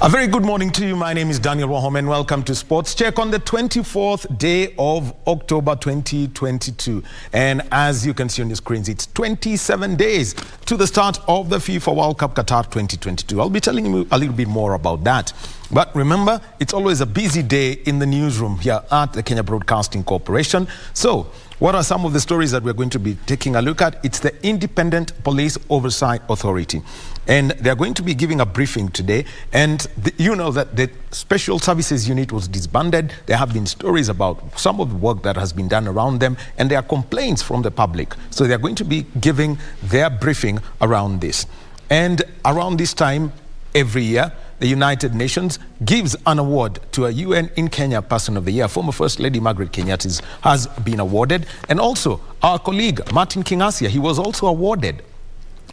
A very good morning to you. My name is Daniel Wahom and welcome to Sports Check on the 24th day of October 2022. And as you can see on your screens, it's 27 days to the start of the FIFA World Cup Qatar 2022. I'll be telling you a little bit more about that. But remember, it's always a busy day in the newsroom here at the Kenya Broadcasting Corporation. So, what are some of the stories that we're going to be taking a look at? It's the Independent Police Oversight Authority. And they're going to be giving a briefing today. And you know that the Special Services Unit was disbanded. There have been stories about some of the work that has been done around them. And there are complaints from the public. So they're going to be giving their briefing around this. And around this time, every year, the United Nations gives an award to a UN in Kenya Person of the Year. Former First Lady Margaret Kenyatta has been awarded. And also, our colleague, Martin Kingasia, he was also awarded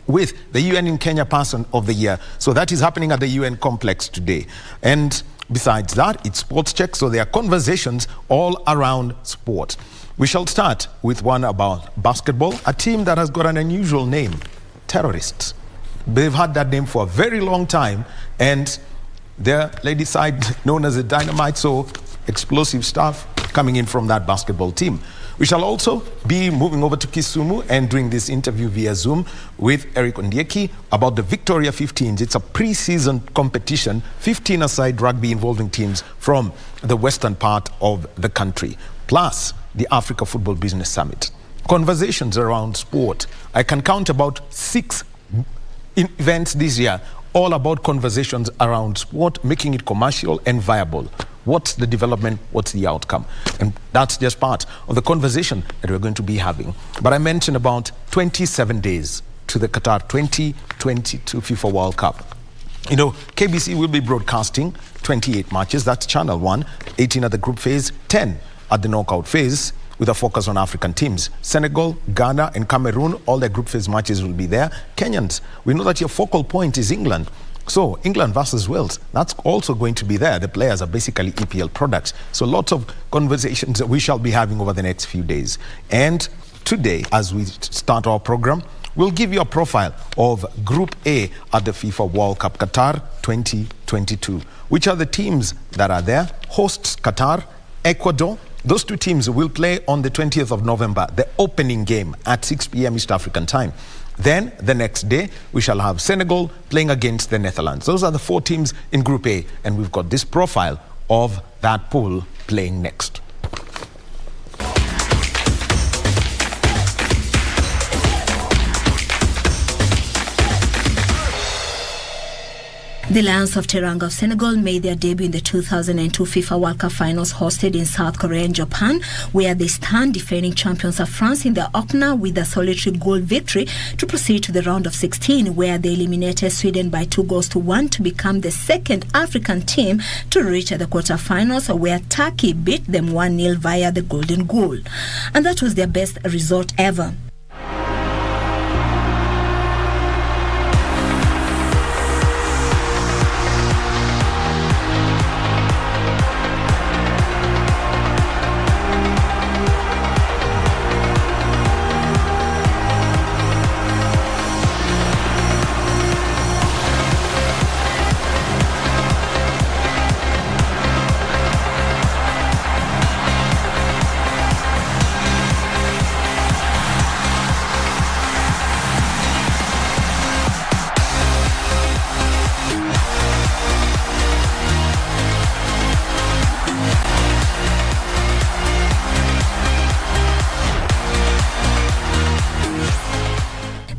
with the UN in Kenya Person of the Year. So that is happening at the UN complex today. And besides that, it's Sports Check. So there are conversations all around sport. We shall start with one about basketball, a team that has got an unusual name, Terrorists. They've had that name for a very long time, and their lady side known as the Dynamite, so explosive stuff coming in from that basketball team. We shall also be moving over to Kisumu and doing this interview via Zoom with Eric Ondieki about the Victoria 15s. It's a pre-season competition, 15-a-side rugby involving teams from the western part of the country, plus the Africa Football Business Summit. Conversations around sport. I can count about 6 events this year, all about conversations around sport, making it commercial and viable. What's the development? What's the outcome? And that's just part of the conversation that we're going to be having. But I mentioned about 27 days to the Qatar 2022 FIFA World Cup. You know, KBC will be broadcasting 28 matches. That's Channel 1, 18 at the group phase, 10 at the knockout phase, with a focus on African teams. Senegal, Ghana, and Cameroon, all their group phase matches will be there. Kenyans, we know that your focal point is England. So, England versus Wales, that's also going to be there. The players are basically EPL products. So, lots of conversations that we shall be having over the next few days. And today, as we start our program, we'll give you a profile of Group A at the FIFA World Cup Qatar 2022. Which are the teams that are there? Hosts Qatar, Ecuador. Those two teams will play on the 20th of November, the opening game at 6 p.m. East African time. Then, the next day, we shall have Senegal playing against the Netherlands. Those are the 4 teams in Group A, and we've got this profile of that pool playing next. The Lions of Teranga of Senegal made their debut in the 2002 FIFA World Cup finals hosted in South Korea and Japan, where they stand defending champions of France in their opener with a solitary goal victory to proceed to the round of 16, where they eliminated Sweden by 2-1 to become the second African team to reach the quarterfinals, where Turkey beat them 1-0 via the golden goal. And that was their best result ever.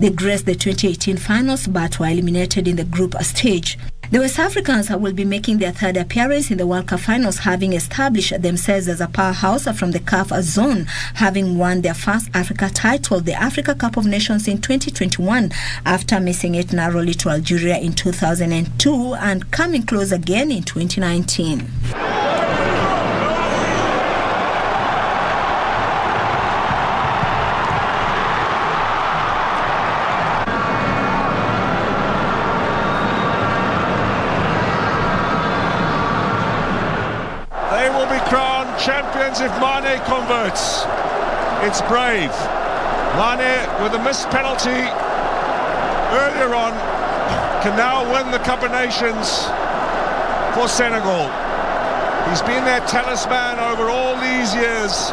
They graced the 2018 finals but were eliminated in the group stage. The West Africans will be making their third appearance in the World Cup finals, having established themselves as a powerhouse from the CAF zone, having won their first Africa title, the Africa Cup of Nations in 2021, after missing it narrowly to Algeria in 2002 and coming close again in 2019. Champions if Mane converts. It's brave. Mane with a missed penalty earlier on can now win the Cup of Nations for Senegal. He's been their talisman over all these years.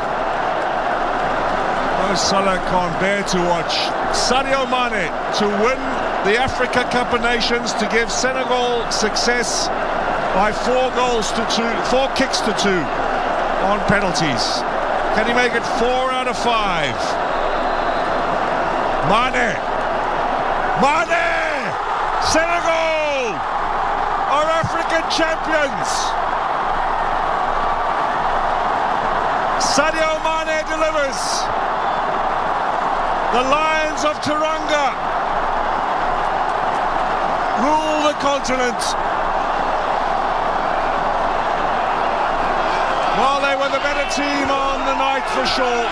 No, Salah can't bear to watch. Sadio Mane to win the Africa Cup of Nations, to give Senegal success by 4 kicks to 2 on penalties. Can he make it 4 out of 5? Mane! Senegal are African champions! Sadio Mane delivers. The Lions of Teranga rule the continent. Well, they were the better team on the night for sure.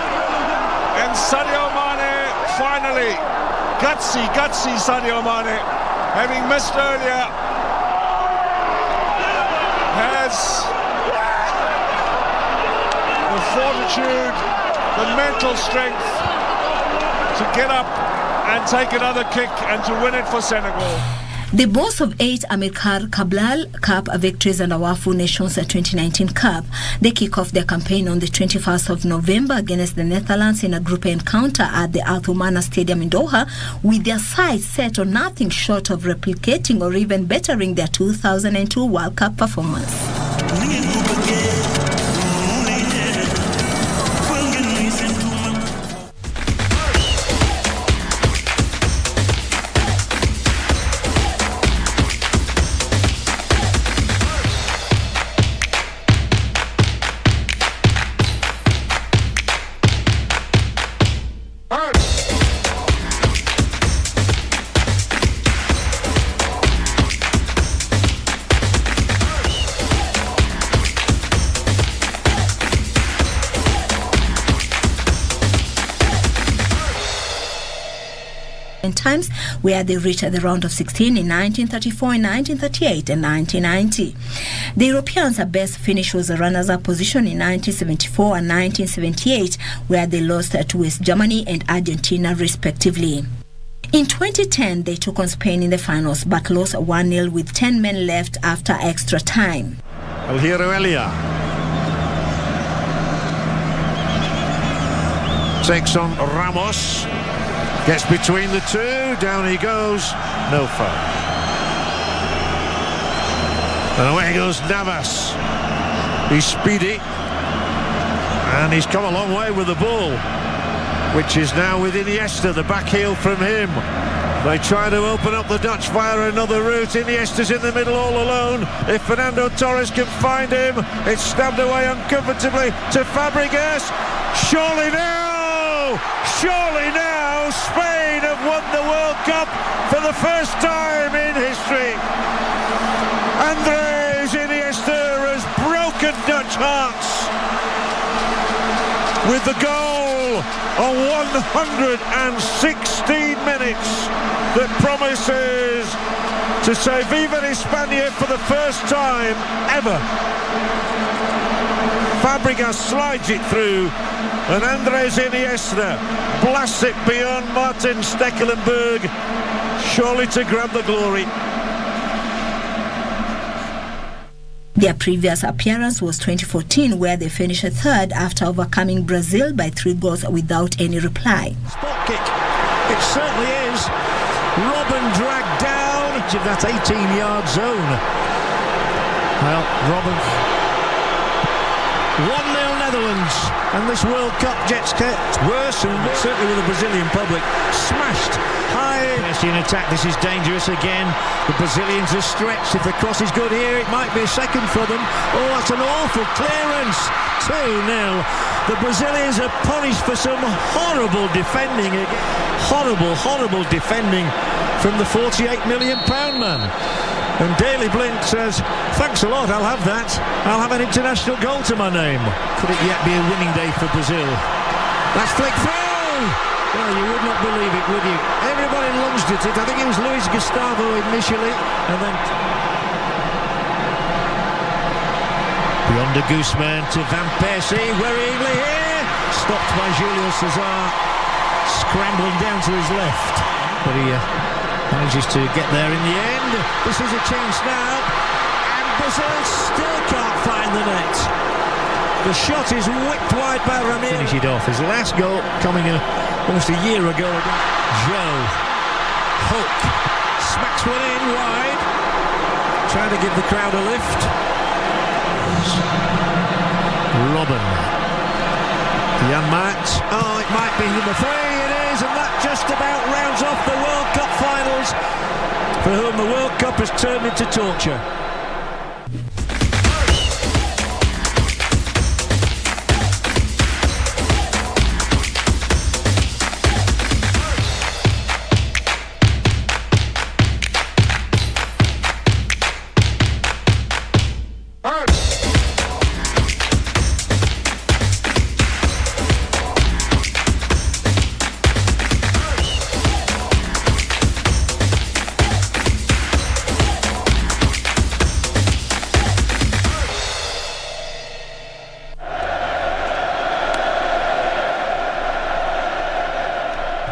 And Sadio Mane finally, gutsy Sadio Mane, having missed earlier, has the fortitude, the mental strength to get up and take another kick and to win it for Senegal. The boss of 8 Amilcar Cabral Cup victories and Awafu Nations 2019 Cup. They kick off their campaign on the 21st of November against the Netherlands in a group encounter at the Al Thumana Stadium in Doha, with their sights set on nothing short of replicating or even bettering their 2002 World Cup performance. Times, where they reached the round of 16 in 1934, in 1938 and 1990. The Europeans' best finish was a runners-up position in 1974 and 1978, where they lost to West Germany and Argentina respectively. In 2010, they took on Spain in the finals, but lost 1-0 with 10 men left after extra time. El Hierro Elia takes on Ramos. Gets between the two, down he goes, no foul. And away goes Navas. He's speedy, and he's come a long way with the ball, which is now with Iniesta, the back heel from him. They try to open up the Dutch via another route. Iniesta's in the middle all alone. If Fernando Torres can find him, it's stabbed away uncomfortably to Fabregas. Surely now, Spain have won the World Cup for the first time in history. Andres Iniesta has broken Dutch hearts with the goal of 116 minutes that promises to say Viva España for the first time ever. Fabregas slides it through, and Andres Iniesta blasts it beyond Martin Stekelenburg, surely to grab the glory. Their previous appearance was 2014, where they finished third after overcoming Brazil by 3 goals without any reply. Spot kick, it certainly is. Robben dragged down into that 18-yard zone. Well, Robben. 1-0 Netherlands, and this World Cup gets worse, and certainly with the Brazilian public smashed high. In attack, this is dangerous again. The Brazilians are stretched. If the cross is good here, it might be a second for them. Oh, that's an awful clearance. 2-0. The Brazilians are punished for some horrible defending again. Horrible defending from the £48 million man. And Daley Blind says, thanks a lot, I'll have that. I'll have an international goal to my name. Could it yet be a winning day for Brazil? That's flicked through! Well, you would not believe it, would you? Everybody lunged at it. I think it was Luis Gustavo initially, and then beyond the Guzman to Van Persie, worryingly here. Stopped by Julio Cesar, scrambling down to his left. But he manages to get there in the end. This is a chance now. And Brazil still can't find the net. The shot is whipped wide by Ramirez. Finish it off. His last goal coming almost a year ago. Joe Hulk smacks one in wide, trying to give the crowd a lift. Robin. Jan-Maat. Oh, it might be number 3. It is, and that just about rounds off the World Cup finals, for whom the World Cup has turned into torture.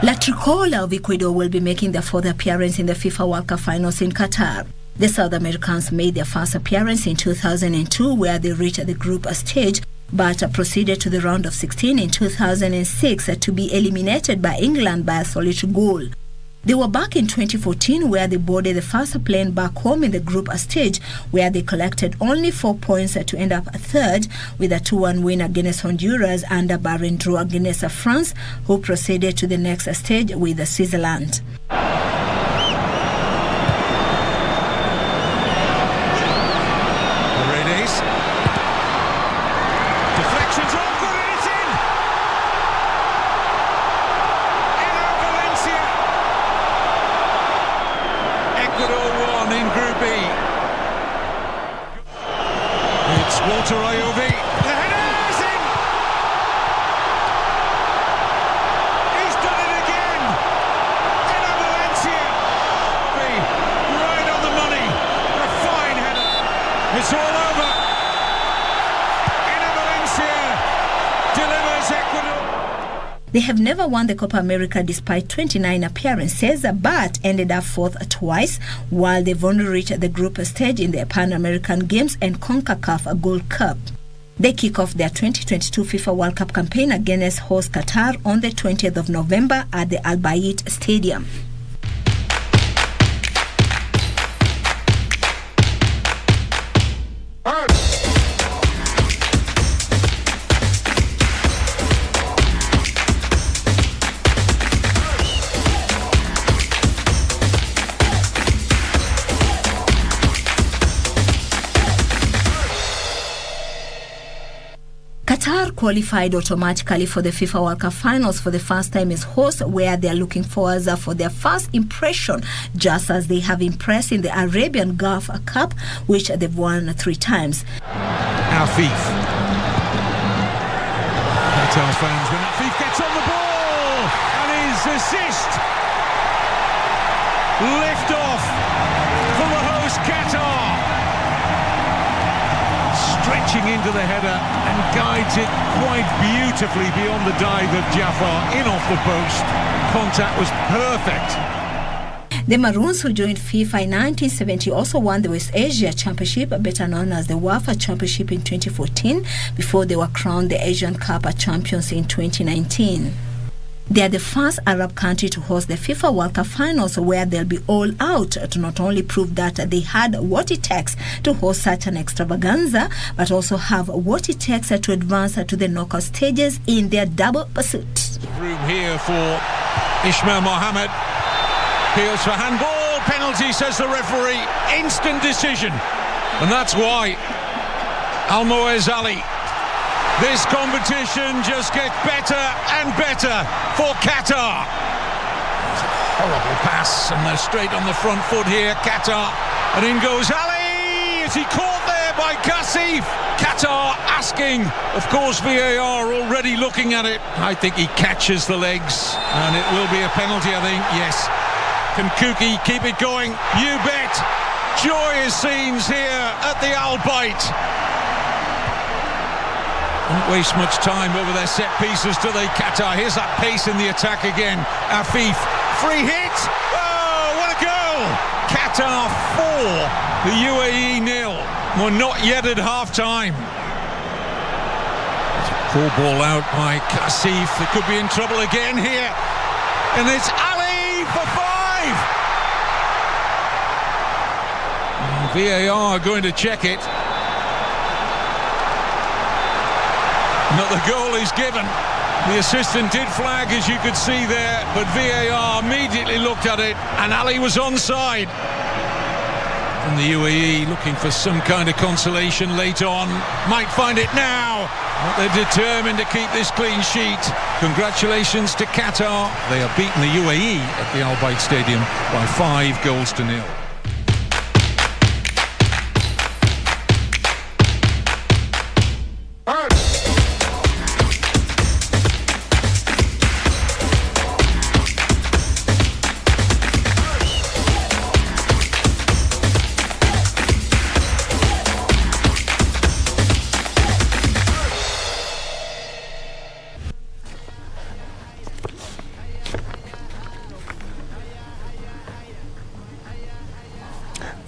La Tricolor of Ecuador will be making their fourth appearance in the FIFA World Cup finals in Qatar. The South Americans made their first appearance in 2002, where they reached the group stage, but proceeded to the round of 16 in 2006 to be eliminated by England by a solitary goal. They were back in 2014, where they boarded the first plane back home in the group stage, where they collected only 4 points to end up third, with a 2-1 win against Honduras and a barren draw against France, who proceeded to the next stage with Switzerland. Deflections all good, and it's in! Ecuador won in Group E. It's Walter Ayovi. The header is in! He's done it again! Eno Valencia. Right on the money. A fine header. It's all over. Eno Valencia delivers Ecuador. They have never won the Copa America despite 29 appearances, but ended up fourth twice, while they've only reached the group stage in the Pan American Games and CONCACAF Gold Cup. They kick off their 2022 FIFA World Cup campaign against host Qatar on the 20th of November at the Al Bayt Stadium. Qatar qualified automatically for the FIFA World Cup finals for the first time as hosts, where they are looking forward for their first impression, just as they have impressed in the Arabian Gulf Cup, which they've won 3 times. Afif. Qatar fans, when Afif gets on the ball and his assist. Lift off for the host Qatar. Stretching into the header and guides it quite beautifully beyond the dive of Jafar, in off the post. Contact was perfect. The Maroons, who joined FIFA in 1970, also won the West Asia Championship, better known as the WAFA Championship, in 2014, before they were crowned the Asian Cup champions in 2019. They are the first Arab country to host the FIFA World Cup finals, where they'll be all out to not only prove that they had what it takes to host such an extravaganza, but also have what it takes to advance to the knockout stages in their double pursuit. Room here for Ismail Mohammed. Appeals for handball. Penalty, says the referee. Instant decision. And that's why Almoez Ali. This competition just gets better and better for Qatar. Horrible pass, and they're straight on the front foot here, Qatar. And in goes Ali. Is he caught there by Qassif? Qatar asking, of course VAR already looking at it. I think he catches the legs, and it will be a penalty, I think. Yes. Can Kuki keep it going? You bet. Joyous scenes here at the Al Bayt. Don't waste much time over their set pieces, do they, Qatar? Here's that pace in the attack again. Afif, free hit. Oh, what a goal! Qatar 4, the UAE 0. We're not yet at half-time. Poor ball out by Kasif. They could be in trouble again here. And it's Ali for 5. And VAR are going to check it. Another goal is given. The assistant did flag, as you could see there, but VAR immediately looked at it, and Ali was onside. From the UAE, looking for some kind of consolation late on. Might find it now, but they're determined to keep this clean sheet. Congratulations to Qatar. They have beaten the UAE at the Al Bayt Stadium by 5-0.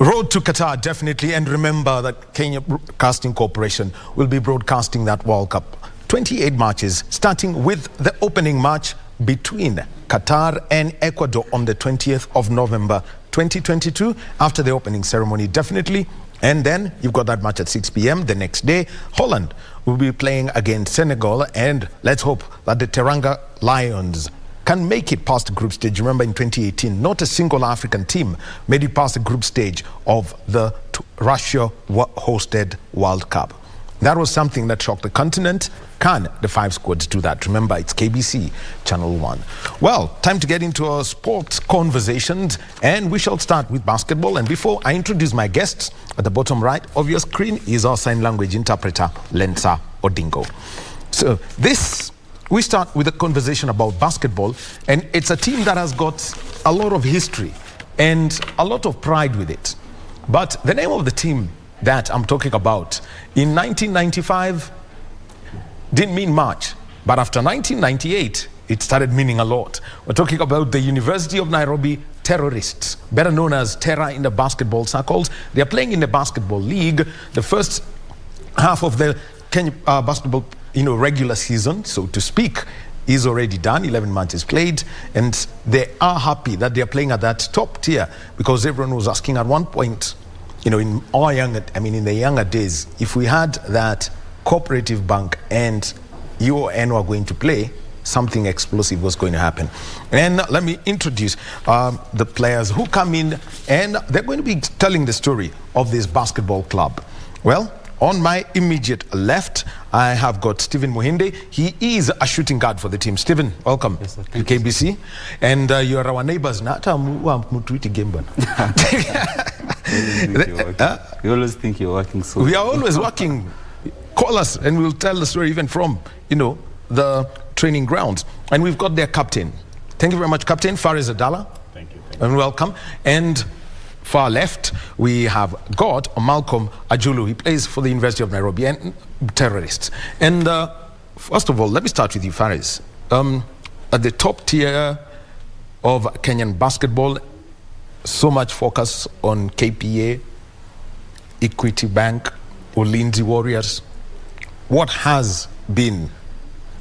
Road to Qatar, definitely. And remember that Kenya Broadcasting Corporation will be broadcasting that World Cup. 28 matches, starting with the opening match between Qatar and Ecuador on the 20th of November 2022, after the opening ceremony, definitely. And then you've got that match at 6 p.m. the next day. Holland will be playing against Senegal, and let's hope that the Teranga Lions can make it past the group stage. Remember, in 2018, not a single African team made it past the group stage of the Russia-hosted World Cup. That was something that shocked the continent. Can the 5 squads do that? Remember, it's KBC Channel 1. Well, time to get into our sports conversations, and we shall start with basketball. And before I introduce my guests, at the bottom right of your screen is our sign language interpreter, Lensa Odingo. So we start with a conversation about basketball, and it's a team that has got a lot of history and a lot of pride with it. But the name of the team that I'm talking about in 1995 didn't mean much, but after 1998 it started meaning a lot. We're talking about the University of Nairobi Terrorists, better known as Terra in the basketball circles. They are playing in the basketball league. The first half of the Kenya basketball regular season, so to speak, is already done. 11 matches played, and they are happy that they are playing at that top tier, because everyone was asking at one point, in the younger days, if we had that Cooperative Bank and UoN were going to play, something explosive was going to happen. And let me introduce the players who come in, and they're going to be telling the story of this basketball club. Well, on my immediate left, I have got Stephen Muhinde. He is a shooting guard for the team. Stephen, welcome to KBC. And you are our neighbors. We always think you're working so. We are always working. Call us and we'll tell the story even from, the training grounds. And we've got their captain. Thank you very much, Captain Faris Adala. Thank you. And welcome. And far left, we have got Malcolm Ajulu. He plays for the University of Nairobi and Terrorists. And first of all, let me start with you, Faris. At the top tier of Kenyan basketball, so much focus on KPA, Equity Bank, Ulinzi Warriors. What has been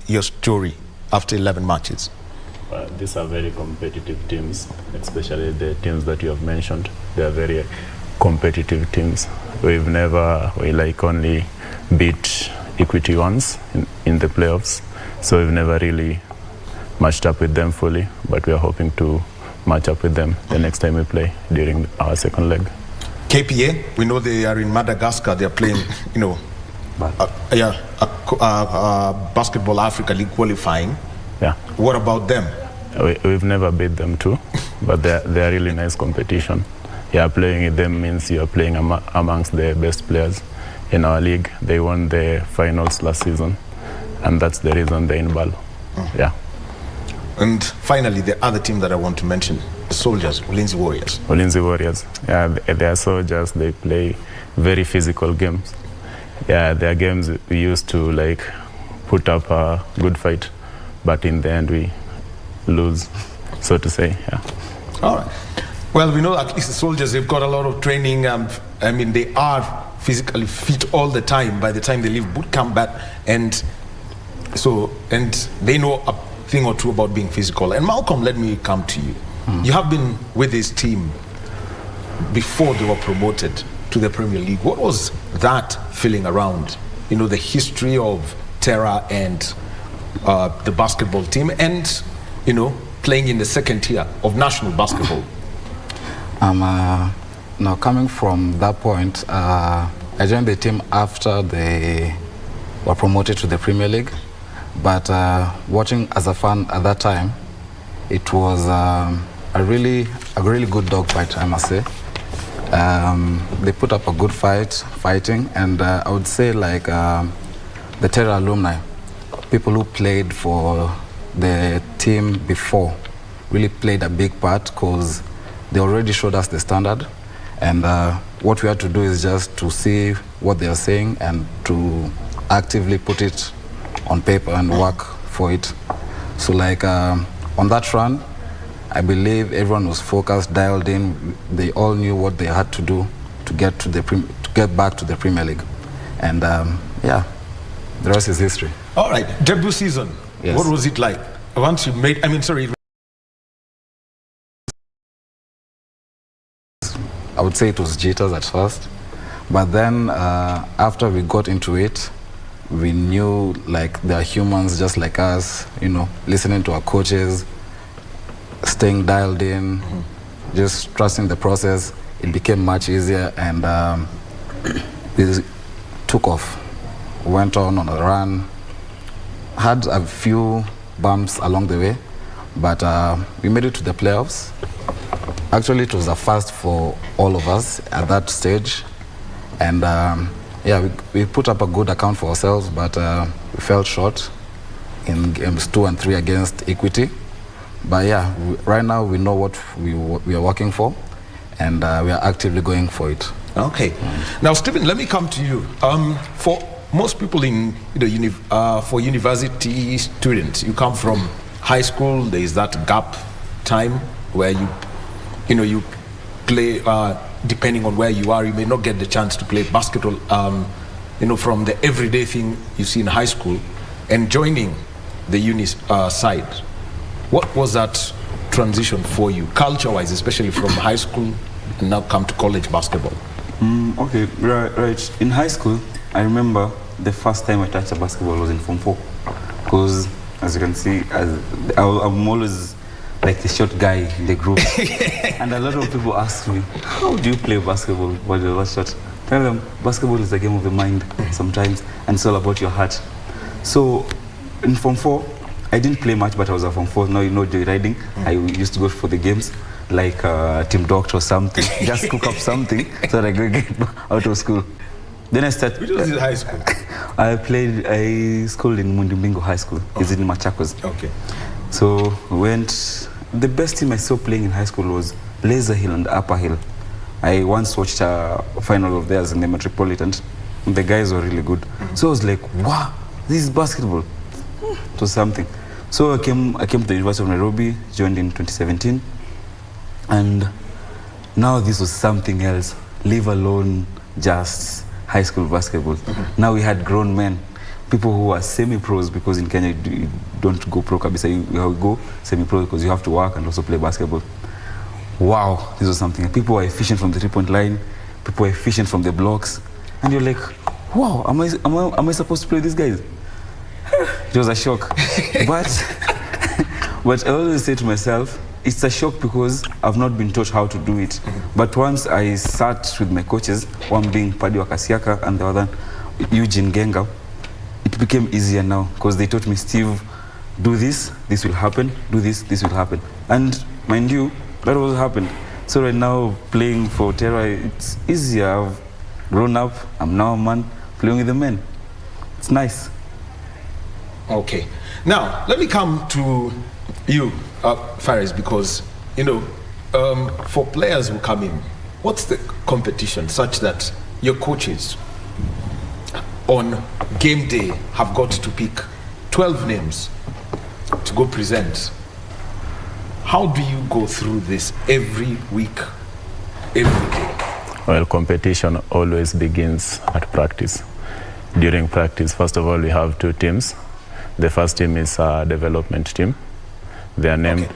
your story after 11 matches? These are very competitive teams, especially the teams that you have mentioned. They are very competitive teams. We only beat Equity once in the playoffs, so we've never really matched up with them fully, but we are hoping to match up with them the next time we play during our second leg. KPA, we know they are in Madagascar. They are playing, Basketball Africa League qualifying. Yeah. What about them? We've never beat them too, but they're really nice competition. Yeah, playing with them means you're playing amongst the best players in our league. They won the finals last season, and that's the reason they're in Balo. Yeah. And finally, the other team that I want to mention, the Soldiers, Ulinzi Warriors. Ulinzi Warriors. Yeah, they are soldiers. They play very physical games. Yeah, their games we used to put up a good fight, but in the end we lose, so to say. Yeah. All right. Well, we know at least the soldiers, they've got a lot of training. I mean, they are physically fit all the time by the time they leave boot camp back. And they know a thing or two about being physical. And Malcolm, let me come to you. You have been with this team before they were promoted to the Premier League. What was that feeling around, the history of Terra and the basketball team and, playing in the second tier of national basketball? Now, coming from that point, I joined the team after they were promoted to the Premier League. But watching as a fan at that time, it was a really good dogfight, I must say. They put up a good fighting, and I would say like the Terra alumni, people who played for the team before, really played a big part because they already showed us the standard. And what we had to do is just to see what they are saying and to actively put it on paper and work for it. So like on that run, I believe everyone was focused, dialed in. They all knew what they had to do to get back to the Premier League. And yeah, the rest is history. All right, debut season. Yes. What was it like? Once you made, I would say it was jitters at first, but then after we got into it, we knew like they are humans just like us, listening to our coaches, staying dialed in, just trusting the process. It became much easier, and it took off. Went on a run, had a few bumps along the way, but we made it to the playoffs. Actually, it was a first for all of us at that stage, and yeah, we put up a good account for ourselves, but we fell short in games 2 and 3 against Equity. But yeah, right now we know what we are working for, and we are actively going for it. Okay. Now, Stephen, let me come to you. For most people in for university students, you come from high school. There is that gap time where you play. Depending on where you are, you may not get the chance to play basketball. From the everyday thing you see in high school, and joining the uni side. What was that transition for you, culture-wise, especially from high school and now come to college basketball? Okay, right. In high school, I remember the first time I touched a basketball was in Form 4. Because, as you can see, I'm always like the short guy in the group. And a lot of people ask me, how do you play basketball while you're that short? Tell them, basketball is a game of the mind sometimes, and it's all about your heart. So, in Form 4, I didn't play much, but I was a Form 4. Now, joyriding. I used to go for the games, like Team Doctor or something. Just cook up something so that I could get out of school. Then I started. Which was in high school? I schooled in Mundimbingo High School. It's in Machakos. Okay. So the best team I saw playing in high school was Laser Hill and Upper Hill. I once watched a final of theirs in the Metropolitan. And the guys were really good. So I was like, wow, this is basketball. It was something. So I came to the University of Nairobi, joined in 2017. And now this was something else, leave alone just high school basketball. Now we had grown men, people who are semi-pros, because in Kenya you don't go pro kabisa, you go semi-pro because you have to work and also play basketball. Wow, this was something. People are efficient from the three-point line, people are efficient from the blocks, and you're like, wow, am I supposed to play these guys? It was a shock. But I always say to myself, it's a shock because I've not been taught how to do it. But once I sat with my coaches, one being Paddy Wakasiaka and the other Eugene Genga, it became easier now because they taught me, Steve, do this will happen, do this will happen. And mind you, that was what happened. So right now, playing for Terra, it's easier. I've grown up, I'm now a man playing with the men. It's nice. Okay. Now, let me come to you, Faris, because, for players who come in, what's the competition such that your coaches on game day have got to pick 12 names to go present? how do you go through this every week, every day? Well, competition always begins at practice. During practice, first of all, we have two teams. The first team is a development team. They are named...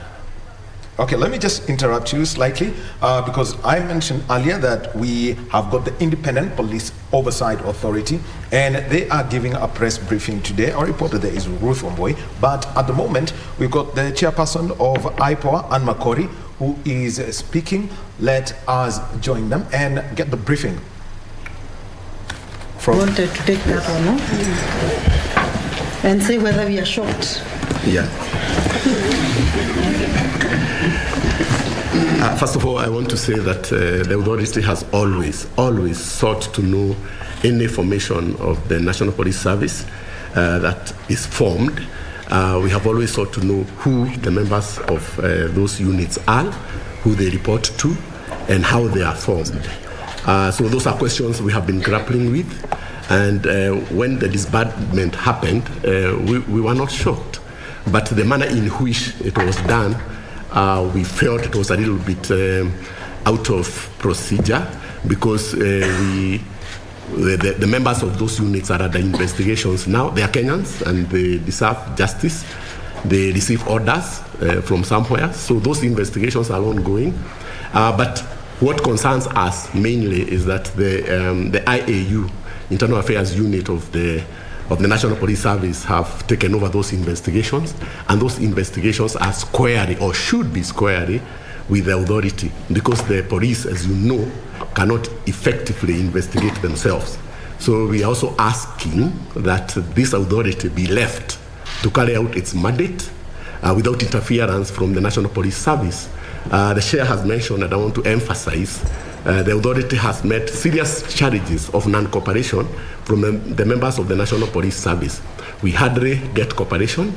Okay, let me just interrupt you slightly because I mentioned earlier that we have got the Independent Police Oversight Authority and they are giving a press briefing today. Our reporter there is Ruth Omboy, but at the moment we've got the chairperson of IPOA, Anne Makori, who is speaking. Let us join them and get the briefing. I wanted to take that one, no? And see whether we are shocked. Yeah. First of all, I want to say that the authority has always sought to know any information of the National Police Service that is formed. We have always sought to know who the members of those units are, who they report to, and how they are formed. So those are questions we have been grappling with. And when the disbandment happened, we were not shocked. But the manner in which it was done, we felt it was a little bit out of procedure because the members of those units are under investigations now. They are Kenyans and they deserve justice. They receive orders from somewhere. So those investigations are ongoing. But what concerns us mainly is that the IAU, Internal Affairs Unit of the National Police Service, have taken over those investigations, and those investigations are squarely, or should be squarely, with the authority, because the police, as you know, cannot effectively investigate themselves. So we are also asking that this authority be left to carry out its mandate without interference from the National Police Service. The chair has mentioned, and I want to emphasize, the authority has met serious charges of non-cooperation from the members of the National Police Service. We hardly get cooperation.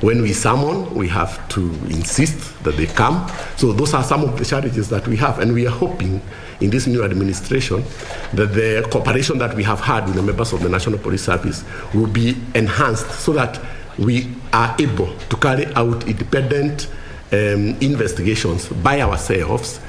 When we summon, we have to insist that they come. So those are some of the charges that we have, and we are hoping in this new administration that the cooperation that we have had with the members of the National Police Service will be enhanced so that we are able to carry out independent investigations by ourselves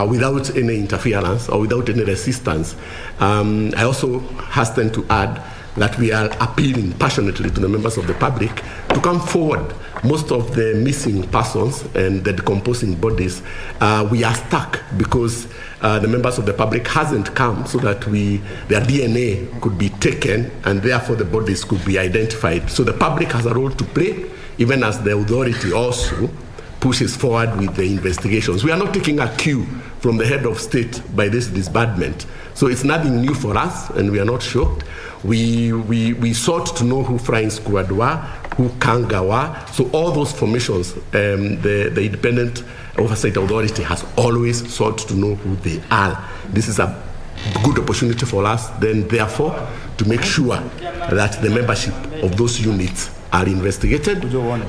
without any interference or without any resistance. I also hasten to add that we are appealing passionately to the members of the public to come forward. Most of the missing persons and the decomposing bodies, we are stuck because the members of the public hasn't come so that their DNA could be taken and therefore the bodies could be identified. So the public has a role to play, even as the authority also pushes forward with the investigations. We are not taking a cue from the head of state by this disbandment. So it's nothing new for us, and we are not shocked. We sought to know who Flying Squad were, who Kanga were. So all those formations, the Independent Oversight Authority has always sought to know who they are. This is a good opportunity for us, then therefore, to make sure that the membership of those units are investigated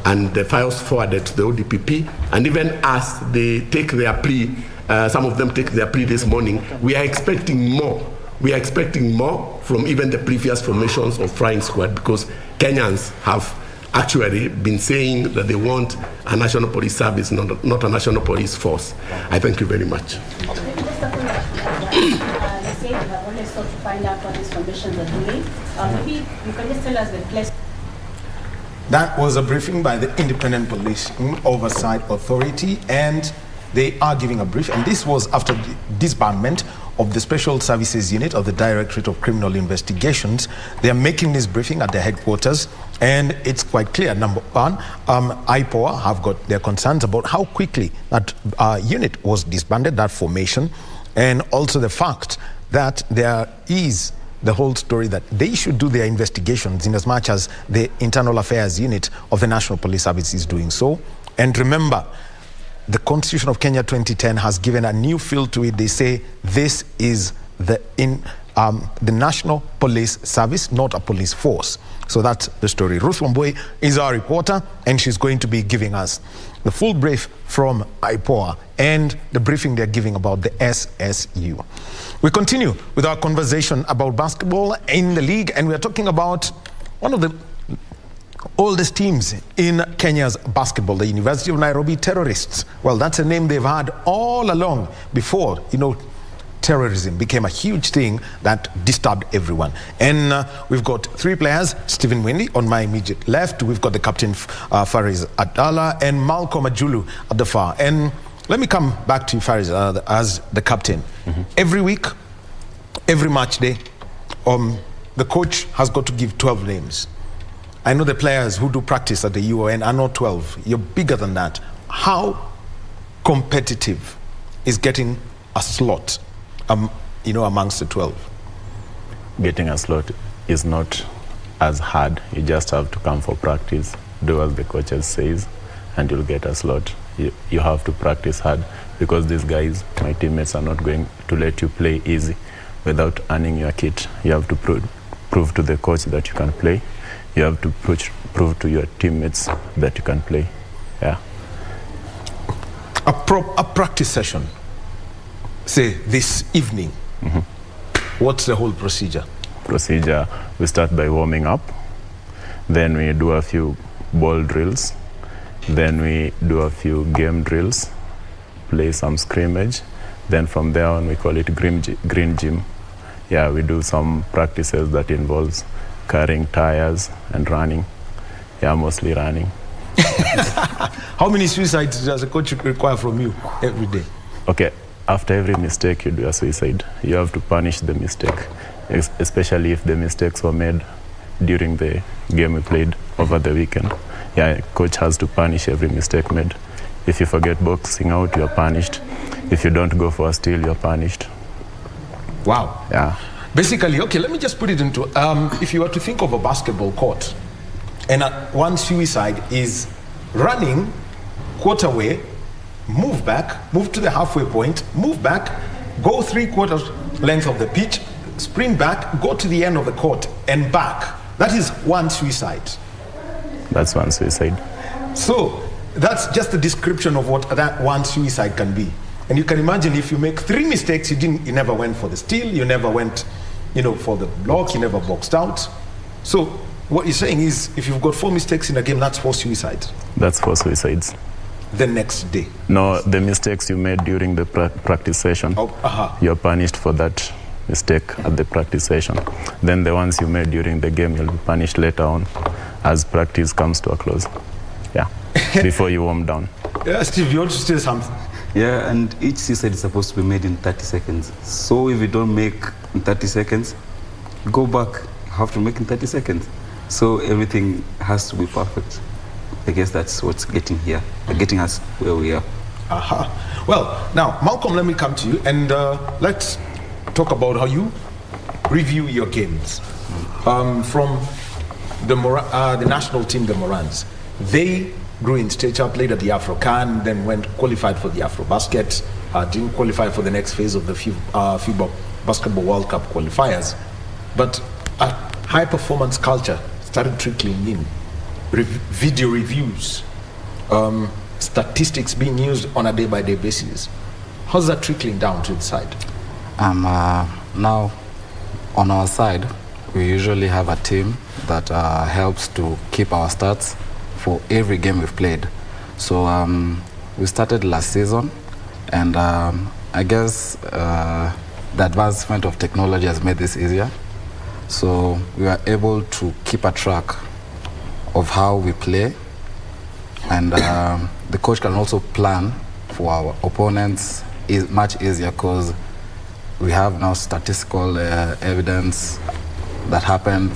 and the files forwarded to the ODPP, and even as they take their plea, some of them take their plea this morning, we are expecting more. We are expecting more from even the previous formations of Flying Squad, because Kenyans have actually been saying that they want a national police service, not a national police force. I thank you very much. You say you have always sought to find out what these formations are doing. Maybe you can just tell us the place. That was a briefing by the Independent Police Oversight Authority, and they are giving a brief, and this was after the disbandment of the Special Services Unit of the Directorate of Criminal Investigations. They are making this briefing at their headquarters, and it's quite clear. Number one, IPOA have got their concerns about how quickly that unit was disbanded, that formation, and also the fact that there is the whole story that they should do their investigations in as much as the Internal Affairs Unit of the National Police Service is doing so. And remember, the Constitution of Kenya 2010 has given a new feel to it. They say this is the National Police Service, not a police force. So that's the story. Ruth Wambui is our reporter, and she's going to be giving us the full brief from IPOA and the briefing they're giving about the SSU. We continue with our conversation about basketball in the league, and we're talking about one of the oldest teams in Kenya's basketball, the University of Nairobi Terrorists. Well, that's a name they've had all along before, terrorism became a huge thing that disturbed everyone. And we've got three players, Stephen Wendy on my immediate left. We've got the captain, Faris Adala, and Malcolm Ajulu at the far. And let me come back to you, Faris, as the captain. Every week, every match day, the coach has got to give 12 names. I know the players who do practice at the UoN are not 12. You're bigger than that. How competitive is getting a slot, amongst the 12? Getting a slot is not as hard. You just have to come for practice, do as the coaches says, and you'll get a slot. You have to practice hard because these guys, my teammates, are not going to let you play easy without earning your kit. You have to prove to the coach that you can play. You have to prove to your teammates that you can play. Yeah. A practice session, say this evening, what's the whole procedure? We start by warming up, then we do a few ball drills, then we do a few game drills, play some scrimmage, then from there on we call it green gym. Yeah, we do some practices that involves carrying tires and running. Yeah, mostly running. How many suicides does a coach require from you every day? Okay, after every mistake you do a suicide. You have to punish the mistake, especially if the mistakes were made during the game we played over the weekend. Yeah, coach has to punish every mistake made. If you forget boxing out, you're punished. If you don't go for a steal, you're punished. Wow. Yeah. Basically, okay, let me just put it into, if you were to think of a basketball court, and one suicide is running quarter way, move back, move to the halfway point, move back, go 3/4 length of the pitch, sprint back, go to the end of the court, and back. That is one suicide. That's one suicide. So that's just a description of what that one suicide can be. And you can imagine if you make 3 mistakes, you never went for the steal, you never went, for the block, you never boxed out. So what you're saying is, if you've got 4 mistakes in a game, that's 4 suicides. That's 4 suicides. The next day. No, the mistakes you made during the practice session, you're punished for that mistake at the practice session. Then the ones you made during the game, you'll be punished later on as practice comes to a close. Yeah, before you warm down. Yeah, Steve, you want to say something? Yeah, and each suicide is supposed to be made in 30 seconds. So if you don't make in 30 seconds, go back. You have to make in 30 seconds. So everything has to be perfect. I guess that's what's getting us where we are. Well, now, Malcolm, let me come to you, and let's talk about how you review your games. From the national team, the Morans, they grew in stature, played at the Afro-Can, then qualified for the Afro-Basket, didn't qualify for the next phase of the FIBA Basketball World Cup qualifiers. But a high-performance culture started trickling in. Video reviews, statistics being used on a day-by-day basis. How's that trickling down to the side? Now, on our side, we usually have a team that helps to keep our stats for every game we've played. So we started last season, and I guess the advancement of technology has made this easier. So we are able to keep a track of how we play, and the coach can also plan for our opponents is much easier because we have now statistical evidence that happened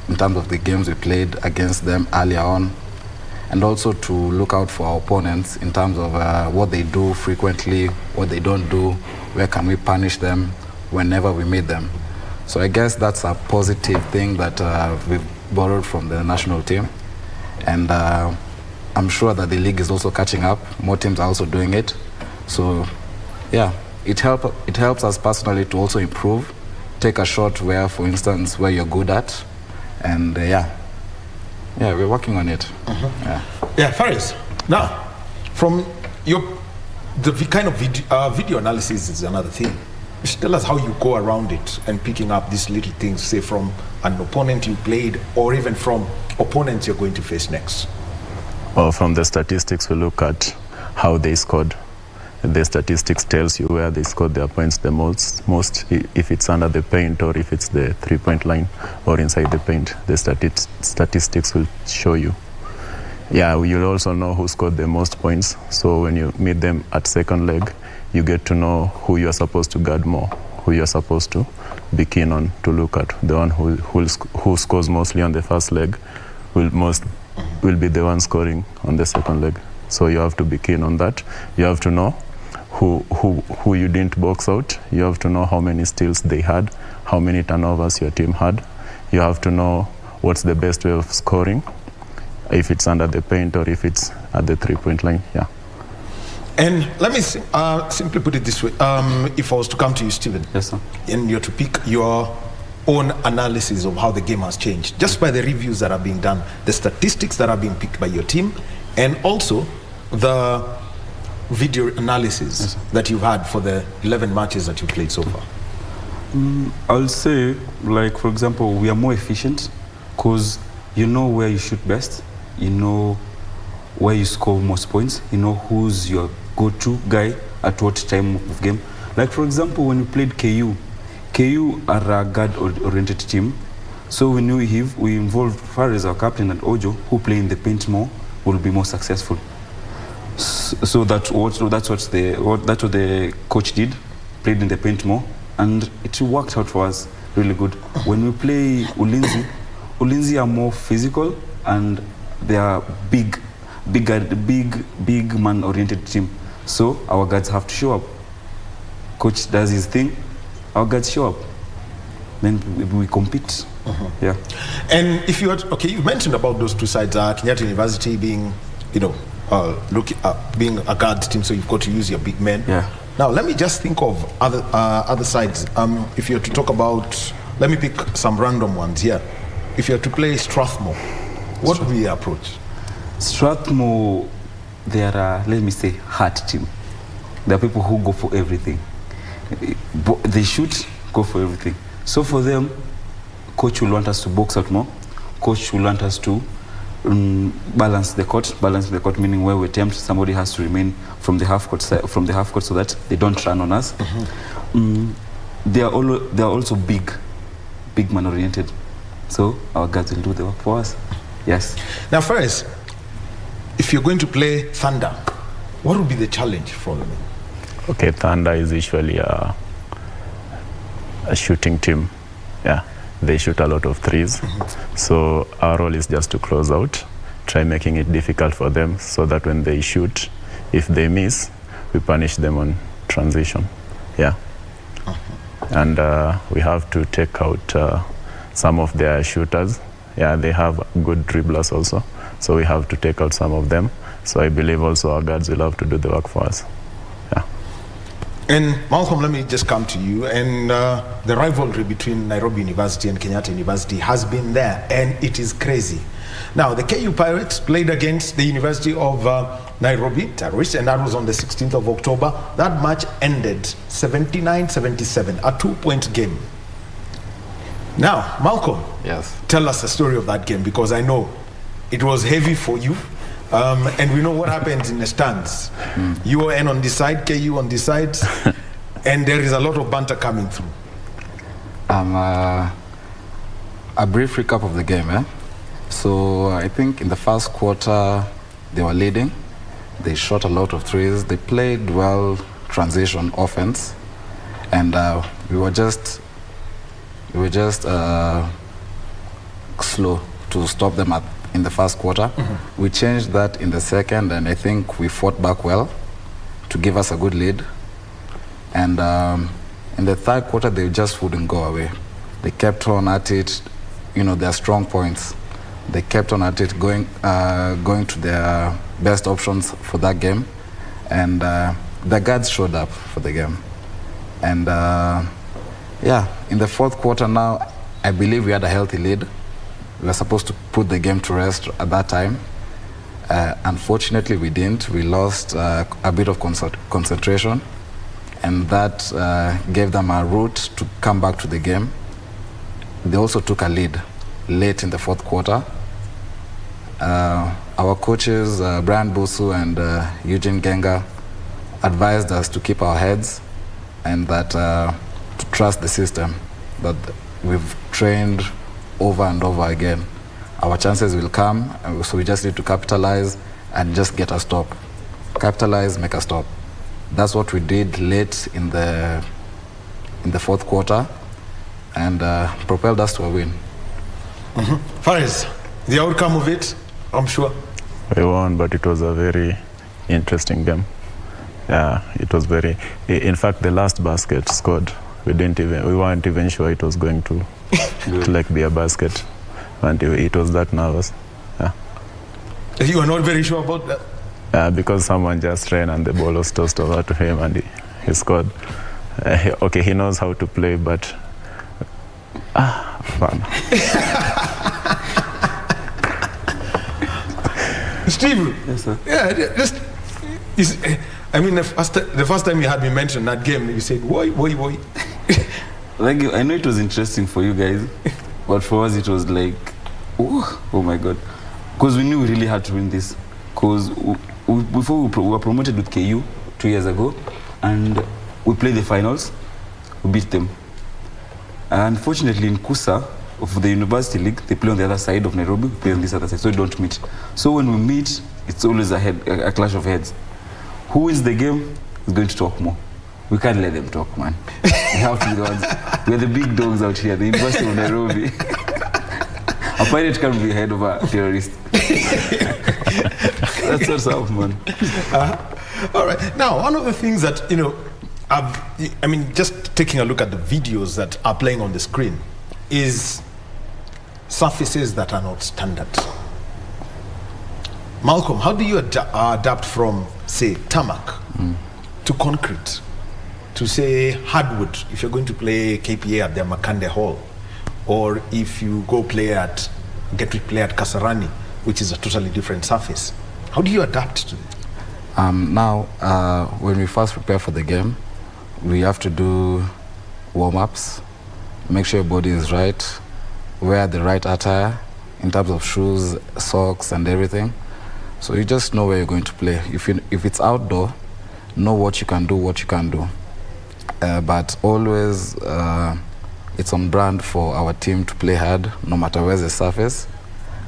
in terms of the games we played against them earlier on, and also to look out for our opponents in terms of what they do frequently, what they don't do, where can we punish them whenever we meet them. So I guess that's a positive thing that we've borrowed from the national team. And I'm sure that the league is also catching up. More teams are also doing it. So yeah, it helps us personally to also improve, take a shot where, for instance, where you're good at. And yeah, we're working on it. Yeah, Faris, now, from the kind of video analysis is another thing. Just tell us how you go around it and picking up these little things, say from an opponent you played, or even from opponents you're going to face next? Well, from the statistics, we look at how they scored. The statistics tells you where they scored their points the most, if it's under the paint or if it's the three-point line or inside the paint. The statistics will show you. Yeah, you'll also know who scored the most points. So when you meet them at second leg, you get to know who you're supposed to guard more, who you're supposed to be keen on to look at. The one who scores mostly on the first leg will be the one scoring on the second leg. So you have to be keen on that. You have to know who you didn't box out. You have to know how many steals they had, how many turnovers your team had. You have to know what's the best way of scoring, if it's under the paint or if it's at the three-point line. Yeah. And let me simply put it this way. If I was to come to you, Stephen, yes, sir, and you're to pick your own analysis of how the game has changed, just by the reviews that are being done, the statistics that are being picked by your team, and also the video analysis, yes, that you've had for the 11 matches that you've played so far. I'll say, like, for example, we are more efficient because you know where you shoot best, you know where you score most points, you know who's your go-to guy at what time of game. Like, for example, when we played KU are a guard-oriented team. So when we involved Fares, our captain, and Ojo, who play in the paint more, will be more successful. So that's what the coach did, played in the paint more, and it worked out for us really good. When we play Ulinzi are more physical, and they are big man-oriented team. So our guards have to show up. Coach does his thing, our guards show up. Then we compete. Yeah. And if you had, you mentioned about those two sides, Kenyatta University being, being a guard team, so you've got to use your big men. Yeah. Now let me just think of other sides. If you're to talk about, let me pick some random ones here. If you're to play Strathmore, what would be your approach? Strathmore, they are, let me say, hard team. There are people who go for everything. They shoot, go for everything. So for them, coach will want us to box out more. Coach will want us to balance the court. Balance the court meaning where we attempt, somebody has to remain from the half court so that they don't run on us. They are also big man oriented. So our guys will do the work for us. Yes. Now, first, if you're going to play Thunder, what would be the challenge for them? Okay, Thunder is usually a shooting team. Yeah, they shoot a lot of threes. So our role is just to close out, try making it difficult for them so that when they shoot, if they miss, we punish them on transition. Yeah. And we have to take out some of their shooters. Yeah, they have good dribblers also. So we have to take out some of them. So I believe also our guards will have to do the work for us. Yeah. And Malcolm, let me just come to you. And the rivalry between Nairobi University and Kenyatta University has been there, and it is crazy. Now, the KU Pirates played against the University of Nairobi Terrorists, and that was on the 16th of October. That match ended 79-77, a 2-point game. Now, Malcolm, yes, tell us the story of that game, because I know it was heavy for you, and we know what happens in the stands. UoN on this side, KU on this side, and there is a lot of banter coming through. A brief recap of the game. So I think in the first quarter they were leading. They shot a lot of threes. They played well transition offense, and we were just slow to stop them in the first quarter. We changed that in the second, and I think we fought back well to give us a good lead. And in the third quarter, they just wouldn't go away. They kept on at it, their strong points. They kept on at it, going to their best options for that game. And the guards showed up for the game. And in the fourth quarter now, I believe we had a healthy lead. We were supposed to put the game to rest at that time. Unfortunately, we didn't. We lost a bit of concentration, and that gave them a route to come back to the game. They also took a lead late in the fourth quarter, Our coaches, Brian Busu and Eugene Genga, advised us to keep our heads and that to trust the system, that we've trained over and over again. Our chances will come, so we just need to capitalize and just get a stop. Capitalize, make a stop. That's what we did late in the fourth quarter, and propelled us to a win. Faris, the outcome of it, I'm sure. We won, but it was a very interesting game. Yeah, it was very. In fact, the last basket scored, we weren't even sure it was going to like be a basket, and it was that nervous. Yeah. You are not very sure about that? Because someone just ran and the ball was tossed over to him and he scored. Okay, he knows how to play, but fun. Steve. Yes, sir. Yeah, I mean, the first time you had me mention that game, you said, "Why?" Like, I know it was interesting for you guys, but for us it was like, oh my God, because we knew we really had to win this. Because before we were promoted with KU 2 years ago, and we played the finals, we beat them. Unfortunately, in Kusa of the University League, they play on the other side of Nairobi, we play on this other side, so we don't meet. So when we meet, it's always a clash of heads. Who wins the game is going to talk more. We can't let them talk, man. We have to be the ones. We're the big dogs out here, the University of Nairobi. A pirate can't be ahead of a terrorist. That's what's up, man. All right. Now, one of the things that, I mean, just taking a look at the videos that are playing on the screen is surfaces that are not standard. Malcolm, how do you adapt from, say, tarmac to concrete, to, say, hardwood, if you're going to play KPA at the Makande Hall, or if you get to play at Kasarani, which is a totally different surface? How do you adapt to it? Now, when we first prepare for the game, we have to do warm-ups, make sure your body is right, wear the right attire in terms of shoes, socks, and everything. So you just know where you're going to play. If it's outdoor, know what you can do, what you can do. But always, it's on brand for our team to play hard, no matter where's the surface.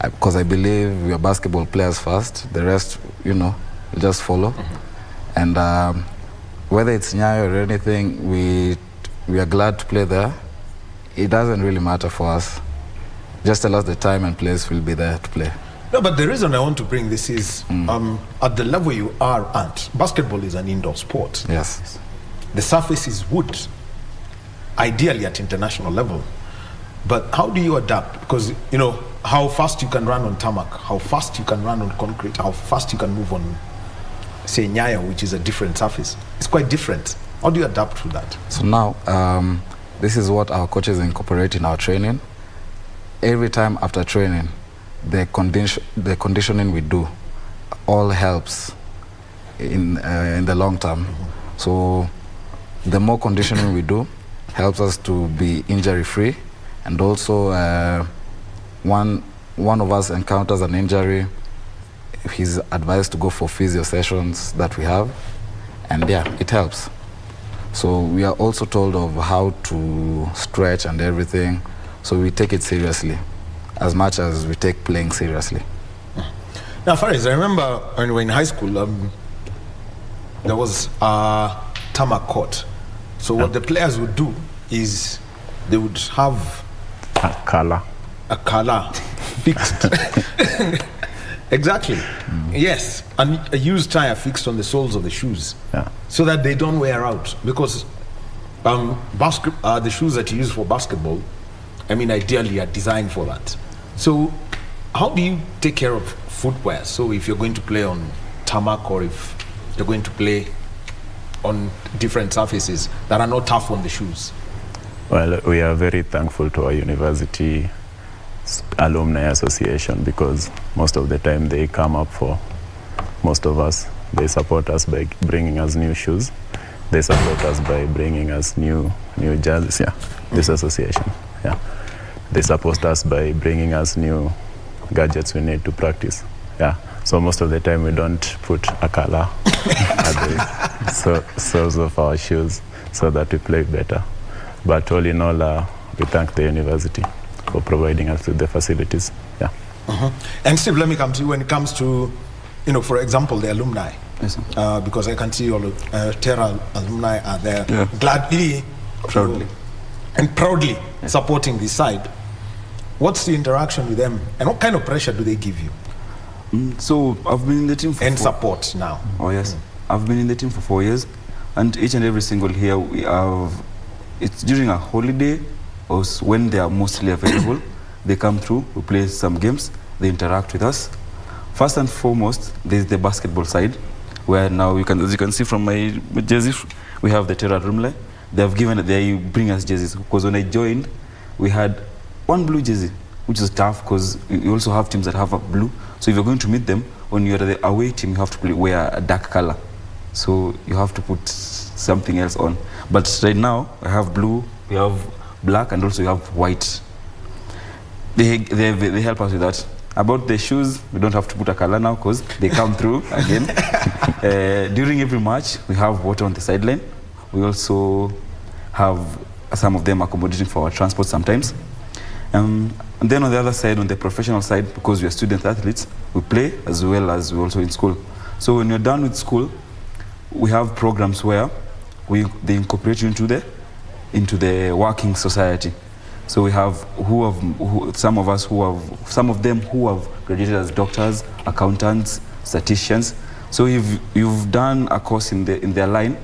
Because I believe we are basketball players first. The rest, will just follow. And whether it's Nyayo or anything, we are glad to play there. It doesn't really matter for us. Just tell us the time and place, we'll be there to play. No, but the reason I want to bring this is, at the level you are at, basketball is an indoor sport. Yes. The surface is wood, ideally at international level. But how do you adapt? Because, how fast you can run on tarmac, how fast you can run on concrete, how fast you can move on, say, Nyayo, which is a different surface. It's quite different. How do you adapt to that? So now, this is what our coaches incorporate in our training. Every time after training, the conditioning we do all helps in the long term. So the more conditioning we do helps us to be injury-free, and also one of us encounters an injury, he's advised to go for physio sessions that we have, and yeah, it helps. So we are also told of how to stretch and everything, so we take it seriously as much as we take playing seriously. Now, Faris, I remember when we were in high school, there was a tarmac court. So what the players would do is they would have a collar fixed. Exactly. Yes, and a used tire fixed on the soles of the shoes, so that they don't wear out. Because the shoes that you use for basketball, I mean, ideally are designed for that. So how do you take care of footwear? So if you're going to play on tarmac, or if you're going to play on different surfaces that are not tough on the shoes? Well, we are very thankful to our university alumni association, because most of the time they come up for most of us. They support us by bringing us new shoes. They support us by bringing us new jerseys. Yeah, this association. Yeah, they support us by bringing us new gadgets we need to practice. Yeah, so most of the time we don't put a color at the soles of our shoes so that we play better. But all in all, we thank the university for providing us with the facilities. Yeah. And Steve, let me come to you when it comes to, for example, the alumni. Yes, sir. Because I can see all of Terra alumni are there, Yeah. gladly Proudly. and proudly supporting this side. What's the interaction with them, and what kind of pressure do they give you? So I've been in the team for And support now. Oh yes, I've been in the team for 4 years, and each and every single year we have. It's during a holiday, or when they are mostly available. They come through, we play some games, they interact with us. First and foremost, there's the basketball side, where now as you can see from my jersey, we have the Terra alumni. They bring us jerseys, because when I joined, we had one blue jersey, which is tough because you also have teams that have a blue. So if you're going to meet them, when you're the away team, you have to wear a dark color. So you have to put something else on. But right now, I have blue, we have black, and also we have white. They help us with that. About the shoes, we don't have to put a color now because they come through again. During every match, we have water on the sideline. We also have some of them accommodating for our transport sometimes. And then on the other side, on the professional side, because we are student athletes, we play as well as we're also in school. So when you're done with school, we have programs where they incorporate you into the working society. So we have some of them who have graduated as doctors, accountants, statisticians. So if you've done a course in their line,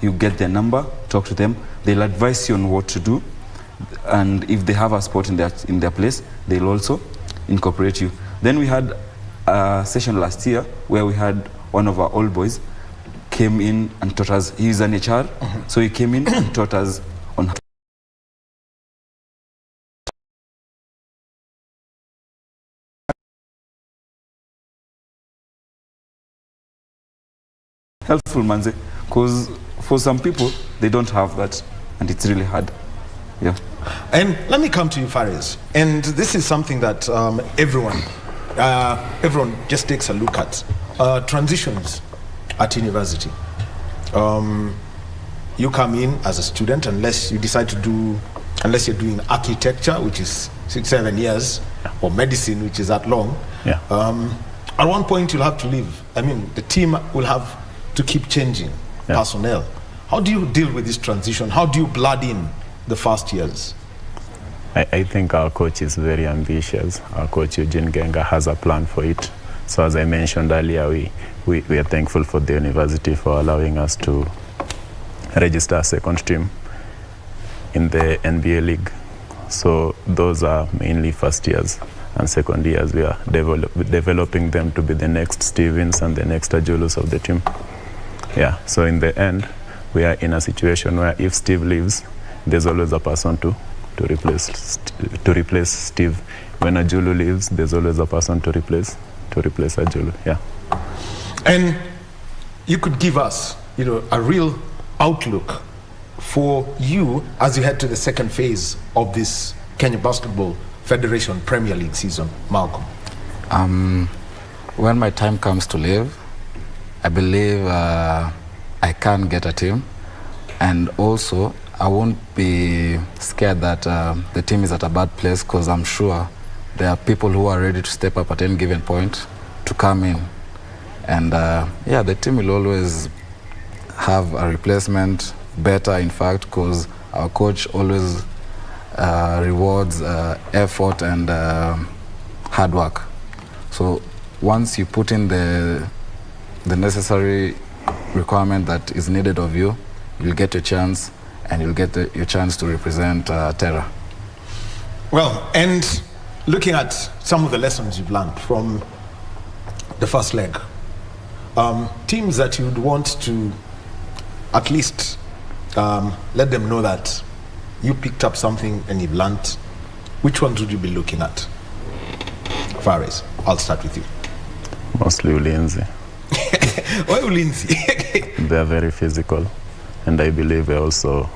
you get their number, talk to them. They'll advise you on what to do, and if they have a spot in their place, they'll also incorporate you. Then we had a session last year where we had one of our old boys came in and taught us. He's an HR, so he came in and taught us on helpful, manze, because for some people they don't have that, and it's really hard. Yeah. And let me come to you, Faris. And this is something that everyone just takes a look at. Transitions at university. You come in as a student unless you're doing architecture, which is 6-7 years, or medicine, which is that long. Yeah. At one point you'll have to leave. I mean, the team will have to keep changing personnel. How do you deal with this transition? How do you blood in the first years? I think our coach is very ambitious. Our coach Eugene Genga has a plan for it. So as I mentioned earlier, we are thankful for the university for allowing us to register a second team in the NBA league. So those are mainly first years, and second years we are developing them to be the next Stevens and the next Ajulus of the team. Yeah, so in the end, we are in a situation where if Steve leaves, there's always a person to replace Steve. When Ajulu leaves, there's always a person to replace Ajulu. Yeah. And you could give us, a real outlook for you as you head to the second phase of this Kenya Basketball Federation Premier League season, Malcolm. When my time comes to leave, I believe I can get a team, and also I won't be scared that the team is at a bad place, because I'm sure there are people who are ready to step up at any given point to come in. And the team will always have a replacement, better in fact, because our coach always rewards effort and hard work. So once you put in the necessary requirement that is needed of you, you'll get your chance, and you'll get your chance to represent Terra. Well, and looking at some of the lessons you've learned from the first leg, teams that you'd want to at least let them know that you picked up something and you've learned, which ones would you be looking at? Faris, I'll start with you. Mostly Ulinzi. Why Ulinzi? They are very physical, and I believe we're also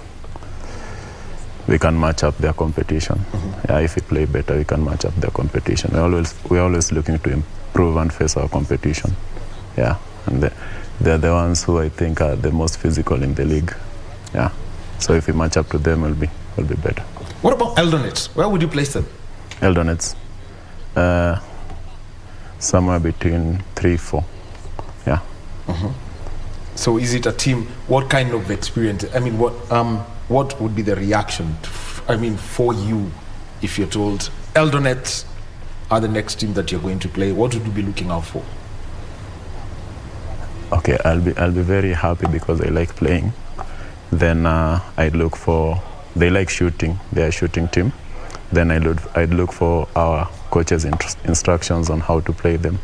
we can match up their competition. Yeah, if we play better, we can match up their competition. We're always looking to improve and face our competition. Yeah, and they're the ones who I think are the most physical in the league. Yeah, so if we match up to them, we'll be better. What about Eldonets? Where would you place them? Eldonets, somewhere between 3-4. Yeah. So is it a team? What kind of experience? I mean, what would be the reaction? For you, if you're told Eldonets are the next team that you're going to play, what would you be looking out for? Okay, I'll be very happy because I like playing. Then I'd look for, they like shooting. They're a shooting team. Then I'd look for our coach's instructions on how to play them.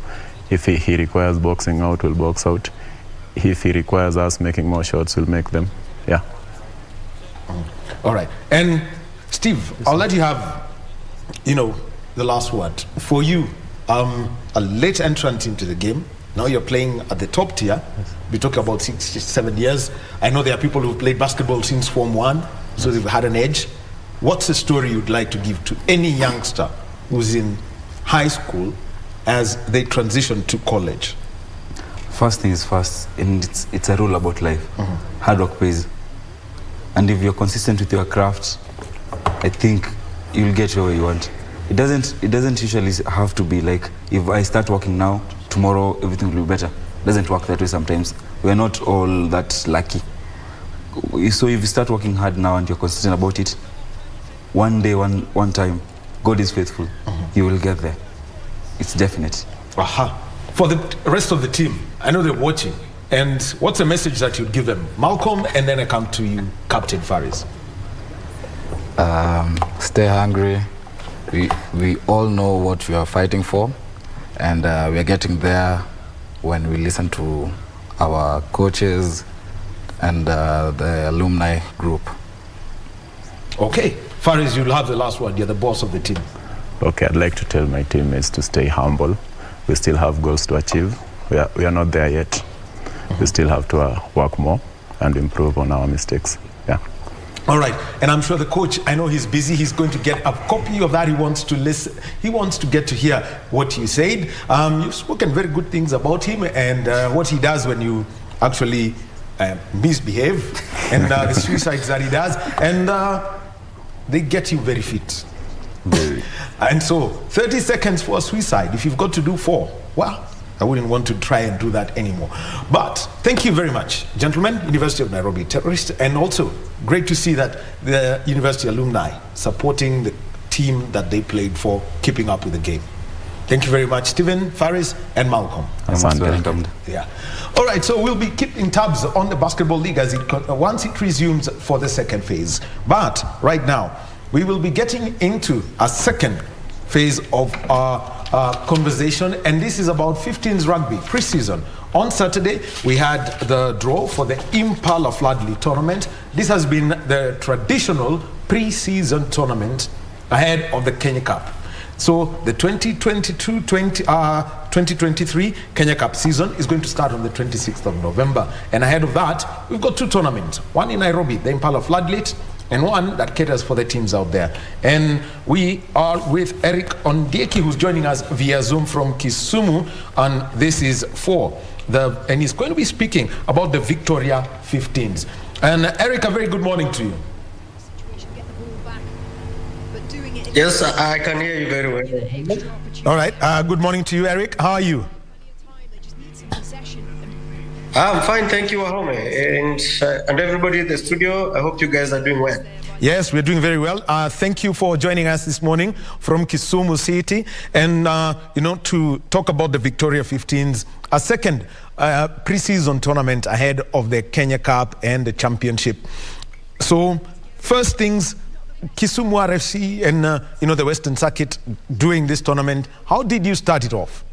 If he requires boxing out, we'll box out. If he requires us making more shots, we'll make them. Yeah. All right. And Steve, I'll let you have, the last word. For you, a late entrant into the game. Now you're playing at the top tier. We talk about 6-7 years. I know there are people who've played basketball since Form 1, so they've had an edge. What's the story you'd like to give to any youngster who's in high school as they transition to college? First thing is first, and it's a rule about life. Hard work pays. And if you're consistent with your craft, I think you'll get where you want. It doesn't usually have to be like, if I start working now, tomorrow everything will be better. It doesn't work that way sometimes. We're not all that lucky. So if you start working hard now and you're consistent about it, one day, one time, God is faithful. You will get there. It's definite. For the rest of the team, I know they're watching. And what's the message that you'd give them? Malcolm, and then I come to you, Captain Faris. Stay hungry. We all know what we are fighting for, and we're getting there when we listen to our coaches and the alumni group. Okay. Faris, you'll have the last word. You're the boss of the team. Okay, I'd like to tell my teammates to stay humble. We still have goals to achieve. We are not there yet. We still have to work more and improve on our mistakes. Yeah. All right, and I'm sure the coach, I know he's busy. He's going to get a copy of that. He wants to listen. He wants to get to hear what you said. You've spoken very good things about him and what he does when you actually misbehave and the suicides that he does. And they get you very fit. And so 30 seconds for a suicide. If you've got to do 4, well, I wouldn't want to try and do that anymore. But thank you very much, gentlemen, University of Nairobi Terrorists, and also great to see that the university alumni supporting the team that they played for, keeping up with the game. Thank you very much, Stephen, Faris, and Malcolm. Yeah. All right, so we'll be keeping tabs on the Basketball League as once it resumes for the second phase. But right now, we will be getting into a second phase of our conversation, and this is about 15s rugby pre-season. On Saturday, we had the draw for the Impala Floodley tournament. This has been the traditional pre-season tournament ahead of the Kenya Cup. So the 2022-2023 Kenya Cup season is going to start on the 26th of November. And ahead of that, we've got 2 tournaments. One in Nairobi, the Impala Floodlit, and one that caters for the teams out there. And we are with Eric Ondieki, who's joining us via Zoom from Kisumu, and this is and he's going to be speaking about the Victoria 15s. And Eric, a very good morning to you. Yes, I can hear you very well. All right, good morning to you, Eric. How are you? I'm fine, thank you, Wahome, and everybody in the studio. I hope you guys are doing well. Yes, we're doing very well. Thank you for joining us this morning from Kisumu City, and to talk about the Victoria 15s, a second pre-season tournament ahead of the Kenya Cup and the championship. So, first things, Kisumu RFC and the Western Circuit doing this tournament. How did you start it off?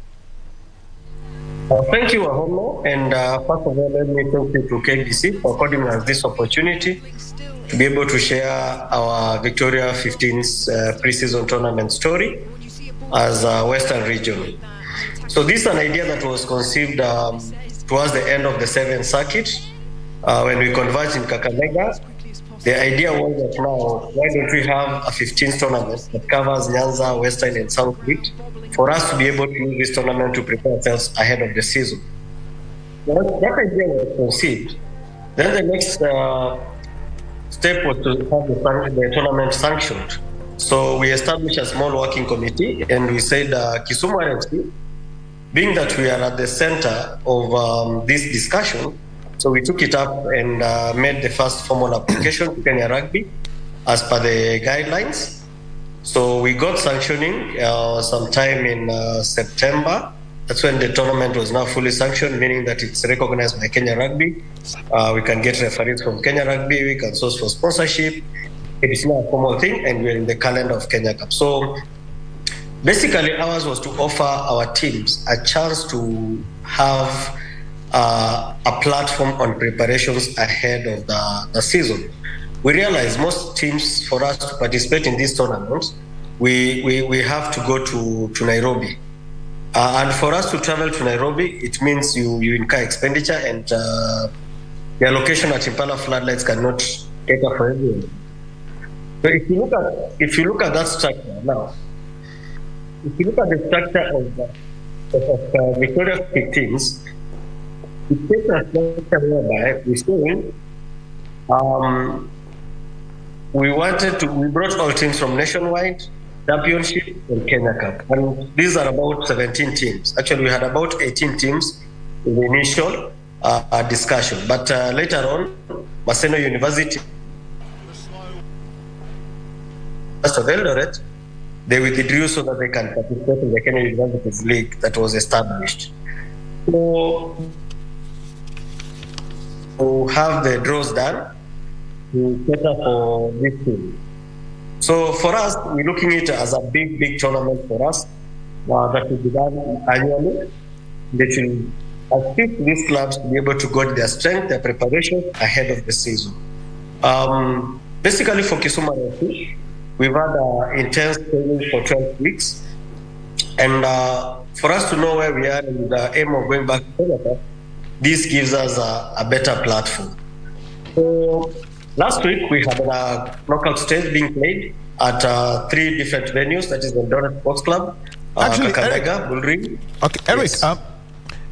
Thank you, Ahomo, and first of all, let me thank you to KBC for according us this opportunity to be able to share our Victoria 15's pre-season tournament story as a Western region. So this is an idea that was conceived towards the end of the 7th circuit when we converged in Kakamega the idea was that now, why don't we have a 15th tournament that covers Nyanza, Western, and South Beach, for us to be able to use this tournament to prepare ourselves ahead of the season. That idea was conceived. Then the next step was to have the tournament sanctioned. So we established a small working committee, and we said Kisumu RFC, being that we are at the center of this discussion, so we took it up and made the first formal application to Kenya Rugby as per the guidelines. So we got sanctioning sometime in September. That's when the tournament was now fully sanctioned, meaning that it's recognized by Kenya Rugby. We can get referees from Kenya Rugby, we can source for sponsorship. It is not a formal thing, and we're in the calendar of Kenya Cup. So basically, ours was to offer our teams a chance to have a platform on preparations ahead of the season. We realized most teams, for us to participate in these tournaments, we have to go to Nairobi. And for us to travel to Nairobi, it means you incur expenditure, and the allocation at Impala Floodlights cannot cater for everyone. So if you look at that structure now, if you look at the structure of Victoria 15s, it takes a structure whereby we brought all teams from Nationwide, Championship, and Kenya Cup. And these are about 17 teams. Actually, we had about 18 teams in the initial discussion. But later on, Maseno University of Eldoret, they withdrew so that they can participate in the Kenya Universities League that was established. So, to have the draws done to cater for this team. So for us, we're looking at it as a big tournament for us that will be done annually. That will assist these clubs to be able to gauge their strength, their preparation ahead of the season. Basically for Kisumu RFC, we've had intense training for 12 weeks. And for us to know where we are and the aim of going back to Canada, this gives us a better platform. So last week, we had a knockout stage being played at 3 different venues, that is the Eldoret Sports Club, Kakamega, Bullring. Okay, Eric, yes.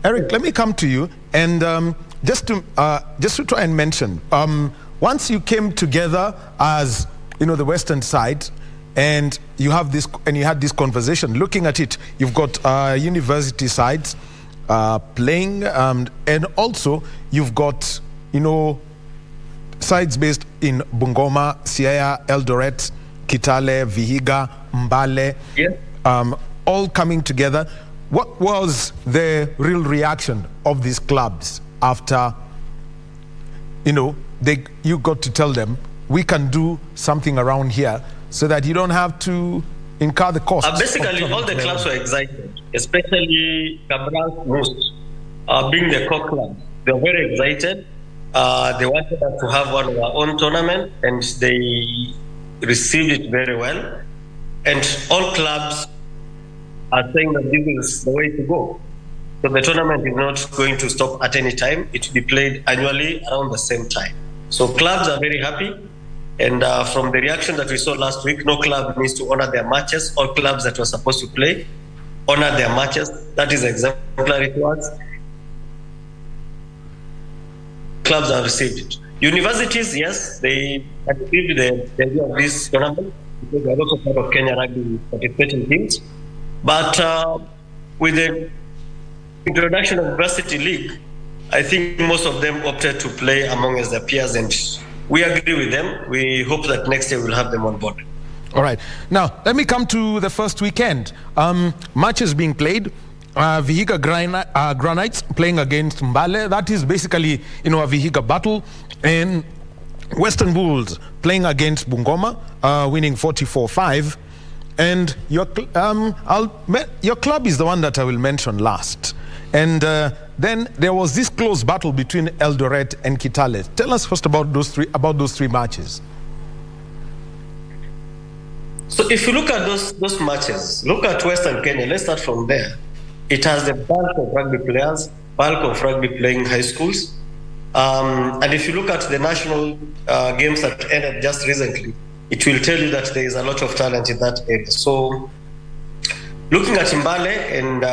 Eric, let me come to you, and just to try and mention, once you came together as the Western side, and you had this conversation. Looking at it, you've got university sides playing, and also you've got sides based in Bungoma, Siaya, Eldoret, Kitale, Vihiga, Mbale, all coming together. What was the real reaction of these clubs after you got to tell them, we can do something around here so that you don't have to incur the cost? Basically, all the clubs were excited, especially Cabral Most, being the core club. They were very excited. They wanted us to have one of our own tournament, and they received it very well. And all clubs are saying that this is the way to go. So the tournament is not going to stop at any time. It will be played annually around the same time. So clubs are very happy. And from the reaction that we saw last week, no club needs to honor their matches. All clubs that were supposed to play honor their matches. That is exemplary to us. Clubs have received it. Universities, yes, they have received the idea of this tournament because they are also part of Kenya Rugby participating teams. But with the introduction of Varsity League, I think most of them opted to play among as their peers, and we agree with them. We hope that next year we'll have them on board. All right. Now, let me come to the first weekend. Matches being played. Vihiga Granites playing against Mbale. That is basically, a Vihiga battle. And Western Bulls playing against Bungoma, winning 44-5. And your club is the one that I will mention last. And then there was this close battle between Eldoret and Kitale. Tell us first about those three matches. So if you look at those matches, look at Western Kenya. Let's start from there. It has the bulk of rugby players, bulk of rugby playing high schools. And if you look at the national games that ended just recently, it will tell you that there is a lot of talent in that area. So looking at Mbale and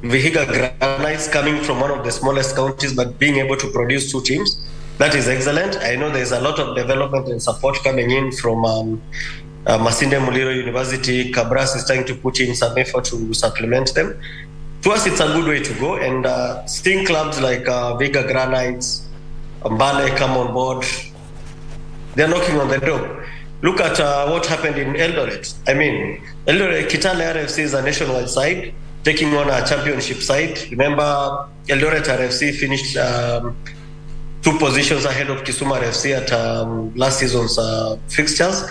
Vihiga Granites coming from one of the smallest counties, but being able to produce 2 teams, that is excellent. I know there's a lot of development and support coming in from Masinde Muliro University. Cabras is trying to put in some effort to supplement them. To us, it's a good way to go. And seeing clubs like Vihiga Granites, Mbale come on board, they're knocking on the door. Look at what happened in Eldoret. I mean, Eldoret, Kitale RFC is a nationwide side, taking on a championship side. Remember, Eldoret RFC finished 2 positions ahead of Kisumu RFC at last season's fixtures.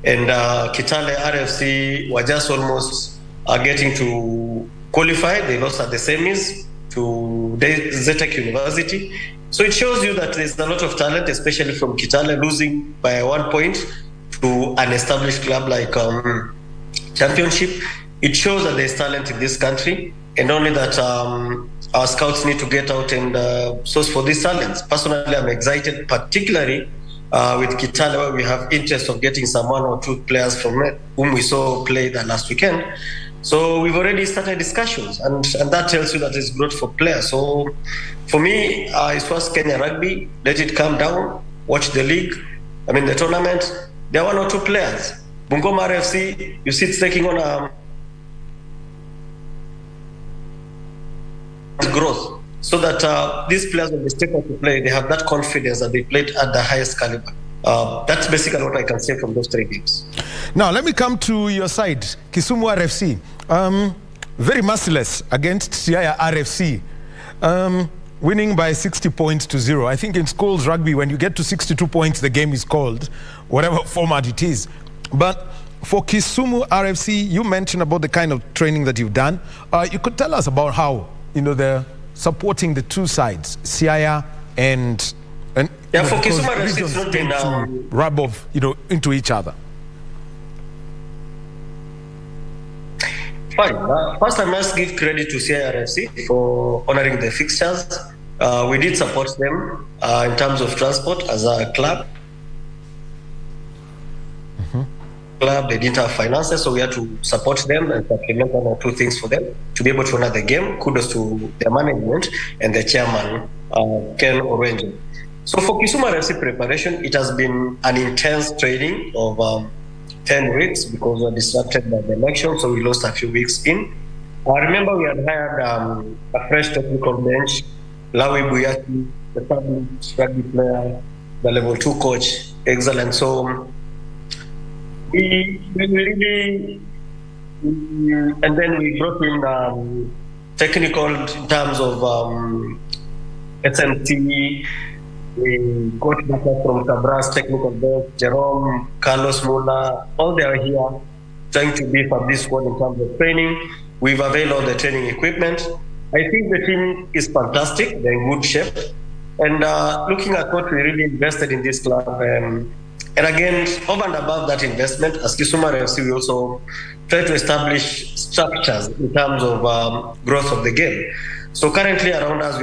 And Kitale RFC were just almost getting to qualify. They lost at the semis to Zetek University. So it shows you that there's a lot of talent, especially from Kitale, losing by 1 point to an established club like Championship. It shows that there's talent in this country, and only that our scouts need to get out and source for these talents. Personally, I'm excited, particularly with Kitale, where we have interest of getting some 1 or 2 players from whom we saw play the last weekend. So we've already started discussions, and that tells you that it's growth for players. So for me, it's first Kenya Rugby. Let it calm down, watch the league. I mean, the tournament, there are 1 or 2 players. Bungoma RFC, you see it's taking on growth, so that these players, when they step up to play, they have that confidence that they played at the highest caliber. That's basically what I can say from those 3 games. Now, let me come to your side, Kisumu RFC. Very merciless against Siaya RFC, winning by 60 points to 0. I think in schools rugby, when you get to 62 points, the game is called, whatever format it is. But for Kisumu RFC, you mentioned about the kind of training that you've done. You could tell us about how, they're supporting the 2 sides, Siaya and yeah, for Kisumu RFC, it's not been rub off, into each other. Fine. First, I must give credit to CIRFC for honoring the fixtures. We did support them in terms of transport as a club. They didn't have finances, so we had to support them and supplement 1 or 2 things for them to be able to honor the game. Kudos to their management and the chairman, Ken Orange. So for Kisumu RFC preparation, it has been an intense training of 10 weeks because we were disrupted by the election, so we lost a few weeks in. I remember we had hired a fresh technical bench, Lawi Buyaki, the established rugby player, the level 2 coach, excellent. So we really, and then we brought in technical in terms of SMT. We got back from Cabras, technical bench, Jerome, Carlos Mula, all they are here trying to beef up this squad in terms of training. We've availed all the training equipment. I think the team is fantastic, they're in good shape. And looking at what we really invested in this club, and again, over and above that investment, as Kisumu RFC, we also try to establish structures in terms of growth of the game. So currently around us,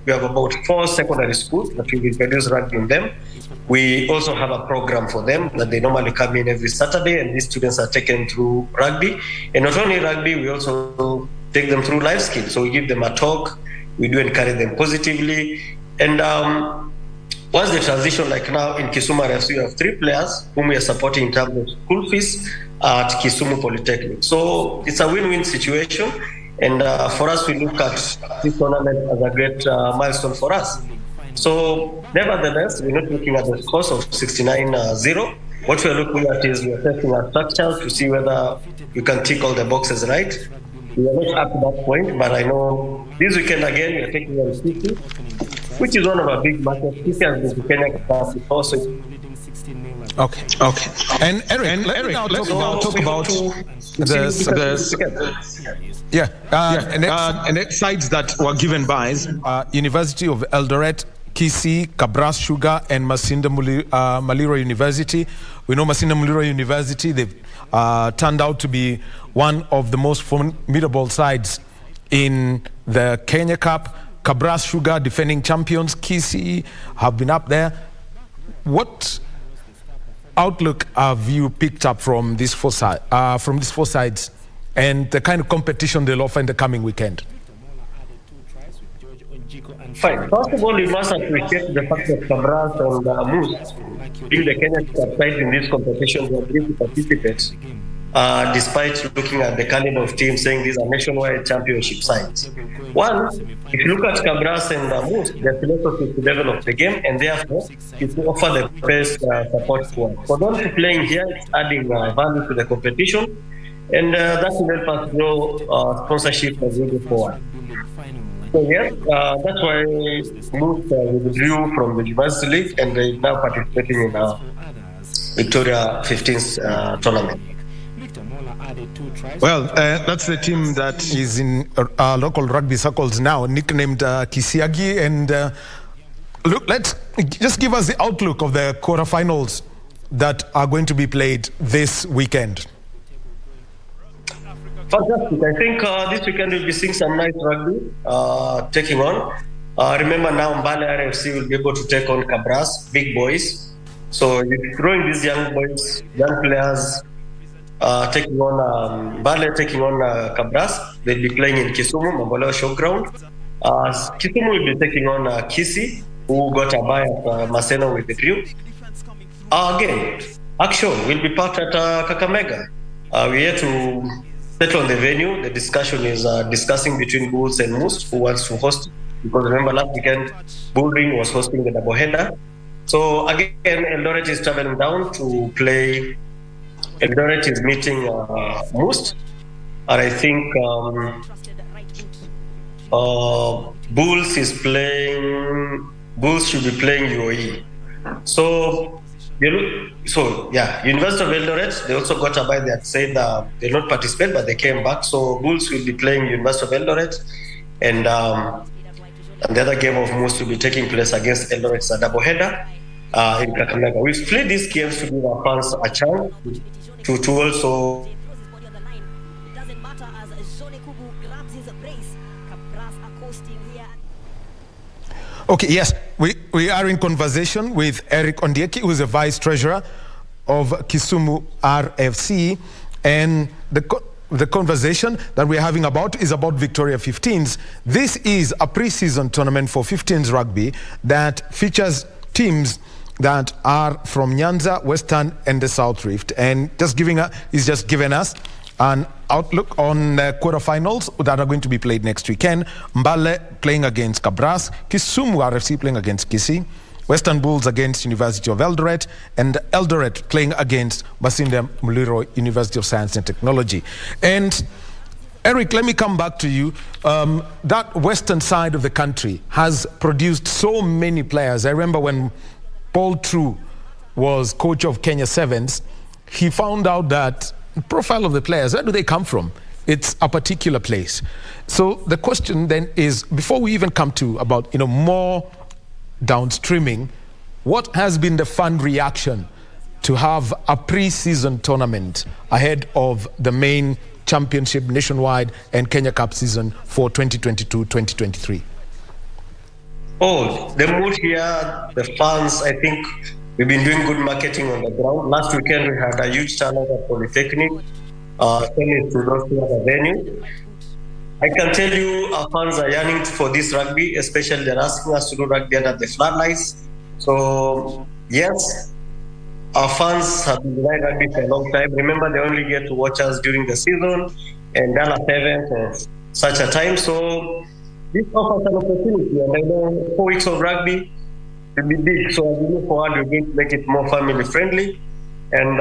we have about 4 secondary schools that we introduce rugby in them. We also have a program for them that they normally come in every Saturday, and these students are taken through rugby. And not only rugby, we also take them through life skills. So we give them a talk, we do encourage them positively. And once the transition, like now in Kisumu RFC, we have 3 players whom we are supporting in terms of school fees at Kisumu Polytechnic. So it's a win-win situation. And for us, we look at this tournament as a great milestone for us. So nevertheless, we're not looking at the score of 69-0. What we're looking at is we're testing our structure to see whether we can tick all the boxes right. We are not up to that point, but I know this weekend again, we're taking on City, which is one of our big markets. City has been to Kenya also. Okay. And Eric, let me now talk about the sides that were given by University of Eldoret, Kisii, Cabras Sugar, and Masinde Muliro University. We know Masinde Muliro University, they've turned out to be one of the most formidable sides in the Kenya Cup. Cabras Sugar, defending champions. Kisii have been up there. What outlook have you picked up from these four sides and the kind of competition they'll offer in the coming weekend? Fine. First of all, you must appreciate the fact that Cabras and Moose, being the Kenyan side in this competition, they agree to participate, despite looking at the caliber of teams, saying these are nationwide championship sides. One, if you look at Cabras and Moose, their philosophy is to develop the game, and therefore is to offer the best support squad. For those playing here, it's adding value to the competition, and that will help us grow sponsorship as we go forward. So yes, that's why Moose withdrew from the University League, and they're now participating in our Victoria 15s tournament. Well, that's the team that is in local rugby circles now, nicknamed Kisiagi. And look, let's just give us the outlook of the quarterfinals that are going to be played this weekend. Fantastic. I think this weekend we'll be seeing some nice rugby taking on. Remember now, Mbale RFC will be able to take on Cabras, big boys. So you're throwing these young boys, young players, taking on Mbale, taking on Cabras. They'll be playing in Kisumu, Mamboleo Showground. Kisumu will be taking on Kisii, who got a bye at Maseno with the crew. Again, action will be part at Kakamega. We're here to settle on the venue. The discussion is discussing between Bulls and Moose, who wants to host. Because remember last weekend, Bullring was hosting the double header. So again, Eldoret is traveling down to play. Eldoret is meeting Moose, and I think Bulls is playing. Bulls should be playing UoE. So University of Eldoret, they also got a bye. They had said they'll not participate, but they came back. So Bulls will be playing University of Eldoret, and the other game of Moose will be taking place against Eldoret. It's a double header in Kakamega. We split these games to give our fans a chance to also. Okay, yes, we are in conversation with Eric Ondieki, who is the Vice Treasurer of Kisumu RFC, and the conversation that we're having is about Victoria 15s. This is a pre-season tournament for 15s rugby that features teams that are from Nyanza, Western, and the South Rift, and he's just given us an outlook on the quarterfinals that are going to be played next weekend. Mbale playing against Cabras, Kisumu RFC playing against Kisii, Western Bulls against University of Eldoret, and Eldoret playing against Basinde Muliro University of Science and Technology. And Eric, let me come back to you. That western side of the country has produced so many players. I remember when Paul True was coach of Kenya Sevens, he found out that profile of the players, where do they come from? It's a particular place. So the question then is, before we even come to about more downstreaming, what has been the fan reaction to have a pre-season tournament ahead of the main championship nationwide and Kenya Cup season for 2022-2023? Oh, the mood here, the fans, I think we've been doing good marketing on the ground. Last weekend, we had a huge turnout at Polytechnic, sending to those two other venues. I can tell you our fans are yearning for this rugby, especially they're asking us to do rugby under the floodlights. So, yes, our fans have been denied rugby for a long time. Remember, they only get to watch us during the season and Dallas events or such a time. So, this offers an opportunity, and I know 4 weeks of rugby will be big. So as we move forward, we're going to make it more family friendly, and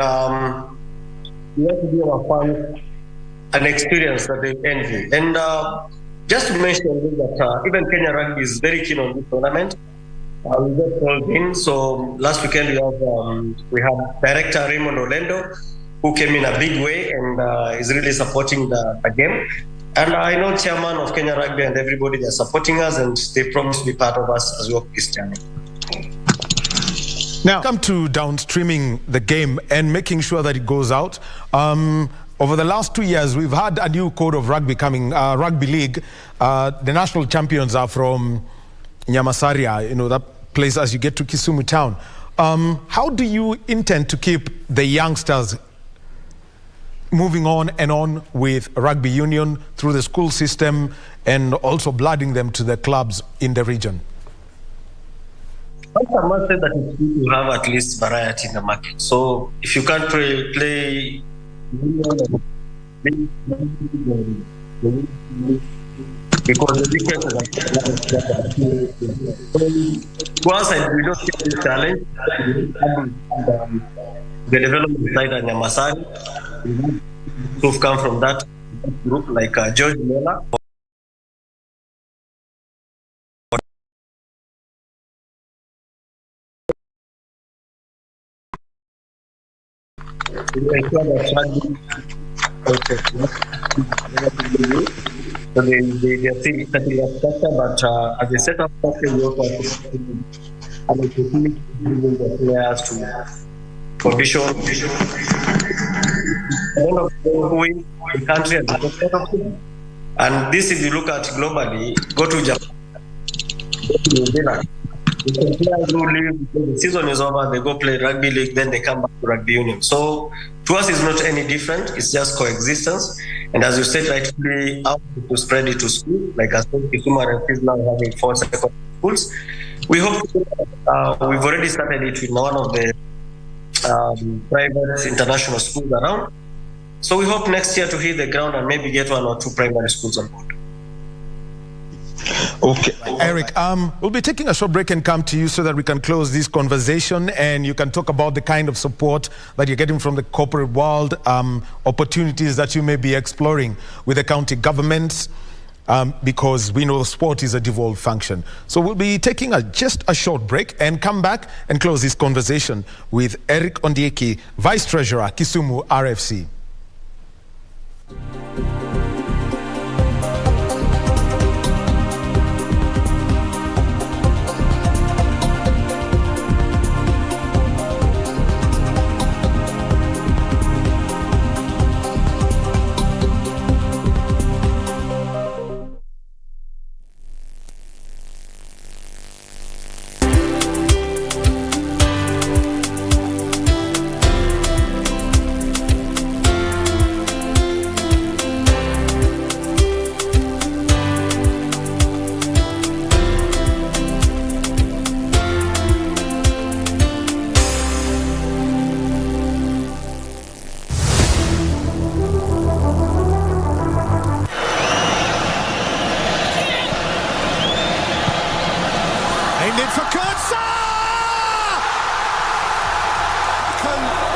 we want to give our fans an experience that they envy. And just to mention that even Kenya Rugby is very keen on this tournament. We got called in. So last weekend we have Director Raymond Orlando, who came in a big way and is really supporting the game. And I know Chairman of Kenya Rugby and everybody, they're supporting us, and they promise to be part of us as we work this journey. Now, come to downstreaming the game and making sure that it goes out. over the last 2 years, we've had a new code of rugby coming, Rugby League. The national champions are from Nyamasaria, that place as you get to Kisumu town. How do you intend to keep the youngsters moving on and on with rugby union through the school system and also blooding them to the clubs in the region? I must say that it's good to have at least variety in the market. So if you can't play because the difference is once we don't get this challenge, the development side and Yamasari who've come from that group like George Mela. So they are still setting up structure, but as a setup structure, we also have to bring the players to audition. Who in the country and this, if you look at globally, go to Japan, go to New Zealand. The players who leave before the season is over, they go play rugby league, then they come back to rugby union. So to us, it's not any different. It's just coexistence. And as you said, rightfully, out to spread it to school. Like I said, Kisumu is now having 4 secondary schools. We hope we've already started it with one of the private international schools around. So we hope next year to hit the ground and maybe get 1 or 2 primary schools on board. Okay, Eric, we'll be taking a short break and come to you so that we can close this conversation and you can talk about the kind of support that you're getting from the corporate world, opportunities that you may be exploring with the county governments, because we know sport is a devolved function. So we'll be taking just a short break and come back and close this conversation with Eric Ondieki, Vice Treasurer, Kisumu RFC.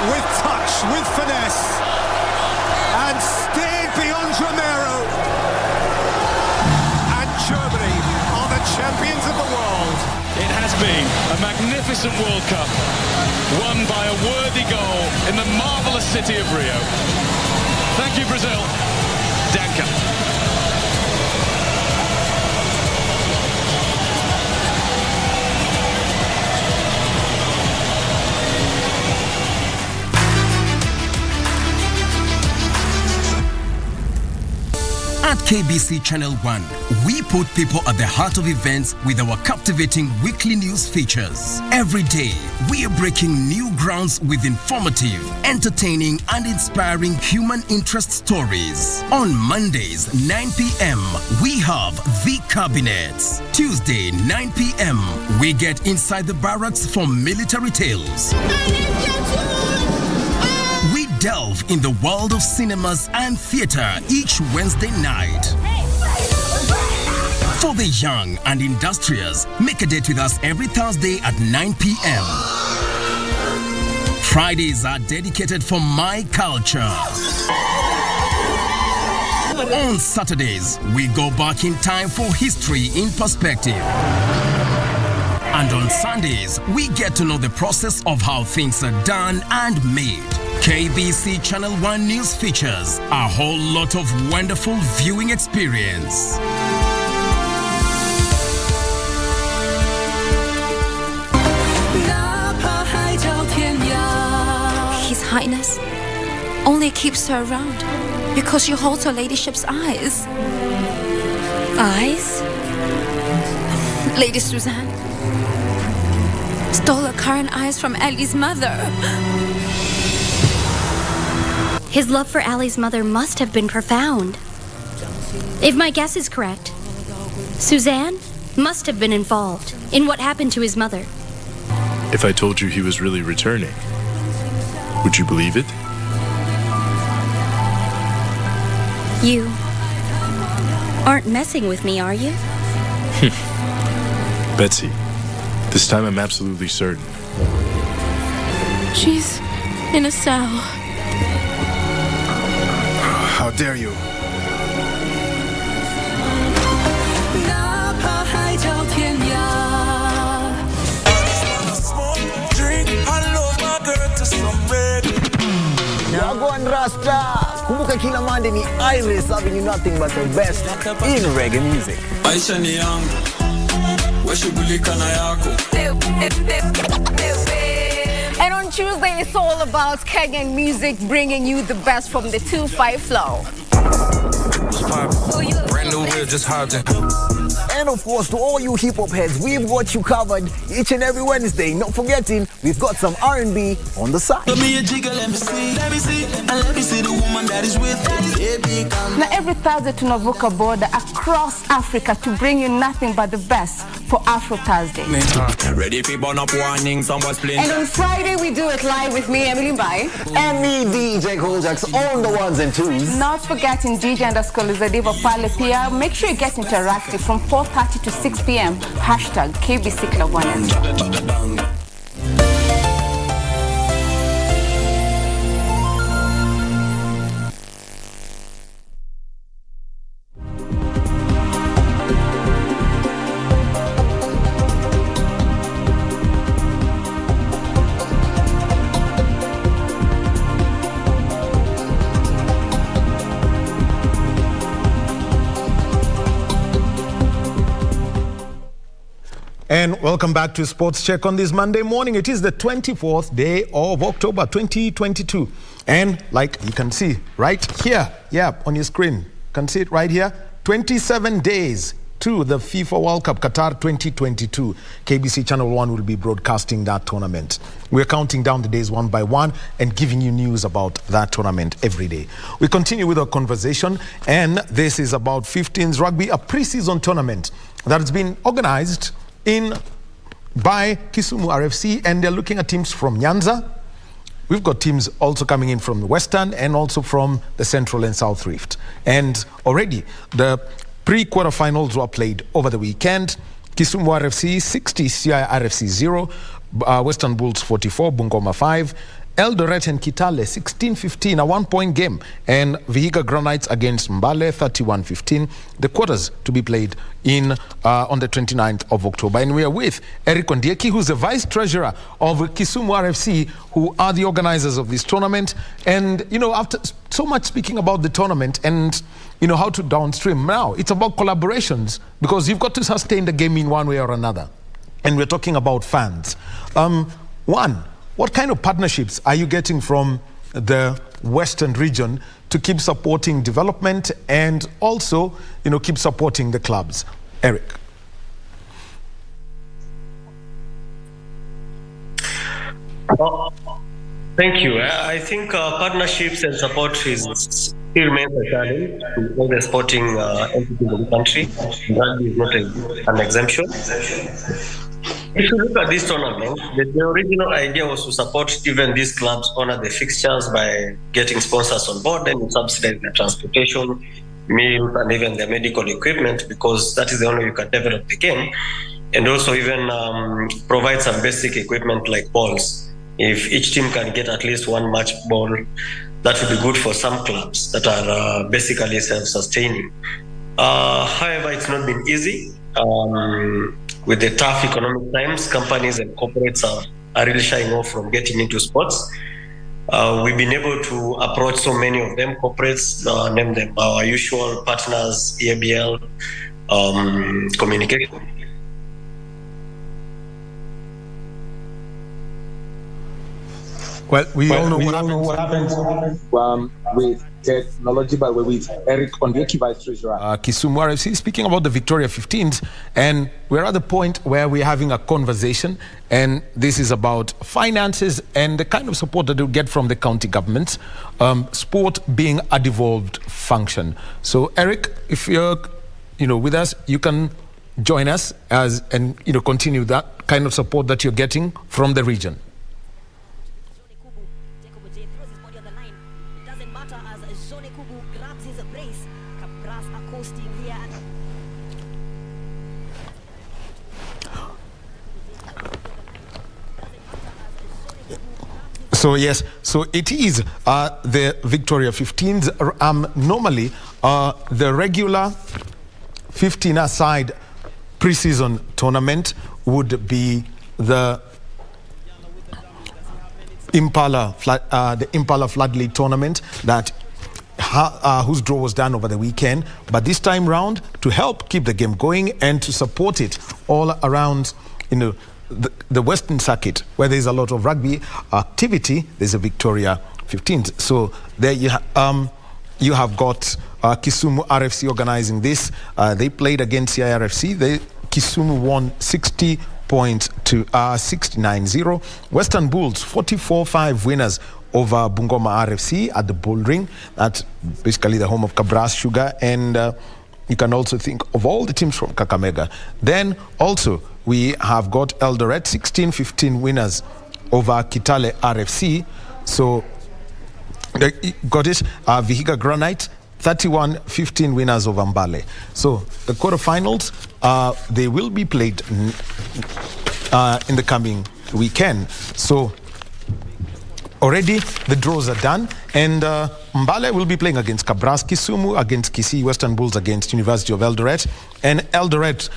With touch, with finesse, and steered beyond Romero. And Germany are the champions of the world. It has been a magnificent World Cup, won by a worthy goal in the marvellous city of Rio. Thank you, Brazil. Danke. At KBC Channel 1, we put people at the heart of events with our captivating weekly news features. Every day, we are breaking new grounds with informative, entertaining, and inspiring human interest stories. On Mondays, 9 p.m., we have The Cabinets. Tuesday, 9 p.m., we get inside the barracks for military tales. We delve in the world of cinemas and theater each Wednesday night. For the young and industrious, make a date with us every Thursday at 9 p.m. Fridays are dedicated for my culture. On Saturdays, we go back in time for history in perspective. And on Sundays, we get to know the process of how things are done and made. KBC Channel 1 News features a whole lot of wonderful viewing experience. His Highness, only keeps her around because she holds her ladyship's eyes. Eyes? Lady Suzanne stole her current eyes from Ali's mother. His love for Ali's mother must have been profound. If my guess is correct, Suzanne must have been involved in what happened to his mother. If I told you he was really returning, would you believe it? You aren't messing with me, are you? Betsy, this time I'm absolutely certain. She's in a cell. How dare you? Wagwan Rasta! Kumbuka kila Monday ni Iris serving you nothing but the best in reggae music. Aisha ni yangu, washugulika na yako. And on Tuesday, it's all about Kenyan music, bringing you the best from the 2-5 flow. Brand new wheel, just hopped in. And of course, to all you hip-hop heads, we've got you covered each and every Wednesday. Not forgetting, we've got some R&B on the side. Let me a jiggle, let me see, and let me see the woman that is with me. Now, every Thursday, tunavuka border across Africa to bring you nothing but the best for Afro Thursday. Ready for burn up warning, someone's playing. And on Friday, we do it live with me, Emily Mbai. And me, DJ Koljax, on the ones and twos. Not forgetting DJ_Lizadiva Pale Pia. Make sure you get interactive from 4:30 to 6 p.m. Hashtag KBC Club 1. And welcome back to Sports Check on this Monday morning. It is the 24th day of October 2022. And like you can see right here, on your screen, you can see it right here, 27 days to the FIFA World Cup Qatar 2022. KBC Channel 1 will be broadcasting that tournament. We're counting down the days one by one and giving you news about that tournament every day. We continue with our conversation, and this is about 15s Rugby, a pre-season tournament that has been organized by Kisumu RFC, and they're looking at teams from Nyanza. We've got teams also coming in from the Western and also from the Central and South Rift. And already the pre-quarterfinals were played over the weekend. Kisumu RFC 60, CI RFC 0, Western Bulls 44, Bungoma 5, Eldoret and Kitale 16-15, a 1-point game, and Vihiga Granites against Mbale 31-15. The quarters to be played on the 29th of October. And we are with Eric Ondieki, who's the vice treasurer of Kisumu RFC, who are the organizers of this tournament. And after so much speaking about the tournament and how to downstream, now it's about collaborations, because you've got to sustain the game in one way or another. And we're talking about fans. What kind of partnerships are you getting from the Western region to keep supporting development and also, keep supporting the clubs? Eric. Thank you. I think partnerships and support still remains a challenge to all the sporting entities in the country. Rugby is not an exemption. If you look at this tournament, the original idea was to support even these clubs honor the fixtures by getting sponsors on board and subsidize their transportation, meals, and even their medical equipment, because that is the only way you can develop the game. And also even provide some basic equipment like balls. If each team can get at least one match ball, that would be good for some clubs that are basically self-sustaining. However, it's not been easy. With the tough economic times, companies and corporates are really shying off from getting into sports. We've been able to approach so many of them, corporates, name them our usual partners, EABL, communication. Well, we all know what happens with technology, but with Eric Ondieki, Vice Treasurer. Kisumu RFC, speaking about the Victoria 15s, and we're at the point where we're having a conversation, and this is about finances and the kind of support that you get from the county governments, sport being a devolved function. So, Eric, if you're with us, you can join us and continue that kind of support that you're getting from the region. So yes, so it is the Victoria 15s. Normally, the regular 15-a-side pre-season tournament would be the Impala Flood League tournament that whose draw was done over the weekend. But this time round, to help keep the game going and to support it all around, the Western Circuit, where there's a lot of rugby activity, there's a Victoria 15th. So there you have got Kisumu RFC organizing this. They played against CIRFC. Kisumu won 60 points to 69-0. Western Bulls 44-5 winners over Bungoma RFC at the Bull Ring. That's basically the home of Kabras Sugar, and you can also think of all the teams from Kakamega. Then also we have got Eldoret 16-15 winners over Kitale RFC. So they got it. Vihiga Granite 31-15 winners over Mbale. So the quarterfinals, they will be played in the coming weekend. So already the draws are done, and Mbale will be playing against Kabras, Kisumu against Kisii, Western Bulls against University of Eldoret, and Eldoret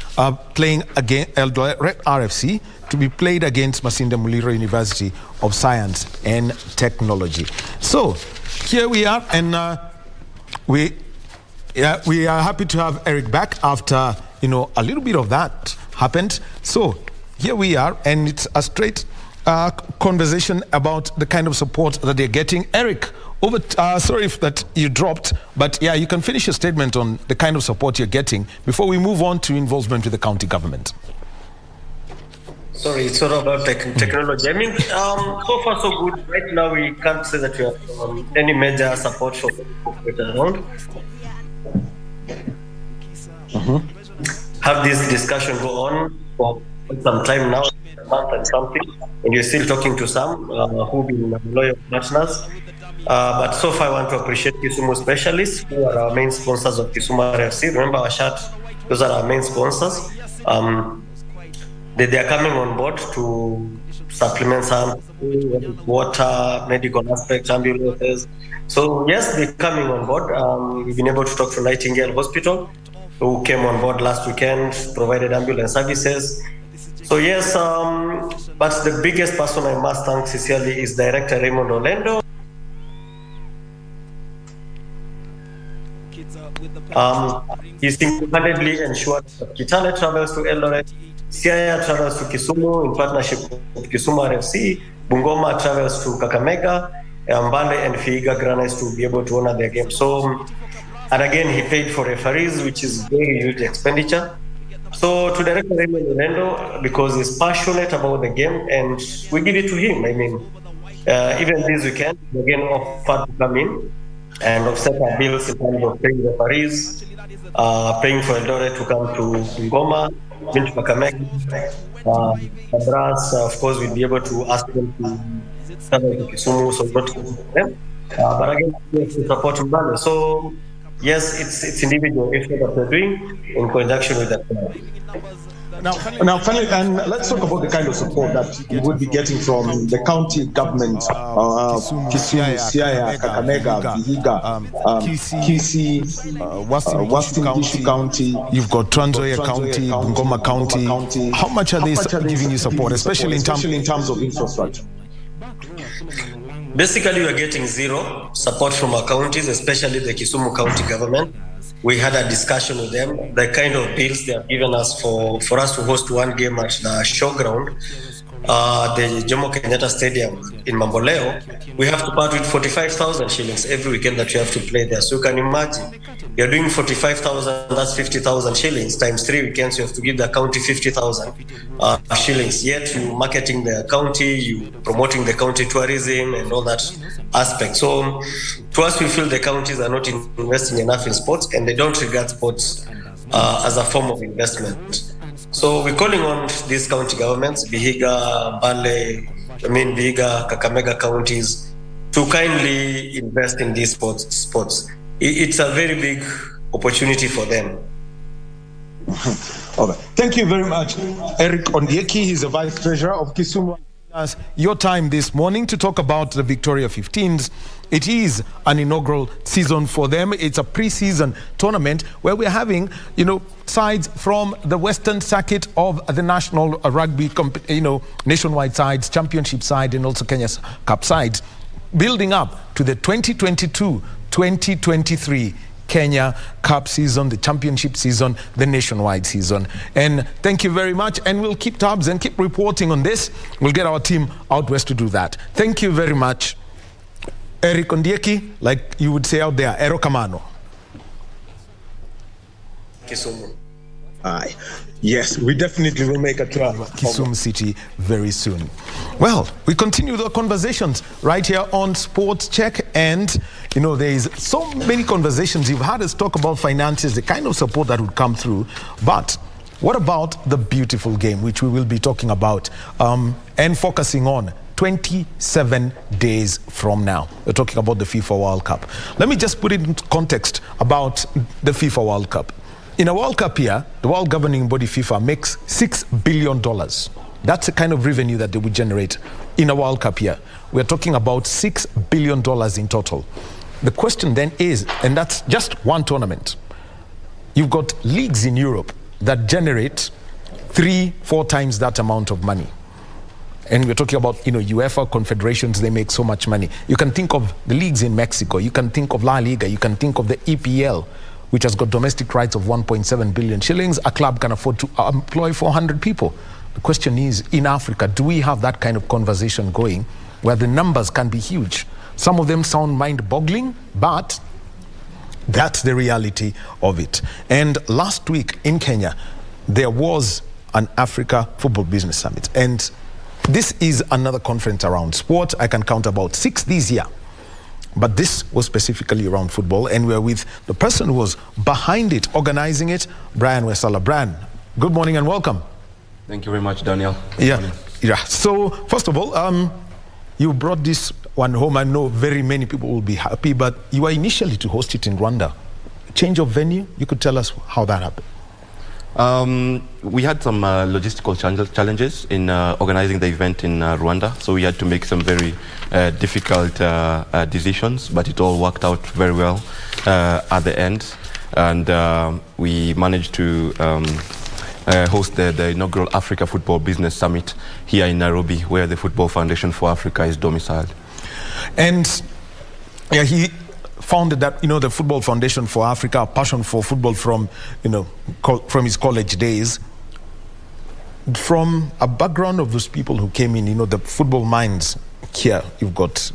playing against Eldoret RFC to be played against Masinde Muliro University of Science and Technology. So here we are, and we are happy to have Eric back after a little bit of that happened. So here we are, and it's a straight conversation about the kind of support that they're getting. Eric, sorry if that you dropped, but yeah, you can finish your statement on the kind of support you're getting before we move on to involvement with the county government. Sorry, it's all about technology. I mean, so far so good. Right now, we can't say that we have any major support from around. Have this discussion go on for some time now, a month and something, and you're still talking to some who've been loyal partners. But so far, I want to appreciate Kisumu specialists, who are our main sponsors of Kisumu RFC. Remember our shirt, those are our main sponsors. They are coming on board to supplement some water, medical aspects, ambulances. So yes, they're coming on board. We've been able to talk to Nightingale Hospital, who came on board last weekend, provided ambulance services. So yes, but the biggest person I must thank sincerely is Director Raymond Olendo. He single-handedly ensured that Kitale travels to Eldoret, Siaya travels to Kisumu in partnership with Kisumu RFC, Bungoma travels to Kakamega, Mbale and Vihiga Granite to be able to honor their game. So, and again, he paid for referees, which is very huge expenditure. So to Director Raymond Olendo, because he's passionate about the game, and we give it to him. I mean, even this weekend, again, offered to come in and offset our bills in terms of paying referees, paying for Eldoret to come to Bungoma, to Kakamega, Kabras, of course, we'll be able to ask them to travel to Kisumu, so not to them. But again, we support Mbale. So yes, it's individual effort that we're doing in conjunction with that. Now, finally, and let's talk about the kind of support that you would be getting from the county government, Kisumu, Siaya, Kakamega, Vihiga, Kisii, Western Gishu County. You've got Trans Nzoia County, Bungoma County. How much are they giving you support, especially in terms of infrastructure? Basically, we are getting zero support from our counties, especially the Kisumu County government. We had a discussion with them, the kind of bills they have given us for us to host one game at the showground. the Jomo Kenyatta Stadium in Mamboleo, we have to part with 45,000 shillings every weekend that we have to play there. So you can imagine, you're doing 45,000, that's 50,000 shillings, times 3 weekends, you have to give the county 50,000 shillings. Yet you marketing the county, you promoting the county tourism and all that aspect. So to us, we feel the counties are not investing enough in sports, and they don't regard sports as a form of investment. So we're calling on these county governments, Vihiga, Vihiga, Kakamega counties, to kindly invest in these sports. It's a very big opportunity for them. All right. Thank you very much, Eric Ondieki. He's the Vice Treasurer of Kisumu. Your time this morning to talk about the Victoria 15s. It is an inaugural season for them. It's a pre-season tournament where we're having, sides from the Western Circuit of the National Rugby, nationwide sides, championship side, and also Kenya's Cup sides, building up to the 2022-2023 Kenya Cup season, the championship season, the nationwide season. And thank you very much. And we'll keep tabs and keep reporting on this. We'll get our team out west to do that. Thank you very much, Eric Ondieki, like you would say out there, Ero Kamano. Kisumu. Aye. Yes, we definitely will make a try. Kisumu City very soon. Well, we continue the conversations right here on Sports Check, and there is so many conversations. You've heard us talk about finances, the kind of support that would come through, but what about the beautiful game, which we will be talking about and focusing on 27 days from now? We're talking about the FIFA World Cup. Let me just put it into context about the FIFA World Cup. In a World Cup year, the world governing body FIFA makes $6 billion. That's the kind of revenue that they would generate in a World Cup year. We're talking about $6 billion in total. The question then is, and that's just one tournament, you've got leagues in Europe that generate 3-4 times that amount of money. And we're talking about, UEFA confederations, they make so much money. You can think of the leagues in Mexico, you can think of La Liga, you can think of the EPL, which has got domestic rights of 1.7 billion shillings. A club can afford to employ 400 people. The question is, in Africa, do we have that kind of conversation going where the numbers can be huge? Some of them sound mind-boggling, but that's the reality of it. And last week in Kenya, there was an Africa Football Business Summit. And this is another conference around sport. I can count about 6 this year. But this was specifically around football, and we're with the person who was behind it, organizing it, Brian Wesala. Brian, good morning and welcome. Thank you very much, Daniel. Yeah. So, first of all, you brought this one home. I know very many people will be happy, but you were initially to host it in Rwanda. Change of venue, you could tell us how that happened. We had some logistical challenges in organizing the event in Rwanda, so we had to make some very difficult decisions, but it all worked out very well at the end, and we managed to host the inaugural Africa Football Business Summit here in Nairobi, where the Football Foundation for Africa is domiciled. And he founded that, the Football Foundation for Africa, a passion for football from his college days. From a background of those people who came in, the football minds here, you've got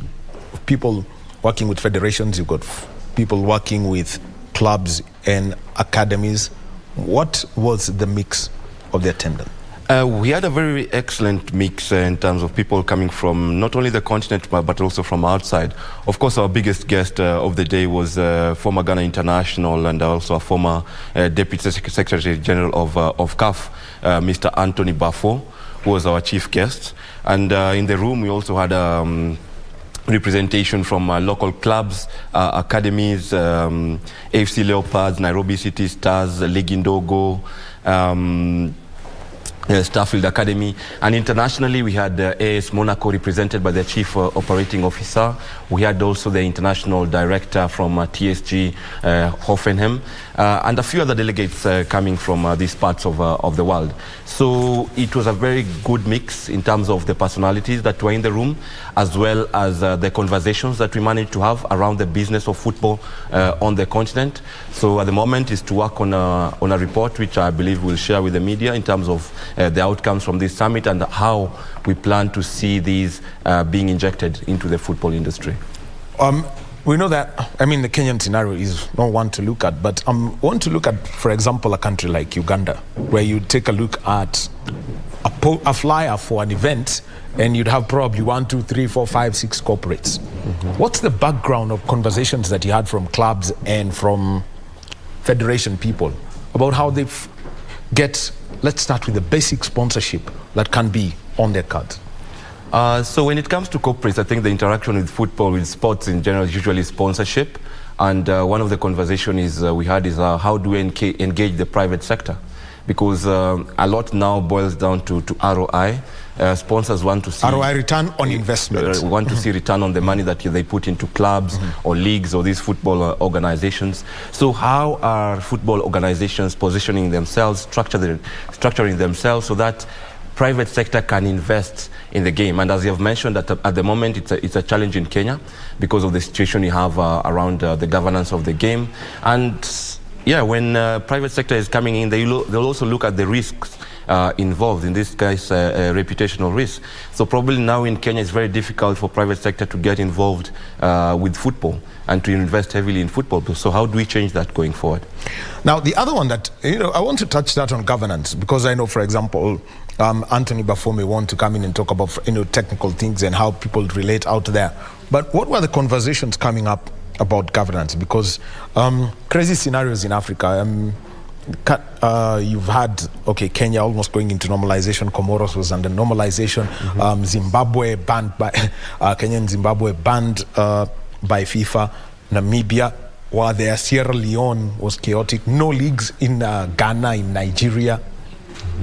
people working with federations, you've got people working with clubs and academies. What was the mix of the attendance? We had a very excellent mix in terms of people coming from not only the continent but also from outside. Of course, our biggest guest of the day was former Ghana international and also a former Deputy Secretary General of CAF, Mr. Anthony Bafo, who was our chief guest. And in the room, we also had representation from local clubs, academies, AFC Leopards, Nairobi City Stars, Legindogo, Starfield Academy, and internationally we had AS Monaco represented by their chief operating officer. We had also the international director from TSG Hoffenheim, and a few other delegates coming from these parts of the world. So it was a very good mix in terms of the personalities that were in the room, as well as the conversations that we managed to have around the business of football on the continent. So at the moment is to work on a report which I believe we'll share with the media in terms of the outcomes from this summit and how we plan to see these being injected into the football industry. We know that, I mean, the Kenyan scenario is not one to look at, but I want to look at, for example, a country like Uganda, where you take a look at a flyer for an event and you'd have probably 1, 2, 3, 4, 5, 6 corporates. What's the background of conversations that you had from clubs and from federation people about how they get, let's start with the basic sponsorship that can be on their cards? So when it comes to corporates, I think the interaction with football, with sports in general, is usually sponsorship. And one of the conversations we had is how do we engage the private sector? Because a lot now boils down to ROI. Sponsors want to see ROI, return on investment. Want to see return on the money that they put into clubs or leagues or these football organizations. So how are football organizations positioning themselves, structuring themselves so that private sector can invest in the game? And as you have mentioned, at the moment it's a challenge in Kenya because of the situation you have around the governance of the game. And yeah, when private sector is coming in, they'll also look at the risks involved, in this case reputational risk. So probably now in Kenya it's very difficult for private sector to get involved with football and to invest heavily in football. So how do we change that going forward? Now the other one that, I want to touch that on governance, because I know, for example, Anthony Bafo may want to come in and talk about technical things and how people relate out there. But what were the conversations coming up about governance? Because crazy scenarios in Africa. You've had, Kenya almost going into normalization. Comoros was under normalization. Zimbabwe banned by Kenya and Zimbabwe banned by FIFA. Namibia, while there, Sierra Leone was chaotic. No leagues in Ghana, in Nigeria.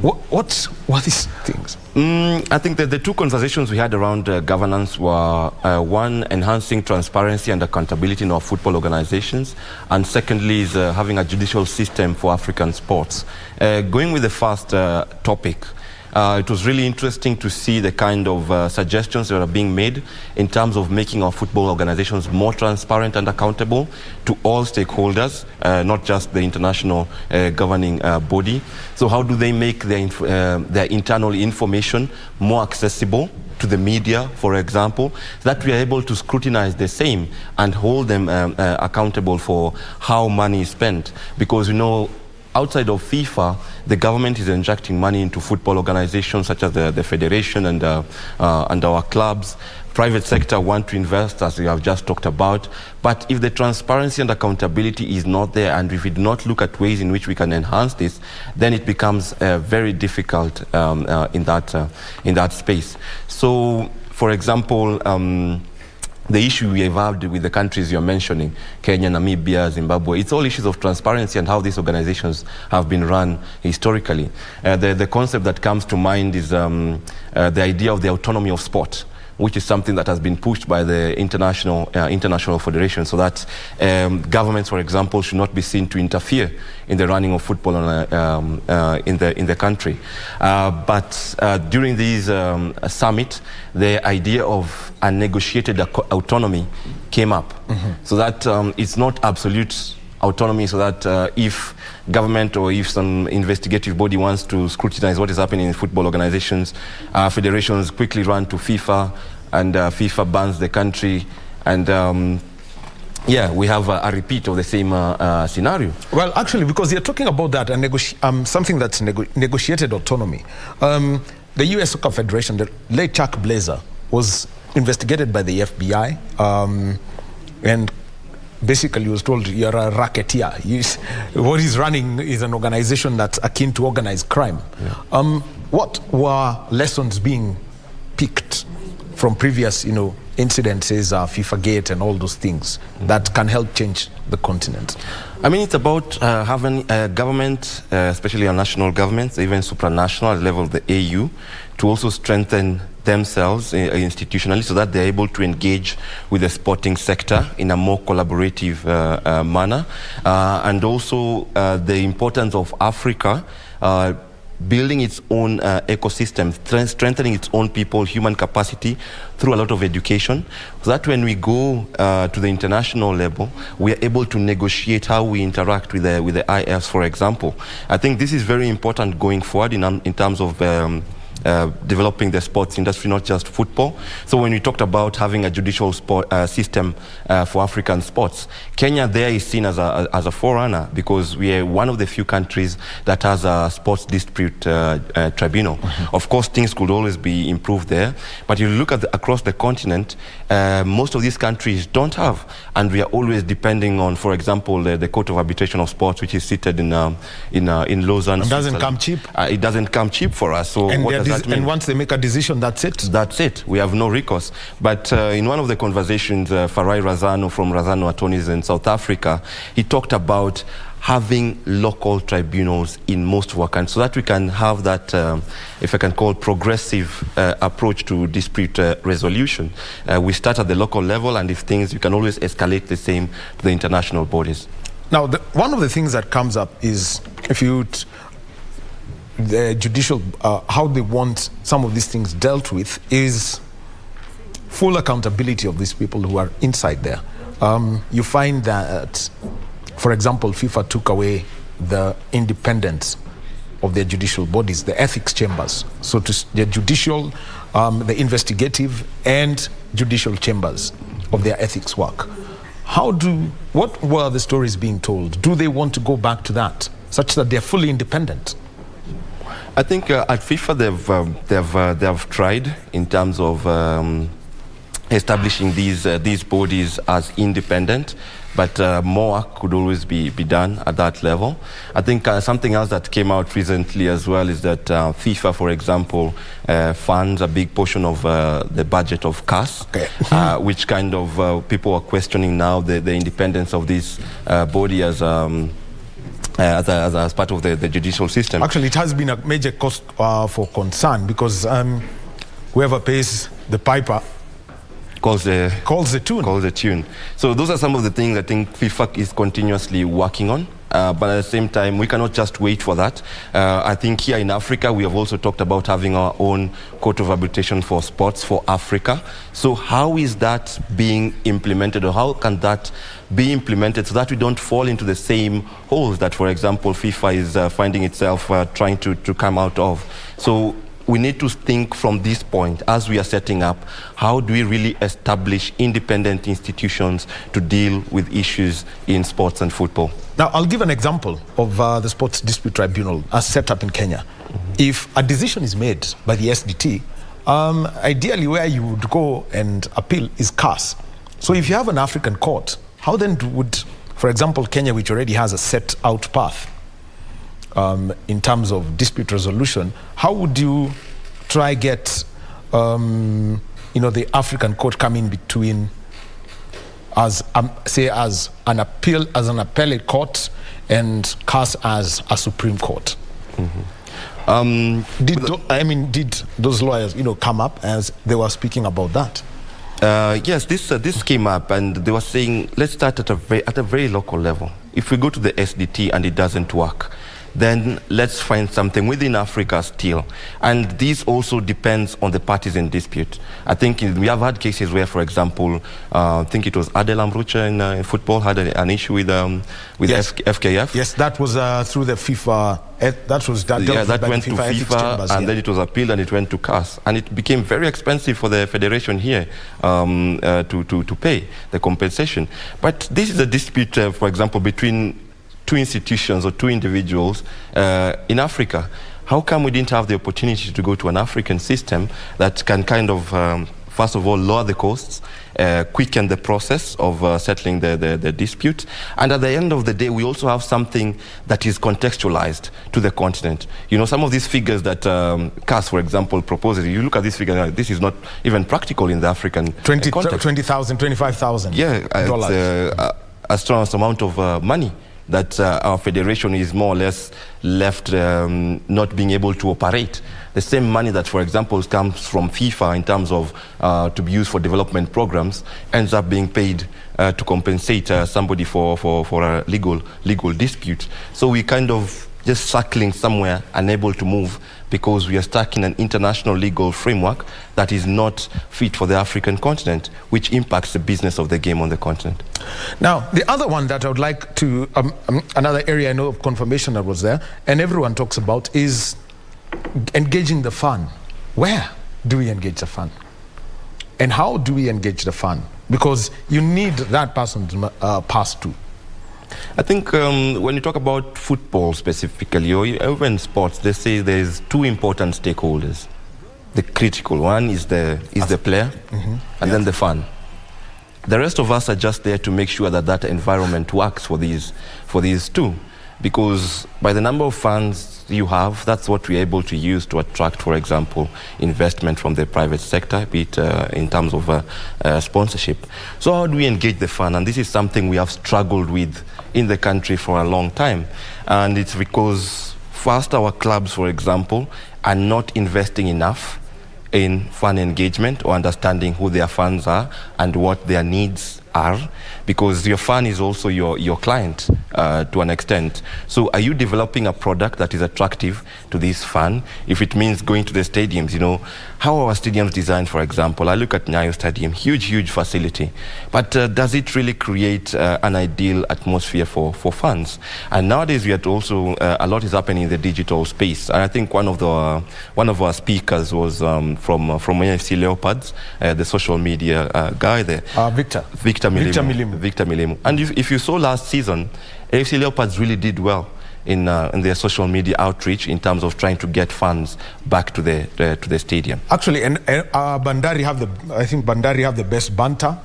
What these things? I think that the two conversations we had around governance were one, enhancing transparency and accountability in our football organizations, and secondly is having a judicial system for African sports. Going with the first topic, it was really interesting to see the kind of suggestions that are being made in terms of making our football organizations more transparent and accountable to all stakeholders, not just the international governing body. So how do they make their internal information more accessible to the media, for example, so that we are able to scrutinize the same and hold them accountable for how money is spent? Because outside of FIFA, the government is injecting money into football organizations such as the federation and our clubs. Private sector want to invest, as we have just talked about. But if the transparency and accountability is not there, and if we do not look at ways in which we can enhance this, then it becomes very difficult in that space. So, for example, the issue we have had with the countries you're mentioning, Kenya, Namibia, Zimbabwe, it's all issues of transparency and how these organizations have been run historically. The concept that comes to mind is the idea of the autonomy of sport, which is something that has been pushed by the international federation, so that governments, for example, should not be seen to interfere in the running of football in the country. But during this summit, the idea of a negotiated autonomy came up, so that it's not absolute autonomy, so that if government or if some investigative body wants to scrutinize what is happening in football organizations, federations quickly run to FIFA, and FIFA bans the country, and we have a repeat of the same scenario. Well, actually, because you're talking about that, and something that's negotiated autonomy. The US Soccer Federation, the late Chuck Blazer, was investigated by the FBI, and basically was told you're a racketeer. What he's running is an organization that's akin to organized crime. What were lessons being picked from previous, incidences, FIFA Gate and all those things that can help change the continent? I mean, it's about having a government, especially our national governments, even supranational at the level of the AU, to also strengthen themselves institutionally so that they're able to engage with the sporting sector in a more collaborative manner. And also the importance of Africa building its own ecosystem, strengthening its own people, human capacity through a lot of education, so that when we go to the international level, we are able to negotiate how we interact with the IFs, for example. I think this is very important going forward in terms of developing the sports industry, not just football. So when we talked about having a judicial system for African sports, Kenya there is seen as a forerunner, because we are one of the few countries that has a sports dispute tribunal. Mm-hmm. Of course, things could always be improved there, but you look at across the continent, most of these countries don't have, and we are always depending on, for example, the Court of Arbitration of Sports, which is seated in Lausanne. It doesn't come cheap. It doesn't come cheap for us. So what does that mean? And once they make a decision, that's it? That's it. We have no recourse. But in one of the conversations, Farai Razano from Razano Attorneys in South Africa, he talked about having local tribunals in most of our countries, so that we can have that, if I can call, progressive approach to dispute resolution. We start at the local level, and if things, you can always escalate the same to the international bodies. Now, one of the things that comes up is, if you the judicial, how they want some of these things dealt with, is full accountability of these people who are inside there. You find that, for example, FIFA took away the independence of their judicial bodies, the ethics chambers. So the judicial, the investigative and judicial chambers of their ethics work. What were the stories being told? Do they want to go back to that, such that they're fully independent? I think at FIFA they have tried in terms of establishing these bodies as independent, but more could always be done at that level. I think something else that came out recently as well is that FIFA, for example, funds a big portion of the budget of CAS, okay. Which kind of people are questioning now the independence of this body as part of the judicial system. Actually, it has been a major cause for concern, because whoever pays the piper calls the tune. So those are some of the things I think FIFA is continuously working on. But at the same time, we cannot just wait for that. I think here in Africa, we have also talked about having our own Court of Arbitration for Sports for Africa. So how is that being implemented, or how can that be implemented so that we don't fall into the same holes that, for example, FIFA is finding itself trying to come out of? So we need to think from this point, as we are setting up, how do we really establish independent institutions to deal with issues in sports and football? Now, I'll give an example of the Sports Dispute Tribunal as set up in Kenya. Mm-hmm. If a decision is made by the SDT, ideally where you would go and appeal is CAS. So if you have an African court, how then would, for example, Kenya, which already has a set out path in terms of dispute resolution, how would you try get the African court come in between as an appellate court and CAS as a Supreme Court? Mm-hmm. Did those lawyers come up as they were speaking about that? Yes, this came up, and they were saying, let's start at a very local level. If we go to the SDT and it doesn't work, then let's find something within Africa still. And this also depends on the parties in dispute. I think we have had cases where, for example, I think it was Adel Amrucha in football had an issue with yes. FKF. Yes, that was through the FIFA. That went to FIFA, and then it was appealed and it went to CAS. And it became very expensive for the federation here to pay the compensation. But this is a dispute, for example, between two institutions or two individuals in Africa. How come we didn't have the opportunity to go to an African system that can kind of, first of all, lower the costs, quicken the process of settling the dispute, and at the end of the day, we also have something that is contextualized to the continent. Some of these figures that CAS, for example, proposes, you look at this figure, this is not even practical in the African context. $20,000, $25,000. Yeah, it's a strong amount of money that our federation is more or less left not being able to operate. The same money that, for example, comes from FIFA in terms of to be used for development programs ends up being paid to compensate somebody for a legal dispute. So we kind of just circling somewhere, unable to move, because we are stuck in an international legal framework that is not fit for the African continent, which impacts the business of the game on the continent. Now, the other one that I would like to, another area I know of confirmation that was there, and everyone talks about, is engaging the fan. Where do we engage the fan? And how do we engage the fan? Because you need that person to pass to. I think when you talk about football specifically, or even sports, they say there's two important stakeholders. The critical one is the player, and then the fan. The rest of us are just there to make sure that that environment works for these two. Because by the number of fans you have, that's what we're able to use to attract, for example, investment from the private sector, be it in terms of sponsorship. So how do we engage the fan? And this is something we have struggled with in the country for a long time. And it's because first our clubs, for example, are not investing enough in fan engagement or understanding who their fans are and what their needs are, because your fan is also your client to an extent. So are you developing a product that is attractive to this fan? If it means going to the stadiums, you know, how are our stadiums designed, for example? I look at Nyayo Stadium, huge facility. But does it really create an ideal atmosphere for fans? And nowadays we are also, a lot is happening in the digital space. And I think one of our speakers was from NFC Leopards, the social media guy there. Victor Milemu. And if you saw last season, AFC Leopards really did well in their social media outreach in terms of trying to get fans back to the stadium. Actually, and Bandari have the best banter.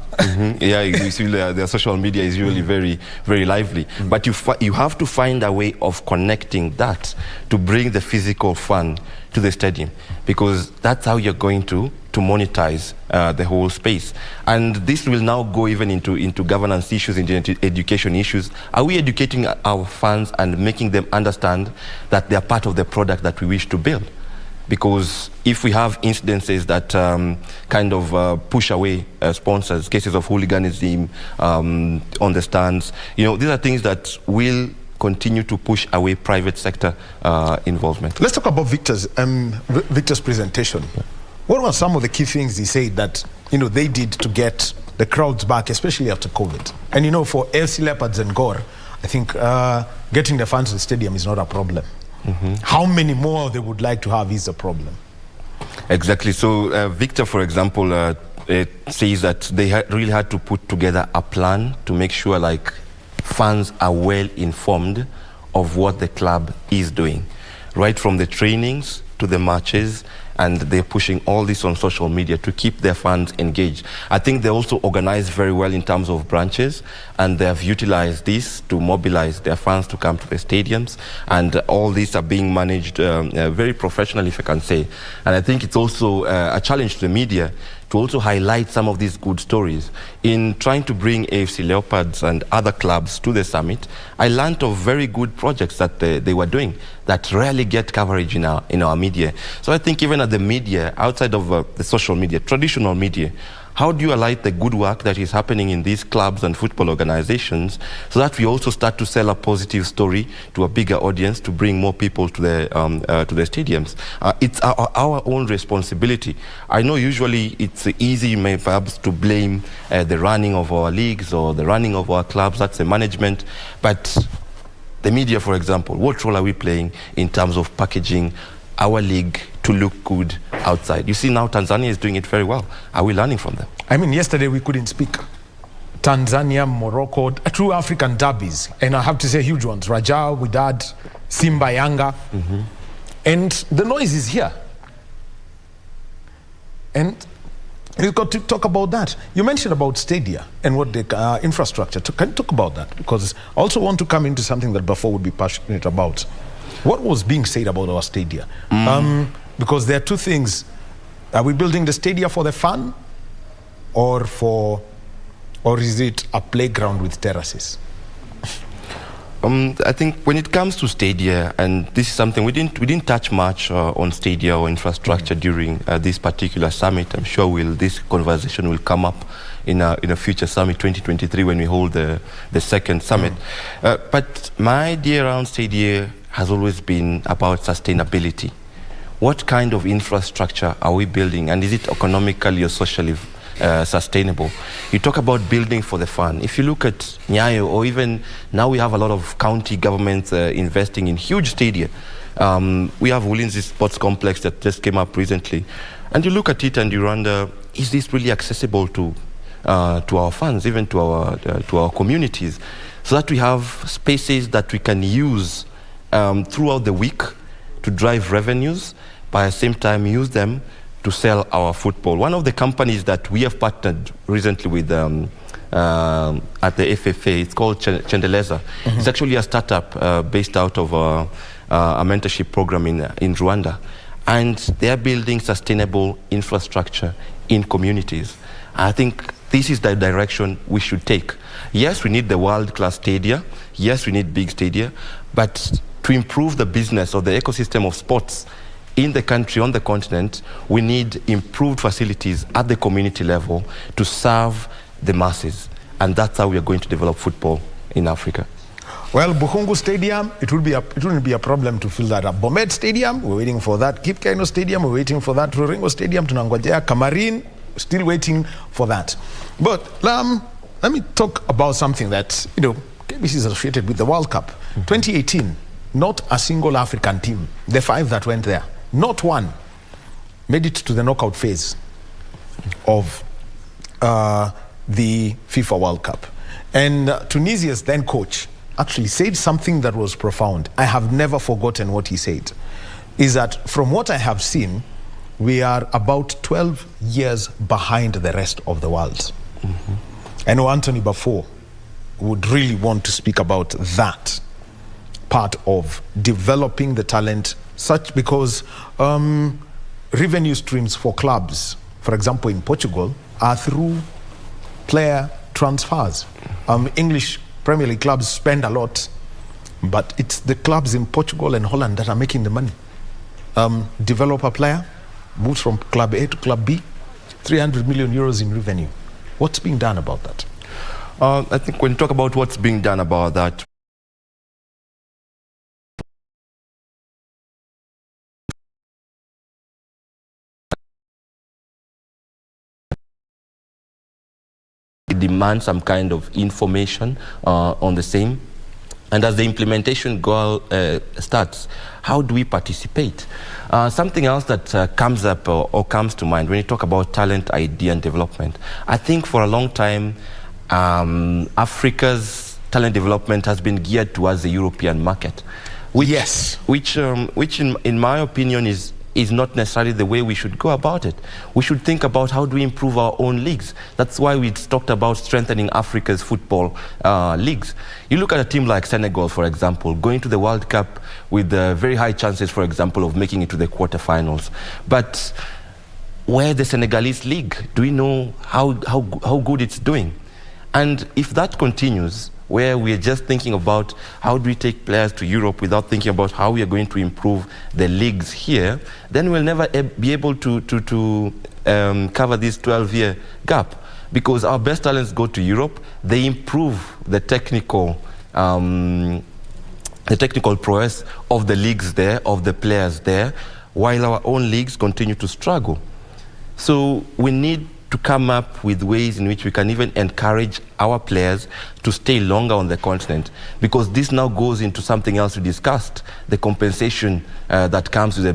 Yeah, you see their social media is usually very lively. But you have to find a way of connecting that to bring the physical fan to the stadium, because that's how you're going to monetize the whole space. And this will now go even into governance issues, into education issues. Are we educating our fans and making them understand that they are part of the product that we wish to build? Because if we have incidences that kind of push away sponsors, cases of hooliganism on the stands, you know, these are things that will continue to push away private sector involvement. Let's talk about Victor's presentation. What were some of the key things he said that, you know, they did to get the crowds back, especially after COVID? And, you know, for AFC Leopards and Gore, I think getting the fans to the stadium is not a problem. How many more they would like to have is a problem. Exactly. So Victor, for example, says that they really had to put together a plan to make sure, like, fans are well informed of what the club is doing, right from the trainings to the matches, and they're pushing all this on social media to keep their fans engaged. I think they also organize very well in terms of branches, and they have utilized this to mobilize their fans to come to the stadiums, and all these are being managed very professionally, if I can say. And I think it's also a challenge to the media to also highlight some of these good stories. In trying to bring AFC Leopards and other clubs to the summit, I learned of very good projects that they were doing that rarely get coverage in our media. So I think even at the media, outside of the social media, traditional media, how do you highlight the good work that is happening in these clubs and football organizations so that we also start to sell a positive story to a bigger audience to bring more people to the stadiums? It's our own responsibility. I know usually it's easy perhaps to blame the running of our leagues or the running of our clubs. That's the management. But the media, for example, what role are we playing in terms of packaging our league to look good outside? You see now Tanzania is doing it very well. Are we learning from them? I mean, yesterday we couldn't speak. Tanzania, Morocco, true African derbies. And I have to say huge ones. Raja, Wydad, Simba, Yanga. And the noise is here. And we've got to talk about that. You mentioned about stadia and what the infrastructure. Can you talk about that? Because I also want to come into something that Bafo would be passionate about. What was being said about our stadia? Because there are two things. Are we building the stadia for the fun, or is it a playground with terraces? I think when it comes to stadia, and this is something we didn't touch much on stadia or infrastructure during this particular summit. I'm sure this conversation will come up in a future summit 2023 when we hold the second summit. But my idea around stadia has always been about sustainability. What kind of infrastructure are we building, and is it economically or socially sustainable? You talk about building for the fun. If you look at Nyayo, or even now we have a lot of county governments investing in huge stadia. We have Ulinzi Sports Complex that just came up recently. And you look at it and you wonder, is this really accessible to our fans, even to our communities, so that we have spaces that we can use throughout the week to drive revenues, but at the same time use them to sell our football. One of the companies that we have partnered recently with at the FFA, it's called Chendeleza. It's actually a startup based out of a mentorship program in Rwanda. And they're building sustainable infrastructure in communities. I think this is the direction we should take. Yes, we need the world-class stadia. Yes, we need big stadia. But to improve the business or the ecosystem of sports in the country, on the continent, we need improved facilities at the community level to serve the masses. And that's how we are going to develop football in Africa. Well, Bukhungu Stadium, it wouldn't be a problem to fill that up. Bomet Stadium, we're waiting for that. Kipkeino Stadium, we're waiting for that. Ruringo Stadium, tunangojea. Kamarin, still waiting for that. But let me talk about something that, KBC is associated with the World Cup. 2018, not a single African team, the 5 that went there, not one, made it to the knockout phase of the FIFA World Cup. And Tunisia's then coach actually said something that was profound. I have never forgotten what he said. Is that from what I have seen, we are about 12 years behind the rest of the world. I know Anthony Bafo would really want to speak about that part of developing the talent, such because revenue streams for clubs, for example, in Portugal, are through player transfers. English Premier League clubs spend a lot, but it's the clubs in Portugal and Holland that are making the money. Develop a player, moves from club A to club B, 300 million euros in revenue. What's being done about that? I think when you talk about what's being done about that, it demands some kind of information on the same. And as the implementation starts, how do we participate? Something else that comes up or comes to mind when you talk about talent, idea, and development. I think for a long time, Africa's talent development has been geared towards the European market. Which in my opinion is not necessarily the way we should go about it. We should think about how do we improve our own leagues. That's why we talked about strengthening Africa's football leagues. You look at a team like Senegal, for example, going to the World Cup with very high chances, for example, of making it to the quarterfinals. But where the Senegalese league, do we know how good it's doing? And if that continues, where we're just thinking about how do we take players to Europe without thinking about how we are going to improve the leagues here, then we'll never be able to cover this 12-year gap. Because our best talents go to Europe, they improve the technical prowess of the leagues there, of the players there, while our own leagues continue to struggle. So we need to come up with ways in which we can even encourage our players to stay longer on the continent, because this now goes into something else we discussed, the compensation that comes with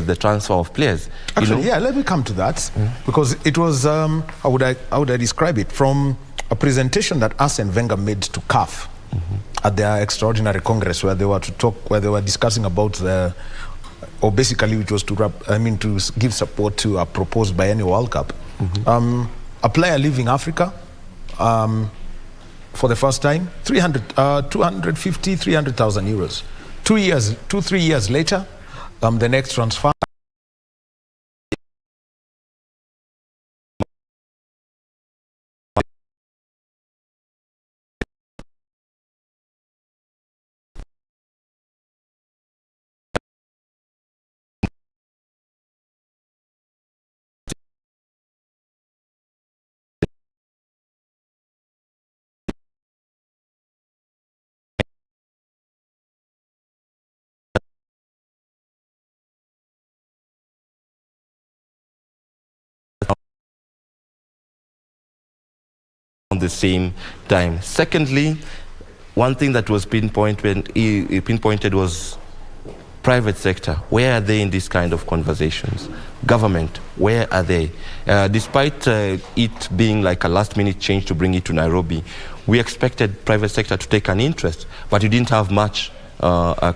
the transfer of players. Actually, yeah, let me come to that, because it was, how would I describe it, from a presentation that Arsene Wenger made to CAF at their extraordinary congress, where they were discussing about or basically which was to give support to a proposed biennial World Cup. A player leaving Africa for the first time, 250, 300,000 euros. 3 years later, the next transfer. around the same time. Secondly, one thing that was pinpointed was private sector. Where are they in this kind of conversations? Government, where are they? Despite it being like a last-minute change to bring it to Nairobi, we expected private sector to take an interest, but you didn't have much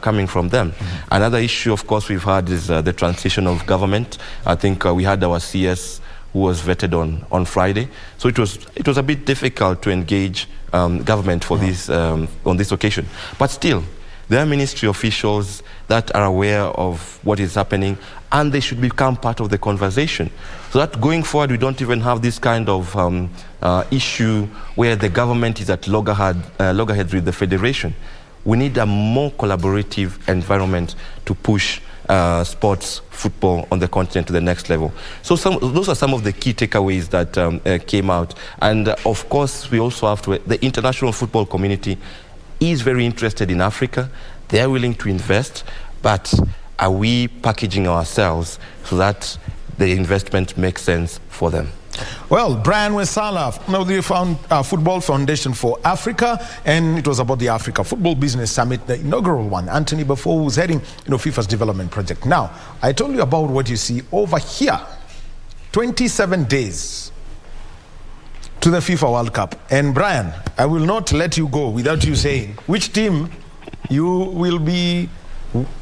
coming from them. Another issue, of course, we've had is the transition of government. I think we had our CS who was vetted on Friday, so it was a bit difficult to engage government for this on this occasion. But still, there are ministry officials that are aware of what is happening, and they should become part of the conversation. So that going forward, we don't even have this kind of issue where the government is at loggerheads with the federation. We need a more collaborative environment to push sports, football on the continent to the next level. So those are some of the key takeaways that came out. And of course, we also have to, the international football community is very interested in Africa. They're willing to invest, but are we packaging ourselves so that the investment makes sense for them? Well, Brian Wesala, the Football Foundation for Africa, and it was about the Africa Football Business Summit, the inaugural one. Anthony Bafo, who's heading FIFA's development project. Now, I told you about what you see over here. 27 days to the FIFA World Cup. And Brian, I will not let you go without you saying which team you will be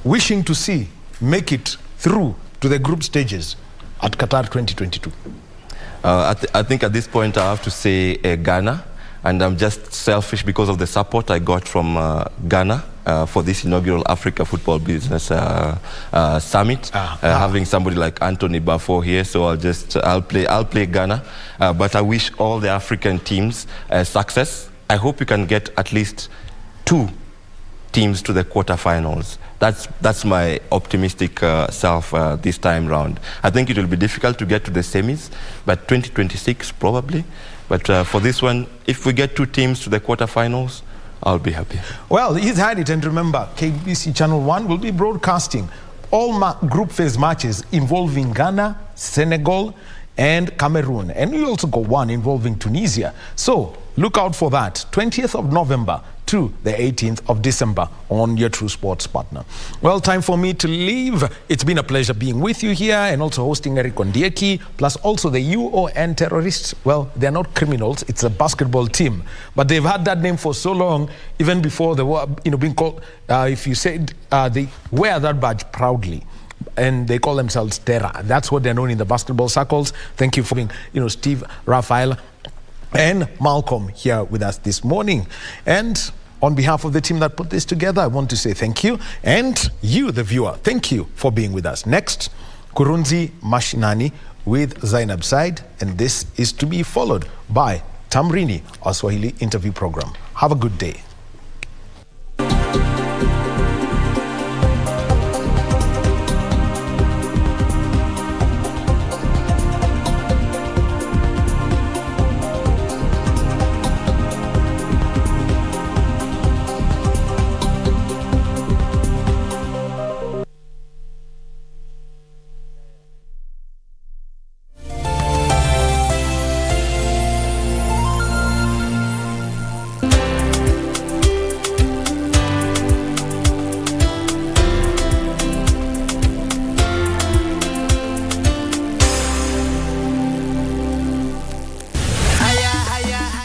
wishing to see make it through to the group stages at Qatar 2022. I think at this point I have to say Ghana, and I'm just selfish because of the support I got from Ghana for this inaugural Africa Football Business Summit. Having somebody like Anthony Bafo here, so I'll play Ghana. But I wish all the African teams success. I hope you can get at least 2 teams to the quarterfinals. That's my optimistic self this time round. I think it will be difficult to get to the semis, but 2026 probably. But for this one, if we get 2 teams to the quarterfinals, I'll be happy. Well, he's had it, and remember, KBC Channel 1 will be broadcasting all group phase matches involving Ghana, Senegal, and Cameroon. And we also got one involving Tunisia. So look out for that, 20th of November to the 18th of December on your True Sports partner. Well, time for me to leave. It's been a pleasure being with you here and also hosting Eric Ondieki, plus also the UoN Terrorists. Well, they're not criminals, it's a basketball team, but they've had that name for so long, even before they were being called, if you said, they wear that badge proudly. And they call themselves Terra. That's what they're known in the basketball circles. Thank you for being, Steve, Raphael, and Malcolm here with us this morning. And on behalf of the team that put this together, I want to say thank you. And you, the viewer, thank you for being with us. Next, Kurunzi Mashinani with Zainab Said. And this is to be followed by Tamrini, our Swahili interview program. Have a good day.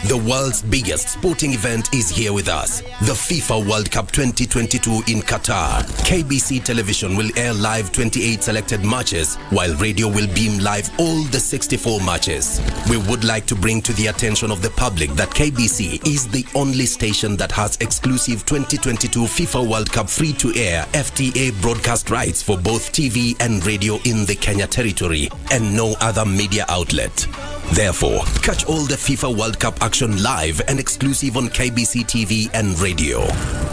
The world's biggest sporting event is here with us. The FIFA World Cup 2022 in Qatar. KBC Television will air live 28 selected matches, while radio will beam live all the 64 matches. We would like to bring to the attention of the public that KBC is the only station that has exclusive 2022 FIFA World Cup free-to-air FTA broadcast rights for both TV and radio in the Kenya territory, and no other media outlet. Therefore, catch all the FIFA World Cup action live and exclusive on KBC TV and radio.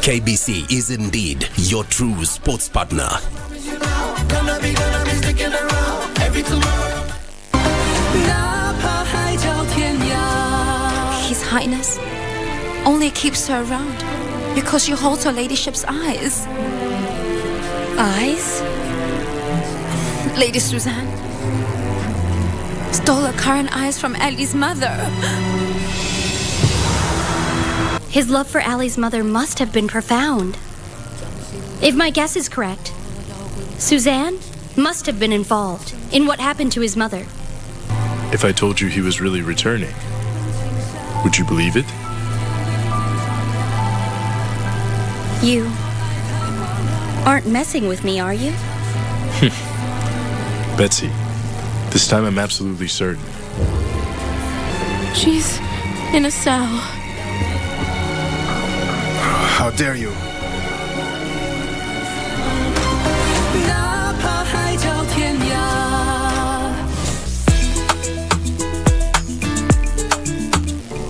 KBC is indeed your true sports partner. His Highness only keeps her around because she holds her ladyship's eyes. Eyes? Lady Suzanne stole her current eyes from Ali's mother. His love for Allie's mother must have been profound. If my guess is correct, Suzanne must have been involved in what happened to his mother. If I told you he was really returning, would you believe it? You aren't messing with me, are you? Betsy, this time I'm absolutely certain. She's in a cell. How dare you?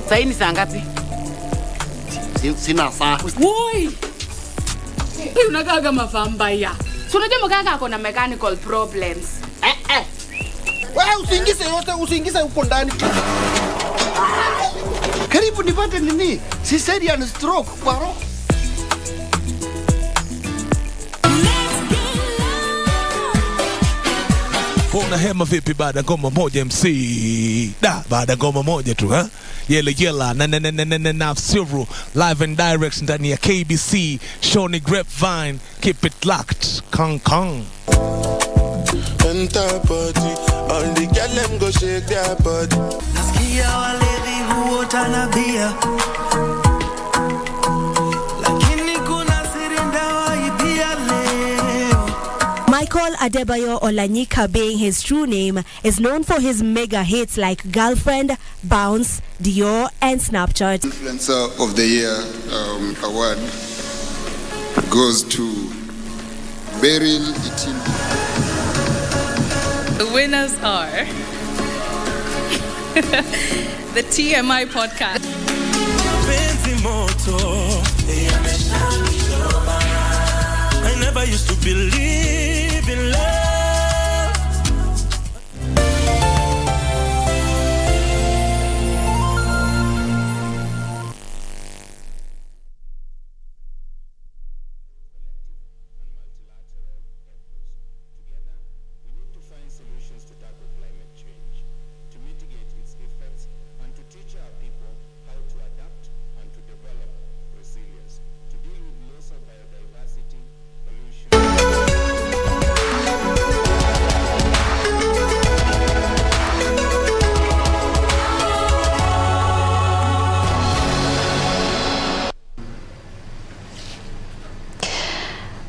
Saini saa ngapi? Sina saa. Woi! Hii unakaa kama fambaya. Si unajua mkaka ako na mechanical problems. Wewe usiingize huko ndani. Karibu nipate nini? Cesarean stroke kwa roho. Unahema vipi baada ngoma moja MC? Baada ngoma moja tu ha? Yela na Silver live and direct ndani ya KBC Shoni Grapevine. Keep it locked. Kong. Enter party, all the girl them go shake their body. Nasikia walevi huota na bia, lakini kuna siri ndawaibia leo. Michael Adebayo Olanyika, being his true name, is known for his mega hits like Girlfriend, Bounce, Dior, and Snapchat. Influencer of the Year award goes to Beryl Itimbi. The winners are the TMI podcast. I never used to believe in love.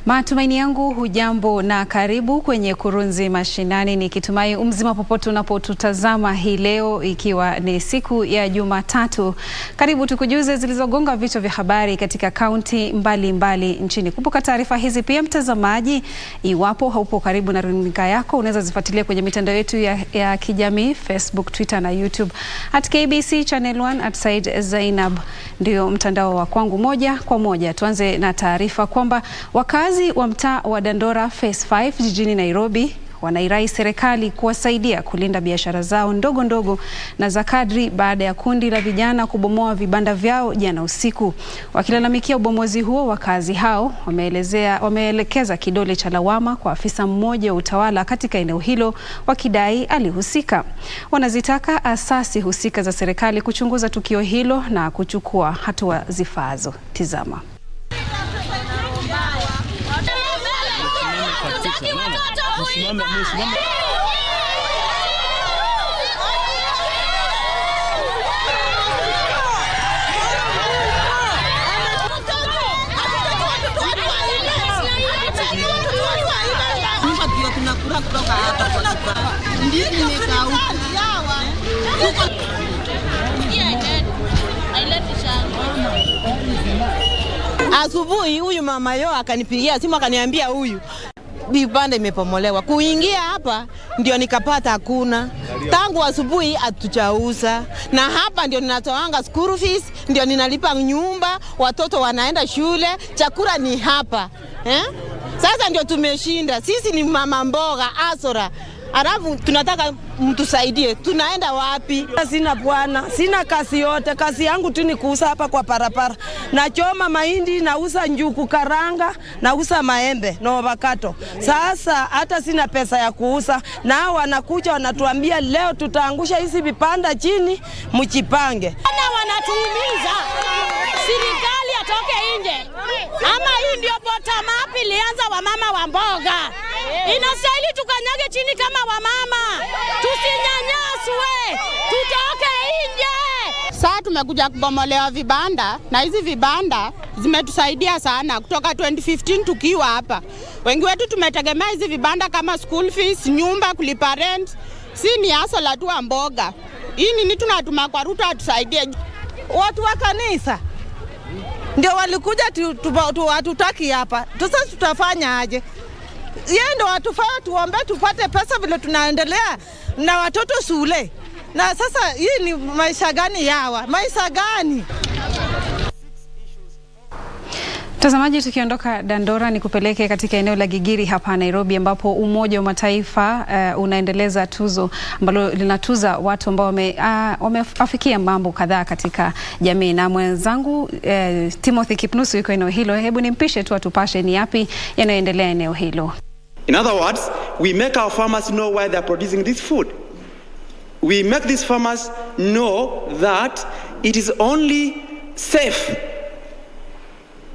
Matumaini yangu hujambo na karibu kwenye Kurunzi Mashinani, nikitumai mzima popote unapotutazama hii leo ikiwa ni siku ya Jumatatu. Karibu tukujuze zilizogonga vichwa vya habari katika kaunti mbalimbali nchini. Kumbuka taarifa hizi pia mtazamaji, iwapo haupo karibu na runinga yako, unaweza zifuatilia kwenye mitandao yetu ya kijamii Facebook, Twitter na YouTube @KBC Channel 1 @Said Zainab ndio mtandao wa kwangu. Moja kwa moja tuanze na taarifa kwamba wakazi wa mtaa wa Dandora Phase 5 jijini Nairobi wanairai serikali kuwasaidia kulinda biashara zao ndogo ndogo na za kadri baada ya kundi la vijana kubomoa vibanda vyao jana usiku. Wakilalamikia ubomozi huo, wakazi hao wameelekeza kidole cha lawama kwa afisa mmoja wa utawala katika eneo hilo wakidai alihusika. Wanazitaka asasi husika za serikali kuchunguza tukio hilo na kuchukua hatua zifaazo. Tizama. Asubuhi huyu mama yo akanipigia simu akaniambia huyu vibanda imepomolewa. Kuingia hapa ndio nikapata hakuna. Tangu asubuhi hatuchauza. Na hapa ndio ninatoanga school fees, ndio ninalipa nyumba, watoto wanaenda shule, chakula ni hapa. Sasa ndio tumeshinda. Sisi ni mama mboga Asora. Alafu tunataka mtusaidie. Tunaenda wapi? Sina bwana, sina kazi yote. Kazi yangu tu ni kuuza hapa kwa parapara. Nachoma mahindi, nauza njuku karanga, nauza maembe na avocado. Sasa hata sina pesa ya kuuza. Na wanakuja wanatuambia leo tutaangusha hizi vipanda chini, mjipange. Wanatuumiza. Huku ndio bottom up ilianza wamama wa mboga. Inastahili tukanyage chini kama wamama. Tusinyanyaswe. Tutoke nje. Sasa tumekuja kubomolewa vibanda na hizi vibanda zimetusaidia sana kutoka 2015 tukiwa hapa. Wengi wetu tumetegemea hizi vibanda kama school fees, nyumba, kulipa rent. Si ni hasa la tu mboga. Hii nini tunatuma kwa Ruto atusaidie. Watu wa kanisa ndio walikuja watutaki hapa. Sasa tutafanya aje? Yeye ndio watufaa tuombe tupate pesa vile tunaendelea na watoto shule. Na sasa hii ni maisha gani yawa? Maisha gani? Mtazamaji, tukiondoka Dandora ni kupeleke katika eneo la Gigiri hapa Nairobi, ambapo Umoja wa Mataifa unaendeleza tuzo ambalo linatuza watu ambao wameafikia mambo kadhaa katika jamii. Na mwenzangu Timothy Kipnusu yuko eneo hilo. Hebu nimpishe tu atupashe ni yapi yanayoendelea eneo hilo. In other words, we make our farmers know why they are producing this food. We make these farmers know that it is only safe,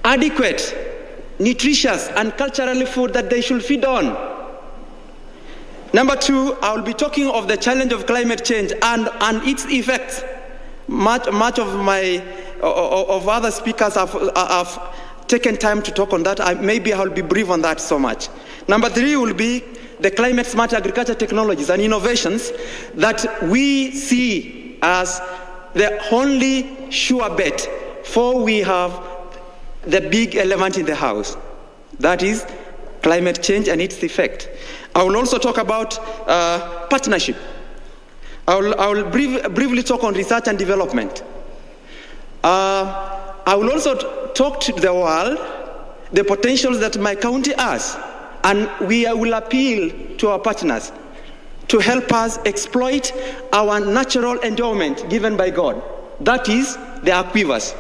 adequate, nutritious, and culturally food that they should feed on. Number two, I will be talking of the challenge of climate change and its effects. Much of other speakers have taken time to talk on that. Maybe I will be brief on that so much. Number three will be the climate smart agriculture technologies and innovations that we see as the only sure bet for we have the big element in the house. That is climate change and its effect. I will also talk about partnership. I will briefly talk on research and development. I will also talk to the world the potentials that my county has, and we will appeal to our partners to help us exploit our natural endowment given by God. That is the aquifers,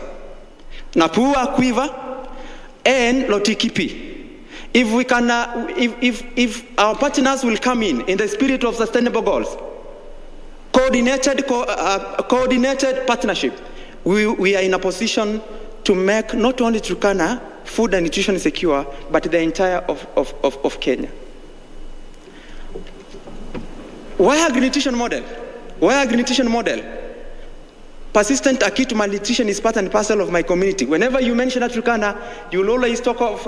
Napua Aquifer and Lotikipi. If we can, if our partners will come in the spirit of sustainable goals, coordinated partnership, we are in a position to make not only Turkana food and nutrition secure, but the entire of Kenya. Why agri-nutrition model? Why agri-nutrition model? Persistent acute malnutrition is part and parcel of my community. Whenever you mention Turkana, you will always talk of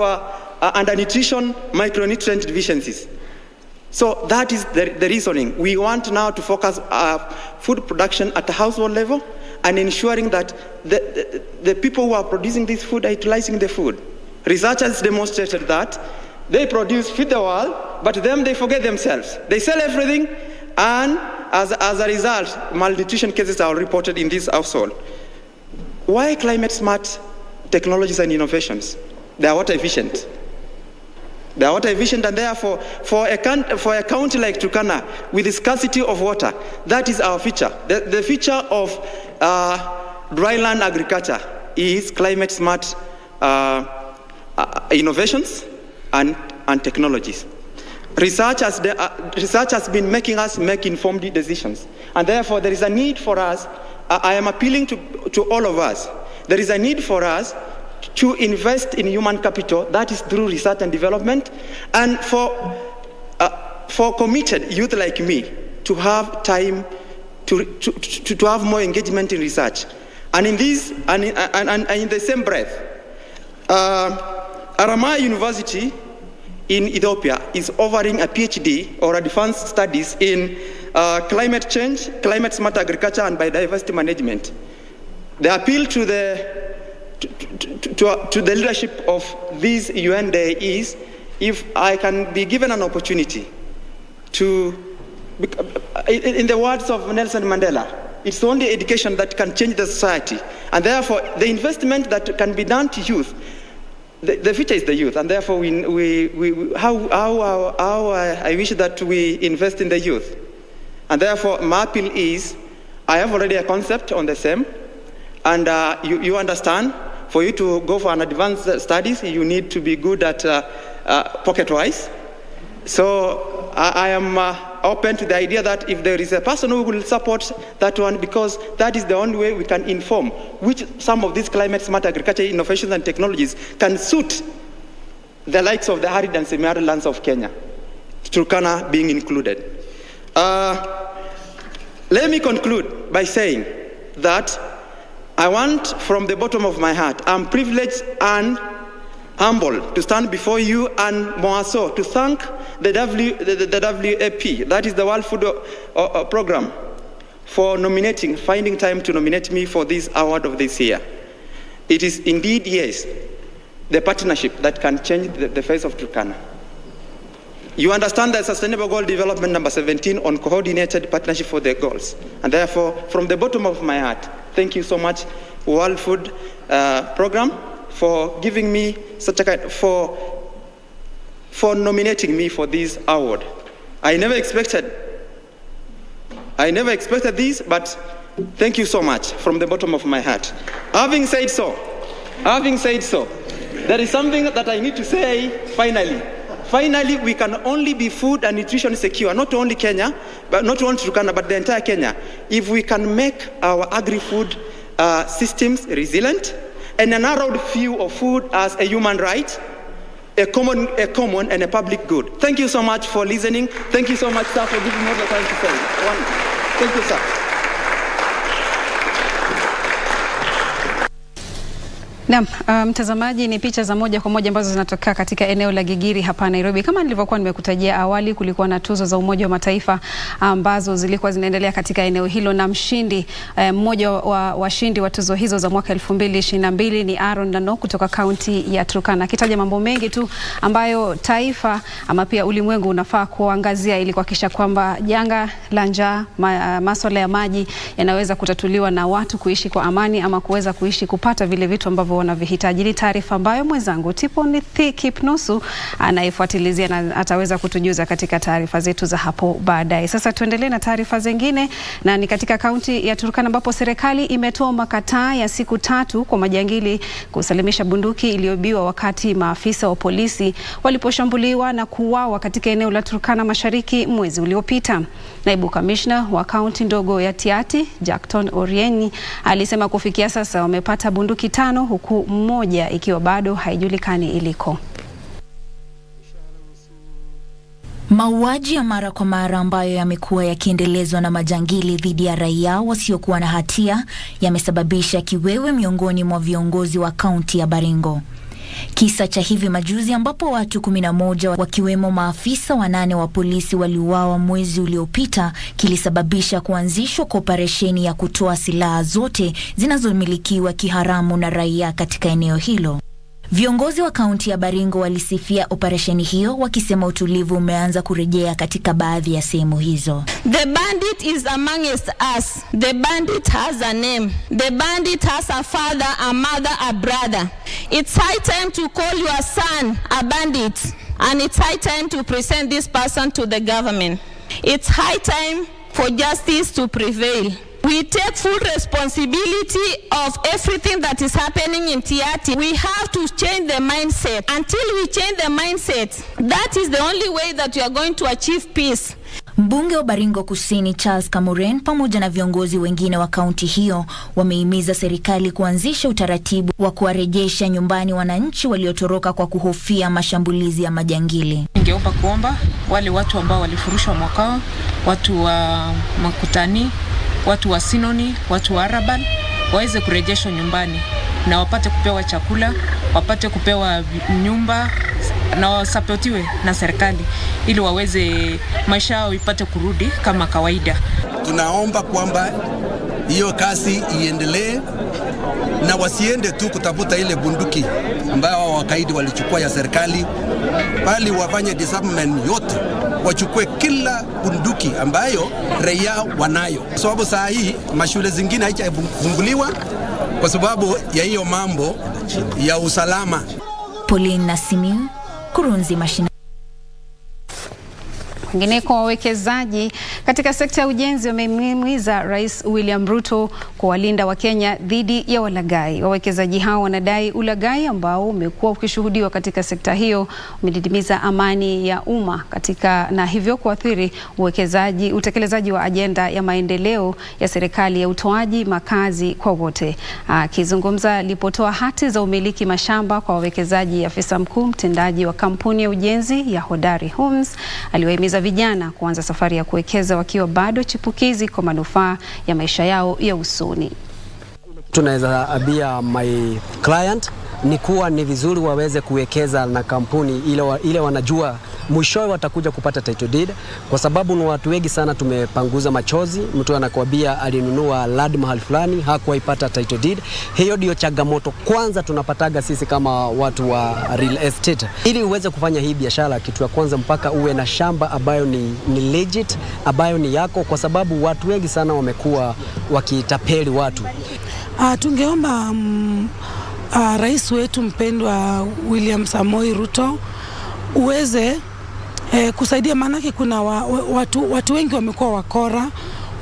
undernutrition, micronutrient deficiencies. So that is the reasoning. We want now to focus food production at the household level and ensuring that the people who are producing this food are utilizing the food. Research has demonstrated that they produce, feed the world, but then they forget themselves. They sell everything, and as a result, malnutrition cases are reported in this household. Why climate smart technologies and innovations? They are water efficient. They are water efficient, and therefore, for a county like Turkana, with the scarcity of water, that is our feature. The feature of dryland agriculture is climate smart innovations and technologies. Research has been making us make informed decisions, and therefore there is a need for us. I am appealing to all of us. There is a need for us to invest in human capital, that is through research and development, and for committed youth like me to have time to have more engagement in research. And in this and in the same breath, Aramaya University in Ethiopia is offering a PhD or advanced studies in climate change, climate smart agriculture, and biodiversity management. The appeal to the leadership of this UN Day is, if I can be given an opportunity to, in the words of Nelson Mandela, it's only education that can change the society, and therefore the investment that can be done to youth, the future is the youth, and therefore I wish that we invest in the youth. And therefore my appeal is, I have already a concept on the same, and you understand, for you to go for an advanced studies, you need to be good at pocket-wise. So I am open to the idea that if there is a person who will support that one, because that is the only way we can inform which some of these climate smart agriculture innovations and technologies can suit the likes of the arid and semi-arid lands of Kenya, Turkana being included. Let me conclude by saying that I want, from the bottom of my heart, I'm privileged and humbled to stand before you, and more so to thank the WFP, that is the World Food Program, for finding time to nominate me for this award of this year. It is indeed, yes, the partnership that can change the face of Turkana. You understand that Sustainable Goal Development number 17 on coordinated partnership for the goals. And therefore, from the bottom of my heart, thank you so much, World Food Program, for giving me such a kind, for nominating me for this award. I never expected this, but thank you so much from the bottom of my heart. Having said so, there is something that I need to say finally. Finally, we can only be food and nutrition secure, not only Kenya, but not only Turkana, but the entire Kenya, if we can make our agri-food systems resilient and a narrowed view of food as a human right, a common and a public good. Thank you so much for listening. Thank you so much, sir, for giving me all the time to say. Thank you, sir. Naam, mtazamaji, ni picha za moja kwa moja ambazo zinatokea katika eneo la Gigiri hapa Nairobi. Kama nilivyokuwa nimekutajia awali, kulikuwa na tuzo za Umoja wa Mataifa ambazo zilikuwa zinaendelea katika eneo hilo, na mshindi mmoja wa washindi wa tuzo hizo za mwaka 2022 ni Aaron Nano kutoka kaunti ya Turkana. Akitaja mambo mengi tu ambayo taifa ama pia ulimwengu unafaa kuangazia ili kuhakikisha kwamba janga la njaa, masuala ya maji yanaweza kutatuliwa na watu kuishi kwa amani ama kuweza kuishi kupata vile vitu ambavyo wanavihitaji. Ni taarifa ambayo mwenzangu Tiponithi Kipnusu anaifuatilizia na ataweza kutujuza katika taarifa zetu za hapo baadaye. Sasa tuendelee na taarifa zingine, na ni katika kaunti ya Turkana ambapo serikali imetoa makataa ya siku 3 kwa majangili kusalimisha bunduki iliyobiwa wakati maafisa wa polisi waliposhambuliwa na kuuawa katika eneo la Turkana Mashariki mwezi uliopita. Naibu kamishna wa kaunti ndogo ya Tiati, Jackton Orieni, alisema kufikia sasa wamepata bunduki 5 huku mmoja ikiwa bado haijulikani iliko. Mauaji ya mara kwa mara ambayo yamekuwa yakiendelezwa na majangili dhidi ya raia wasiokuwa na hatia yamesababisha kiwewe miongoni mwa viongozi wa kaunti ya Baringo. Kisa cha hivi majuzi ambapo watu 11 wakiwemo maafisa 8 wa polisi waliuawa mwezi uliopita kilisababisha kuanzishwa kwa operesheni ya kutoa silaha zote zinazomilikiwa kiharamu na raia katika eneo hilo. Viongozi wa kaunti ya Baringo walisifia operesheni hiyo wakisema utulivu umeanza kurejea katika baadhi ya sehemu hizo. The bandit is amongst us. The bandit has a name. The bandit has a father, a mother, a brother. It's high time to call your son a bandit, and it's high time to present this person to the government. It's high time for justice to prevail. We take full responsibility of everything that is happening in Tiati. We have to change the mindset. Until we change the mindset, that is the only way that we are going to achieve peace. Mbunge wa Baringo Kusini Charles Kamuren pamoja na viongozi wengine wa kaunti hiyo wamehimiza serikali kuanzisha utaratibu wa kuwarejesha nyumbani wananchi waliotoroka kwa kuhofia mashambulizi ya majangili. Ningeomba kuomba wale watu ambao walifurushwa mwakao, watu wa Makutani, watu wa Sinoni, watu wa Araban, waweze kurejeshwa nyumbani na wapate kupewa chakula, wapate kupewa nyumba na wasapotiwe na serikali ili waweze maisha yao ipate kurudi kama kawaida. Tunaomba kwamba hiyo kazi iendelee na wasiende tu kutafuta ile bunduki ambayo wakaidi walichukua ya serikali, bali wafanye disarmament yote, wachukue kila bunduki ambayo raia wanayo. Kwa sababu saa hii mashule zingine haijafunguliwa kwa sababu ya hiyo mambo ya usalama. Pauline Nasimiu, Kurunzi Mashinani. Kwingineko, wawekezaji Katika sekta ya ujenzi, wamehimiza Rais William Ruto kuwalinda Wakenya dhidi ya walaghai. Wawekezaji hao wanadai ulaghai ambao umekuwa ukishuhudiwa katika sekta hiyo umedidimiza amani ya umma na hivyo kuathiri utekelezaji wa ajenda ya maendeleo ya serikali ya utoaji makazi kwa wote. Akizungumza alipotoa hati za umiliki mashamba kwa wawekezaji, afisa mkuu mtendaji wa kampuni ya ujenzi ya Hodari Homes aliwahimiza vijana kuanza safari ya kuwekeza wakiwa bado chipukizi kwa manufaa ya maisha yao ya usoni. Tunaweza ambia my client ni kuwa ni vizuri waweze kuwekeza na kampuni ile wanajua mwishowe watakuja kupata title deed, kwa sababu ni watu wengi sana tumepanguza machozi. Mtu anakuambia alinunua land mahali fulani hakuwaipata title deed. Hiyo ndio changamoto kwanza tunapataga sisi kama watu wa real estate. Ili uweze kufanya hii biashara, kitu ya kwanza mpaka uwe na shamba ambayo ni legit, ambayo ni yako, kwa sababu watu wengi sana wamekuwa wakitapeli watu. Tungeomba rais wetu mpendwa William Samoei Ruto uweze kusaidia, maanake kuna watu wengi wamekuwa wakora,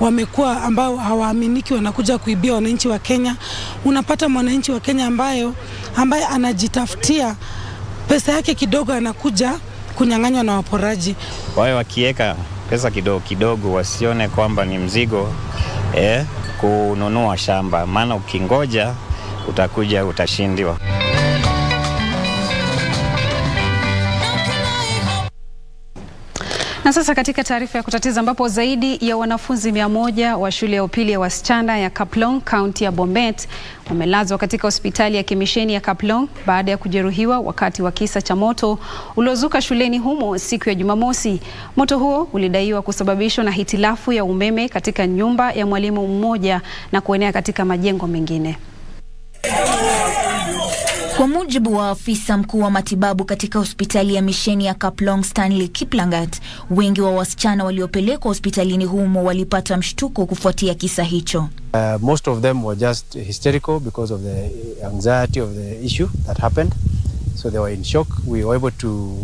wamekuwa ambao hawaaminiki, wanakuja kuibia wananchi wa Kenya. Unapata mwananchi wa Kenya ambaye anajitafutia pesa yake kidogo, anakuja kunyang'anywa na waporaji. Wao wakiweka pesa kidogo kidogo wasione kwamba ni mzigo kununua shamba, maana ukingoja utakuja utashindiwa. Na sasa katika taarifa ya kutatiza, ambapo zaidi ya wanafunzi 100 wa shule ya upili ya wasichana ya Kaplong, kaunti ya Bomet, wamelazwa katika hospitali ya kimisheni ya Kaplong baada ya kujeruhiwa wakati wa kisa cha moto uliozuka shuleni humo siku ya Jumamosi. Moto huo ulidaiwa kusababishwa na hitilafu ya umeme katika nyumba ya mwalimu mmoja na kuenea katika majengo mengine. Kwa mujibu wa afisa mkuu wa matibabu katika hospitali ya misheni ya Kaplong, Stanley Kiplangat, wengi wa wasichana waliopelekwa hospitalini humo walipata mshtuko kufuatia kisa hicho. Most of them were just hysterical because of the anxiety of the issue that happened. So they were in shock. We were able to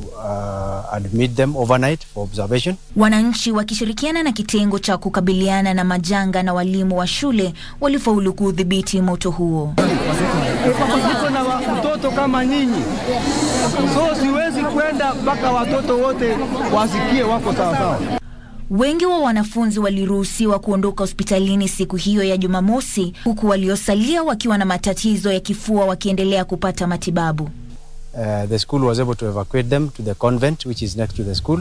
admit them overnight for observation. Wananchi wakishirikiana na kitengo cha kukabiliana na majanga na walimu wa shule walifaulu kudhibiti moto huo. Niko na watoto kama nyinyi, so siwezi kwenda mpaka watoto wote wasikie wako sawa sawa. Wengi wa wanafunzi waliruhusiwa kuondoka hospitalini siku hiyo ya Jumamosi, huku waliosalia wakiwa na matatizo ya kifua wakiendelea kupata matibabu. The school was able to evacuate them to the convent which is next to the school,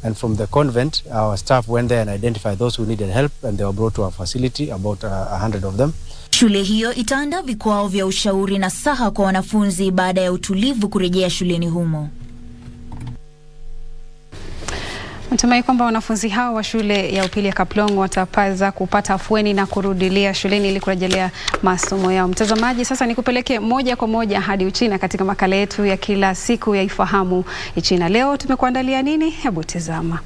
and from the convent our staff went there and identified those who needed help, and they were brought to our facility, about 100 of them. Shule hiyo itaandaa vikao vya ushauri na saha kwa wanafunzi baada ya utulivu kurejea shuleni humo. Natumai kwamba wanafunzi hao wa shule ya upili ya Kaplong watapaza kupata afueni na kurudilia shuleni ili kurejelea masomo yao. Mtazamaji, sasa nikupeleke moja kwa moja hadi Uchina katika makala yetu ya kila siku ya Ifahamu Uchina. Leo tumekuandalia nini? Hebu tazama.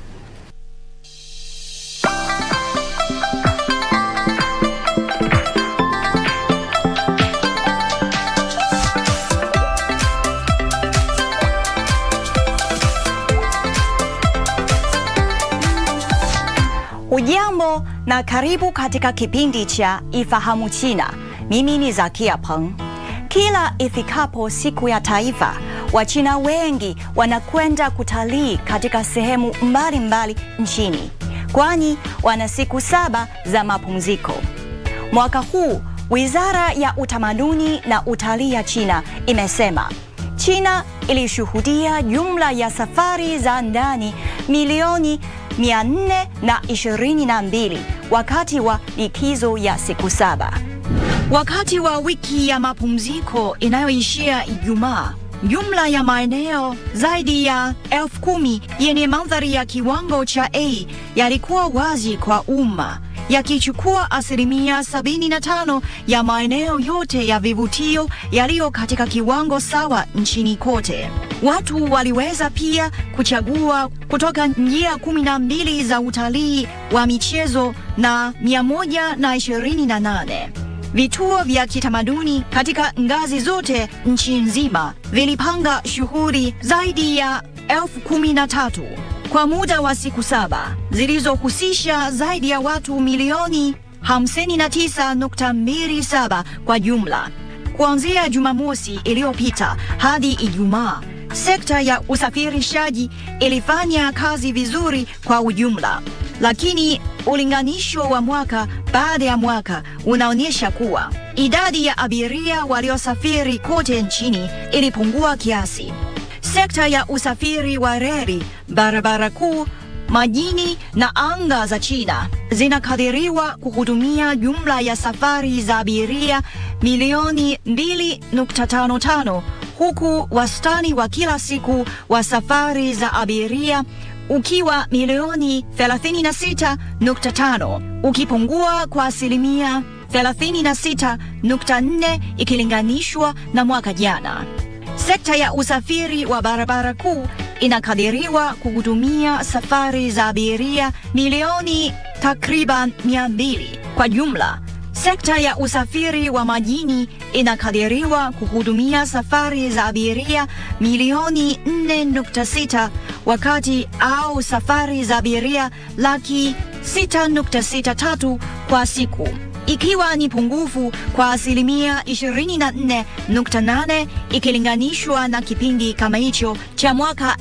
Ujambo na karibu katika kipindi cha Ifahamu China. Mimi ni Zakia Peng. Kila ifikapo siku ya taifa, Wachina wengi wanakwenda kutalii katika sehemu mbalimbali nchini, kwani wana siku 7 za mapumziko. Mwaka huu, Wizara ya Utamaduni na Utalii ya China imesema China ilishuhudia jumla ya safari za ndani milioni 422 wakati wa likizo ya siku 7. Wakati wa wiki ya mapumziko inayoishia Ijumaa, jumla ya maeneo zaidi ya 10,000 yenye mandhari ya kiwango cha A yalikuwa wazi kwa umma, yakichukua 75% ya maeneo yote ya vivutio yaliyo katika kiwango sawa nchini kote. Watu waliweza pia kuchagua kutoka njia 12 za utalii wa michezo na 128. Vituo vya kitamaduni katika ngazi zote nchi nzima vilipanga shughuli zaidi ya 13,000. kwa muda wa siku 7 zilizohusisha zaidi ya watu milioni 59.27 kwa jumla. Kuanzia Jumamosi iliyopita hadi Ijumaa, sekta ya usafirishaji ilifanya kazi vizuri kwa ujumla, lakini ulinganisho wa mwaka baada ya mwaka unaonyesha kuwa idadi ya abiria waliosafiri kote nchini ilipungua kiasi. Sekta ya usafiri wa reli, barabara kuu, majini na anga za China zinakadiriwa kuhudumia jumla ya safari za abiria milioni 2.55, huku wastani wa kila siku wa safari za abiria ukiwa milioni 36.5, ukipungua kwa asilimia 36.4 ikilinganishwa na mwaka jana. Sekta ya usafiri wa barabara kuu inakadiriwa kuhudumia safari za abiria milioni takriban 200 kwa jumla. Sekta ya usafiri wa majini inakadiriwa kuhudumia safari za abiria milioni 4.6 wakati au safari za abiria 663 kwa siku, ikiwa ni pungufu kwa asilimia 24.8 ikilinganishwa na kipindi kama hicho cha mwaka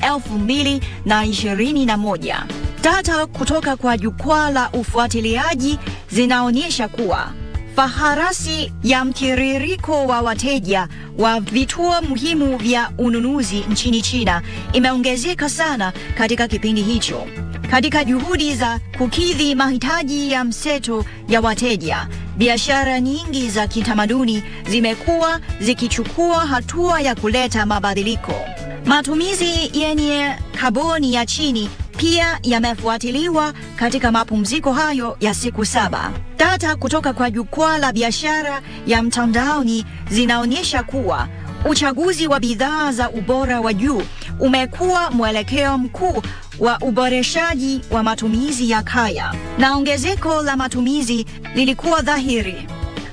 2021. Data kutoka kwa jukwaa la ufuatiliaji zinaonyesha kuwa faharasi ya mtiririko wa wateja wa vituo muhimu vya ununuzi nchini China imeongezeka sana katika kipindi hicho. Katika juhudi za kukidhi mahitaji ya mseto ya wateja, biashara nyingi za kitamaduni zimekuwa zikichukua hatua ya kuleta mabadiliko. Matumizi yenye kaboni ya chini pia yamefuatiliwa katika mapumziko hayo ya siku 7. Data kutoka kwa jukwaa la biashara ya mtandaoni zinaonyesha kuwa uchaguzi wa bidhaa za ubora wa juu umekuwa mwelekeo mkuu wa uboreshaji wa matumizi ya kaya, na ongezeko la matumizi lilikuwa dhahiri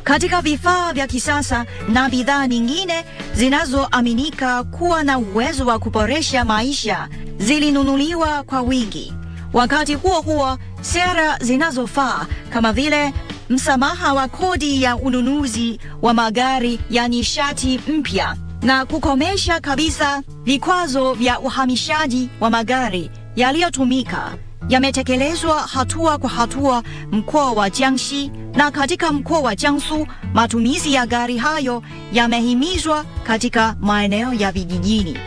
katika vifaa vya kisasa na bidhaa nyingine zinazoaminika kuwa na uwezo wa kuboresha maisha zilinunuliwa kwa wingi. Wakati huo huo, sera zinazofaa kama vile msamaha wa kodi ya ununuzi wa magari ya nishati mpya na kukomesha kabisa vikwazo vya uhamishaji wa magari yaliyotumika yametekelezwa hatua kwa hatua mkoa wa Jiangxi, na katika mkoa wa Jiangsu matumizi ya gari hayo yamehimizwa katika maeneo ya vijijini.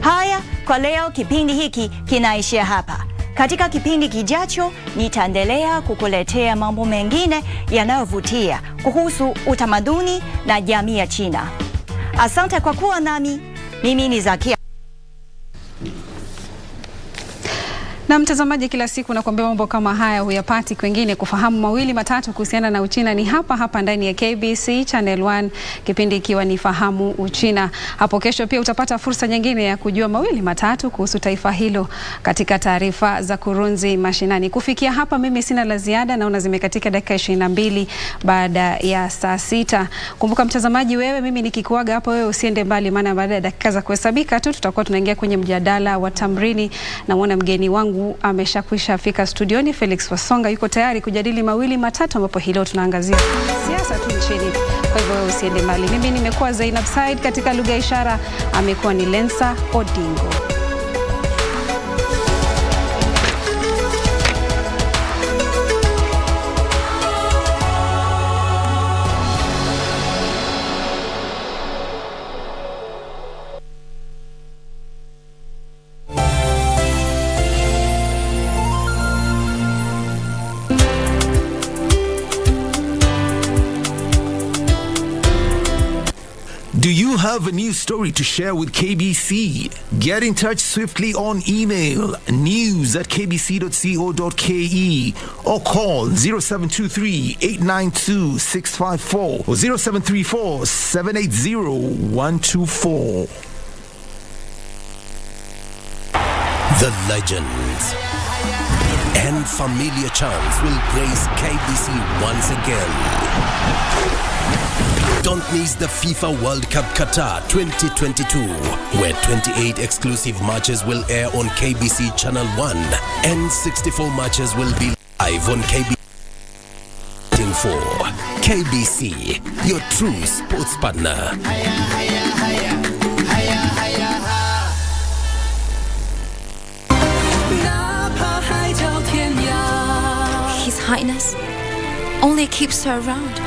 Haya, kwa leo kipindi hiki kinaishia hapa. Katika kipindi kijacho nitaendelea kukuletea mambo mengine yanayovutia kuhusu utamaduni na jamii ya China. Asante kwa kuwa nami. Mimi ni Zakia. Na mtazamaji, kila siku nakwambia mambo kama haya huyapati kwingine. Kufahamu mawili matatu kuhusiana na Uchina ni hapa hapa ndani ya KBC Channel 1, kipindi ikiwa ni Fahamu Uchina. Hapo kesho pia utapata fursa nyingine ya kujua mawili matatu kuhusu taifa hilo katika taarifa za Kurunzi Mashinani. Kufikia hapa mimi sina la ziada, naona zimekatika dakika 22 baada ya saa 6. Kumbuka mtazamaji, wewe mimi nikikuaga hapo, wewe usiende mbali, maana baada ya dakika za kuhesabika tu tutakuwa tunaingia kwenye mjadala wa Tamrini, na muona mgeni wangu ameshakwisha fika studioni. Felix Wasonga yuko tayari kujadili mawili matatu, ambapo hilo tunaangazia siasa tu nchini. Kwa hivyo usiende mbali. Mimi nimekuwa Zainab Said, katika lugha ya ishara amekuwa ni Lensa Odingo. Do you have a news story to share with KBC? Get in touch swiftly on email news@kbc.co.ke or call 0723-892-654 or 0734-780-124. The legends and familiar charms will grace KBC once again. Don't miss the FIFA World Cup Qatar 2022, where 28 exclusive matches will air on KBC Channel 1 and 64 matches will be live on KBC. For KBC, your true sports partner. His Highness only keeps her around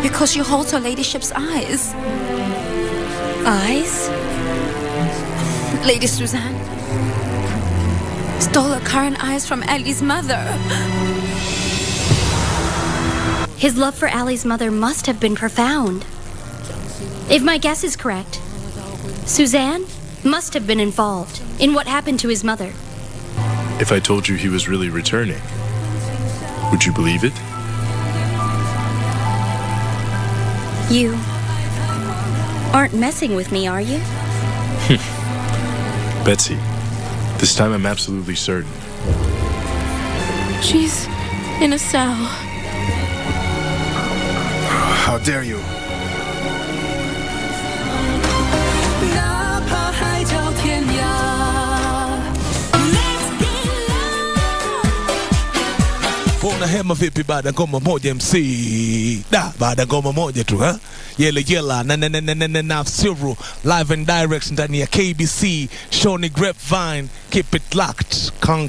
because she holds her ladyship's eyes. Eyes? Lady Suzanne stole her current eyes from Ali's mother. His love for Ali's mother must have been profound. If my guess is correct, Suzanne must have been involved in what happened to his mother. If I told you he was really returning, would you believe it? You aren't messing with me, are you? Betsy, this time I'm absolutely certain. She's in a cell. How dare you? Hema vipi baada ngoma moja MC baada ngoma moja tu yela na Suru live and direct ndani ya KBC Shoni Grapevine. Keep it locked. Kong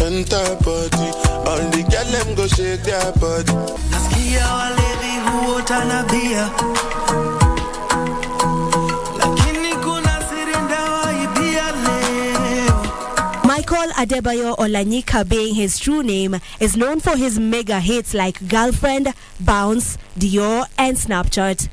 enter body all the girl them go shake their body. Nasikia walevi huota na bia, lakini kuna siri ndawaibia leo. Michael Adebayo Olanyika, being his true name, is known for his mega hits like Girlfriend, Bounce, Dior, and Snapchat.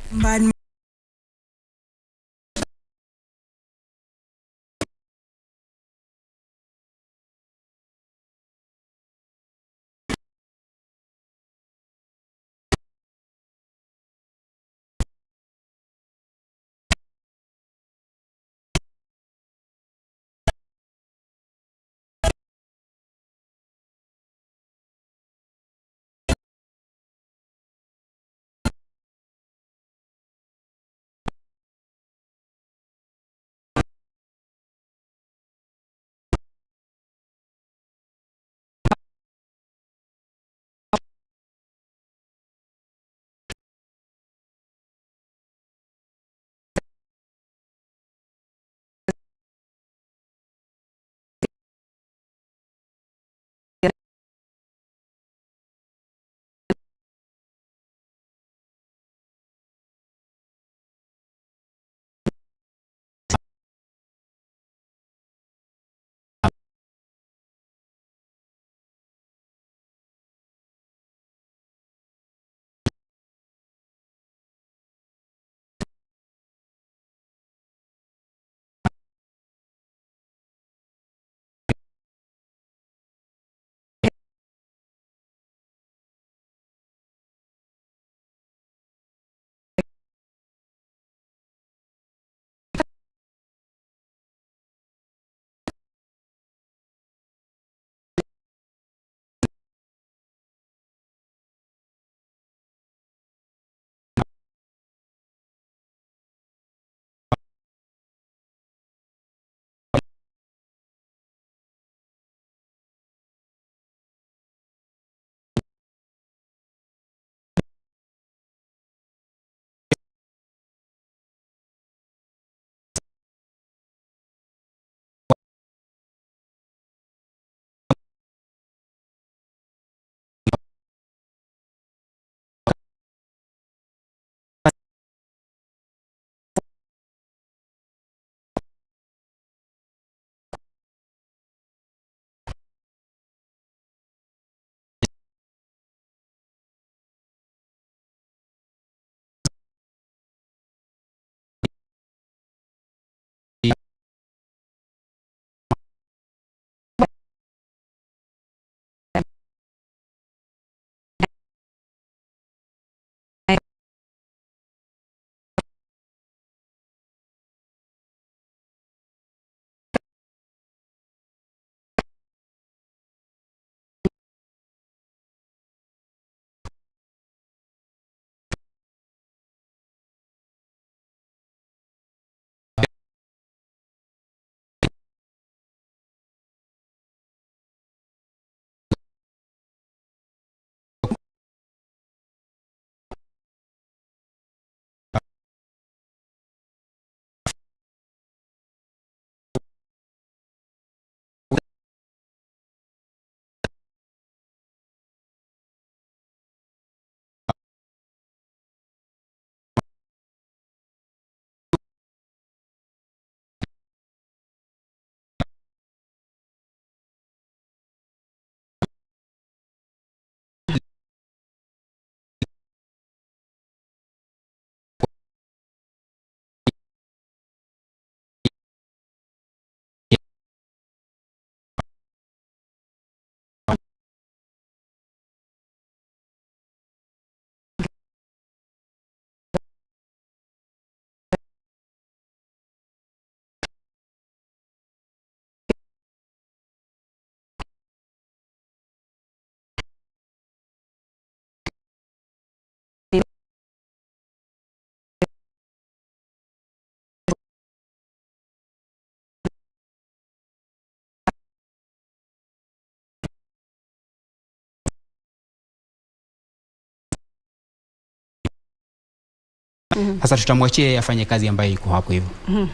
Sasa tutamwachia afanye kazi ambayo iko hapo hivyo.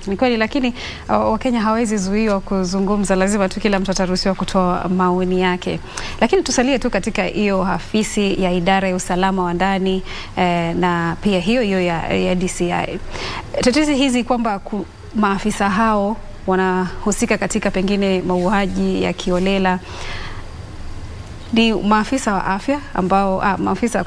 Ni kweli, lakini Wakenya hawezi zuiwa kuzungumza, lazima tu kila mtu ataruhusiwa kutoa maoni yake. Lakini tusalie tu katika hiyo afisi ya idara ya usalama wa ndani na pia hiyo ya DCI. Tetezi hizi kwamba maafisa hao wanahusika katika pengine mauaji ya kiolela, ni maafisa wa afya ambao maafisa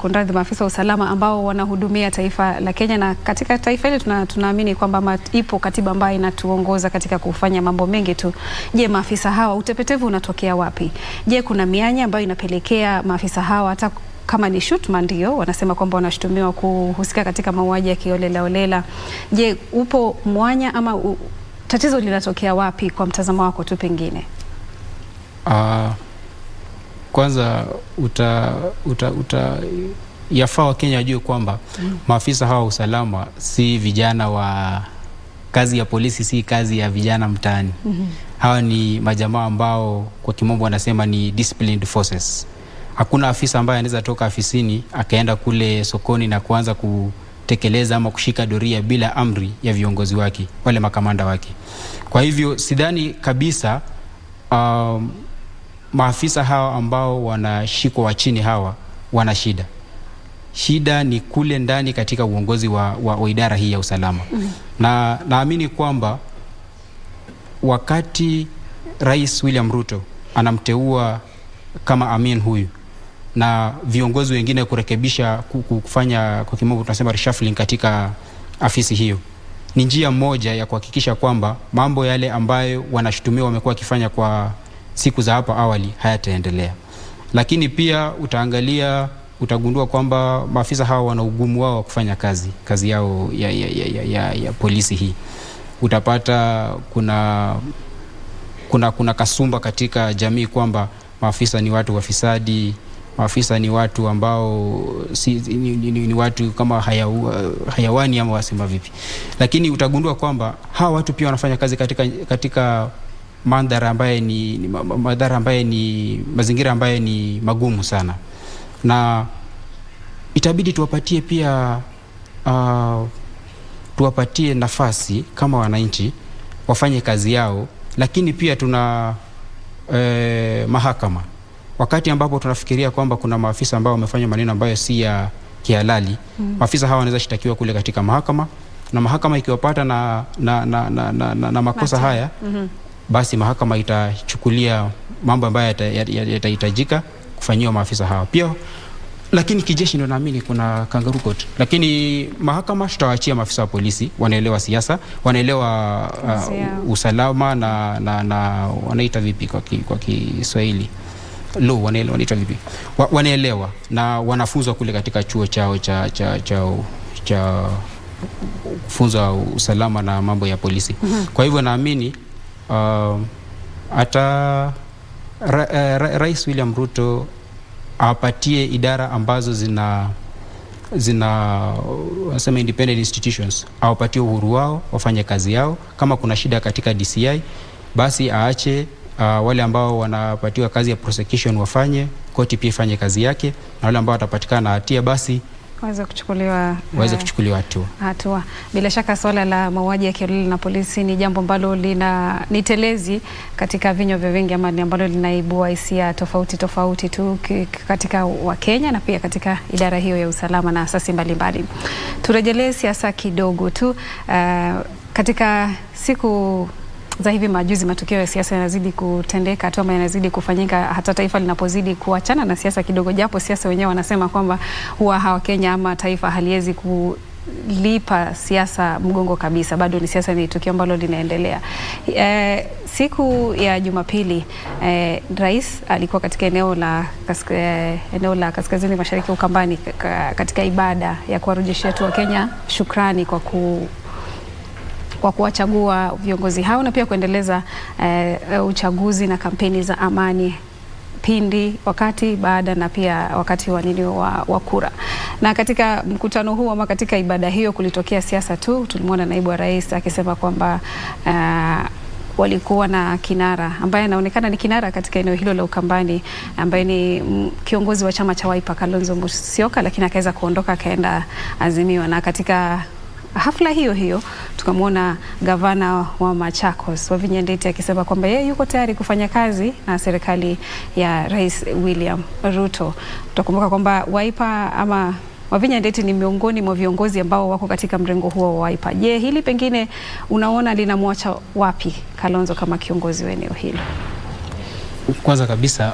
wa usalama ambao wanahudumia taifa la Kenya, na katika taifa hili tunaamini kwamba ipo katiba ambayo inatuongoza katika kufanya mambo mengi tu. Je, maafisa hawa utepetevu unatokea wapi? Je, kuna mianya ambayo inapelekea maafisa hawa hata kama ni shutuma ndio wanasema kwamba wanashutumiwa kuhusika katika mauaji ya kiolela? Je, upo mwanya ama tatizo linatokea wapi kwa mtazamo wako tu pengine? Kwanza yafaa Wakenya wajue kwamba maafisa hawa usalama si vijana wa kazi ya polisi, si kazi ya vijana mtaani. Hawa ni majamaa ambao kwa kimombo wanasema ni disciplined forces. Hakuna afisa ambaye anaweza toka afisini akaenda kule sokoni na kuanza kutekeleza ama kushika doria bila amri ya viongozi wake, wale makamanda wake. Kwa hivyo sidhani kabisa maafisa hawa ambao wanashikwa wa chini hawa wana shida. Shida ni kule ndani katika uongozi wa idara hii ya usalama. Na naamini kwamba wakati Rais William Ruto anamteua kama Amin huyu na viongozi wengine kurekebisha, kufanya kwa kimombo tunasema reshuffling katika afisi hiyo, ni njia moja ya kuhakikisha kwamba mambo yale ambayo wanashutumiwa wamekuwa wakifanya kwa siku za hapa awali hayataendelea. Lakini pia utagundua kwamba maafisa hawa wana ugumu wao wa kufanya kazi yao ya polisi hii. Utapata kuna kasumba katika jamii kwamba maafisa ni watu wafisadi, maafisa ni watu ambao ni watu kama hayawani ama wasema vipi. Lakini utagundua kwamba hawa watu pia wanafanya kazi katika mazingira ambaye ni magumu sana, na itabidi tuwapatie nafasi kama wananchi wafanye kazi yao. Lakini pia tuna mahakama. Wakati ambapo tunafikiria kwamba kuna maafisa ambao wamefanya maneno ambayo si ya kihalali, maafisa hawa wanaweza shitakiwa kule katika mahakama, na mahakama ikiwapata na makosa haya, basi mahakama itachukulia mambo ambayo yatahitajika kufanyiwa maafisa hawa pia. Lakini kijeshi ndio naamini kuna kangaroo court. Lakini mahakama tutawaachia maafisa wa polisi, wanaelewa siasa, wanaelewa usalama na wanaita vipi kwa Kiswahili, law, wanaita vipi, wanaelewa na wanafunzwa kule katika chuo chao cha kufunza usalama na mambo ya polisi. Kwa hivyo naamini hata Rais William Ruto apatie idara ambazo wanasema independent institutions, awapatie uhuru wao wafanye kazi yao. Kama kuna shida katika DCI, basi aache wale ambao wanapatiwa kazi ya prosecution wafanye, koti pia ifanye kazi yake, na wale ambao watapatikana hatia basi waweze kuchukuliwa hatua. Bila shaka swala la mauaji ya kiolela na polisi ni jambo ambalo ni telezi katika vinywa vya wengi, ama ni ambalo linaibua hisia tofauti tu katika Wakenya na pia katika idara hiyo ya usalama na asasi mbalimbali. Turejelee siasa kidogo tu. Katika siku za hivi majuzi matukio ya siasa yanazidi kutendeka tu ama yanazidi kufanyika, hata taifa linapozidi kuachana na siasa kidogo, japo siasa wenyewe wanasema kwamba huwa Wakenya ama taifa haliwezi kulipa siasa mgongo kabisa, bado ni siasa, ni tukio ambalo linaendelea. Siku ya Jumapili rais alikuwa katika eneo la kaskazini mashariki Ukambani katika ibada ya kuwarudishia tu Wakenya shukrani kwa kuwachagua viongozi hao na pia kuendeleza uchaguzi na kampeni za amani pindi, wakati, baada na pia wakati wa kura. Na katika mkutano huu ama katika ibada hiyo kulitokea siasa tu. Tulimwona naibu wa rais akisema kwamba walikuwa na kinara ambaye anaonekana ni kinara katika eneo hilo la Ukambani, ambaye ni kiongozi wa chama cha Wiper Kalonzo Musyoka, lakini akaweza kuondoka akaenda Azimio. Na katika hafla hiyo hiyo tukamwona gavana wa Machakos Wavinya Ndeti akisema kwamba yeye yuko tayari kufanya kazi na serikali ya Rais William Ruto. Tutakumbuka kwamba Wiper ama Wavinya Ndeti ni miongoni mwa viongozi ambao wako katika mrengo huo wa Wiper. Je, hili pengine unaona linamwacha wapi Kalonzo kama kiongozi wa eneo hilo? Kwanza kabisa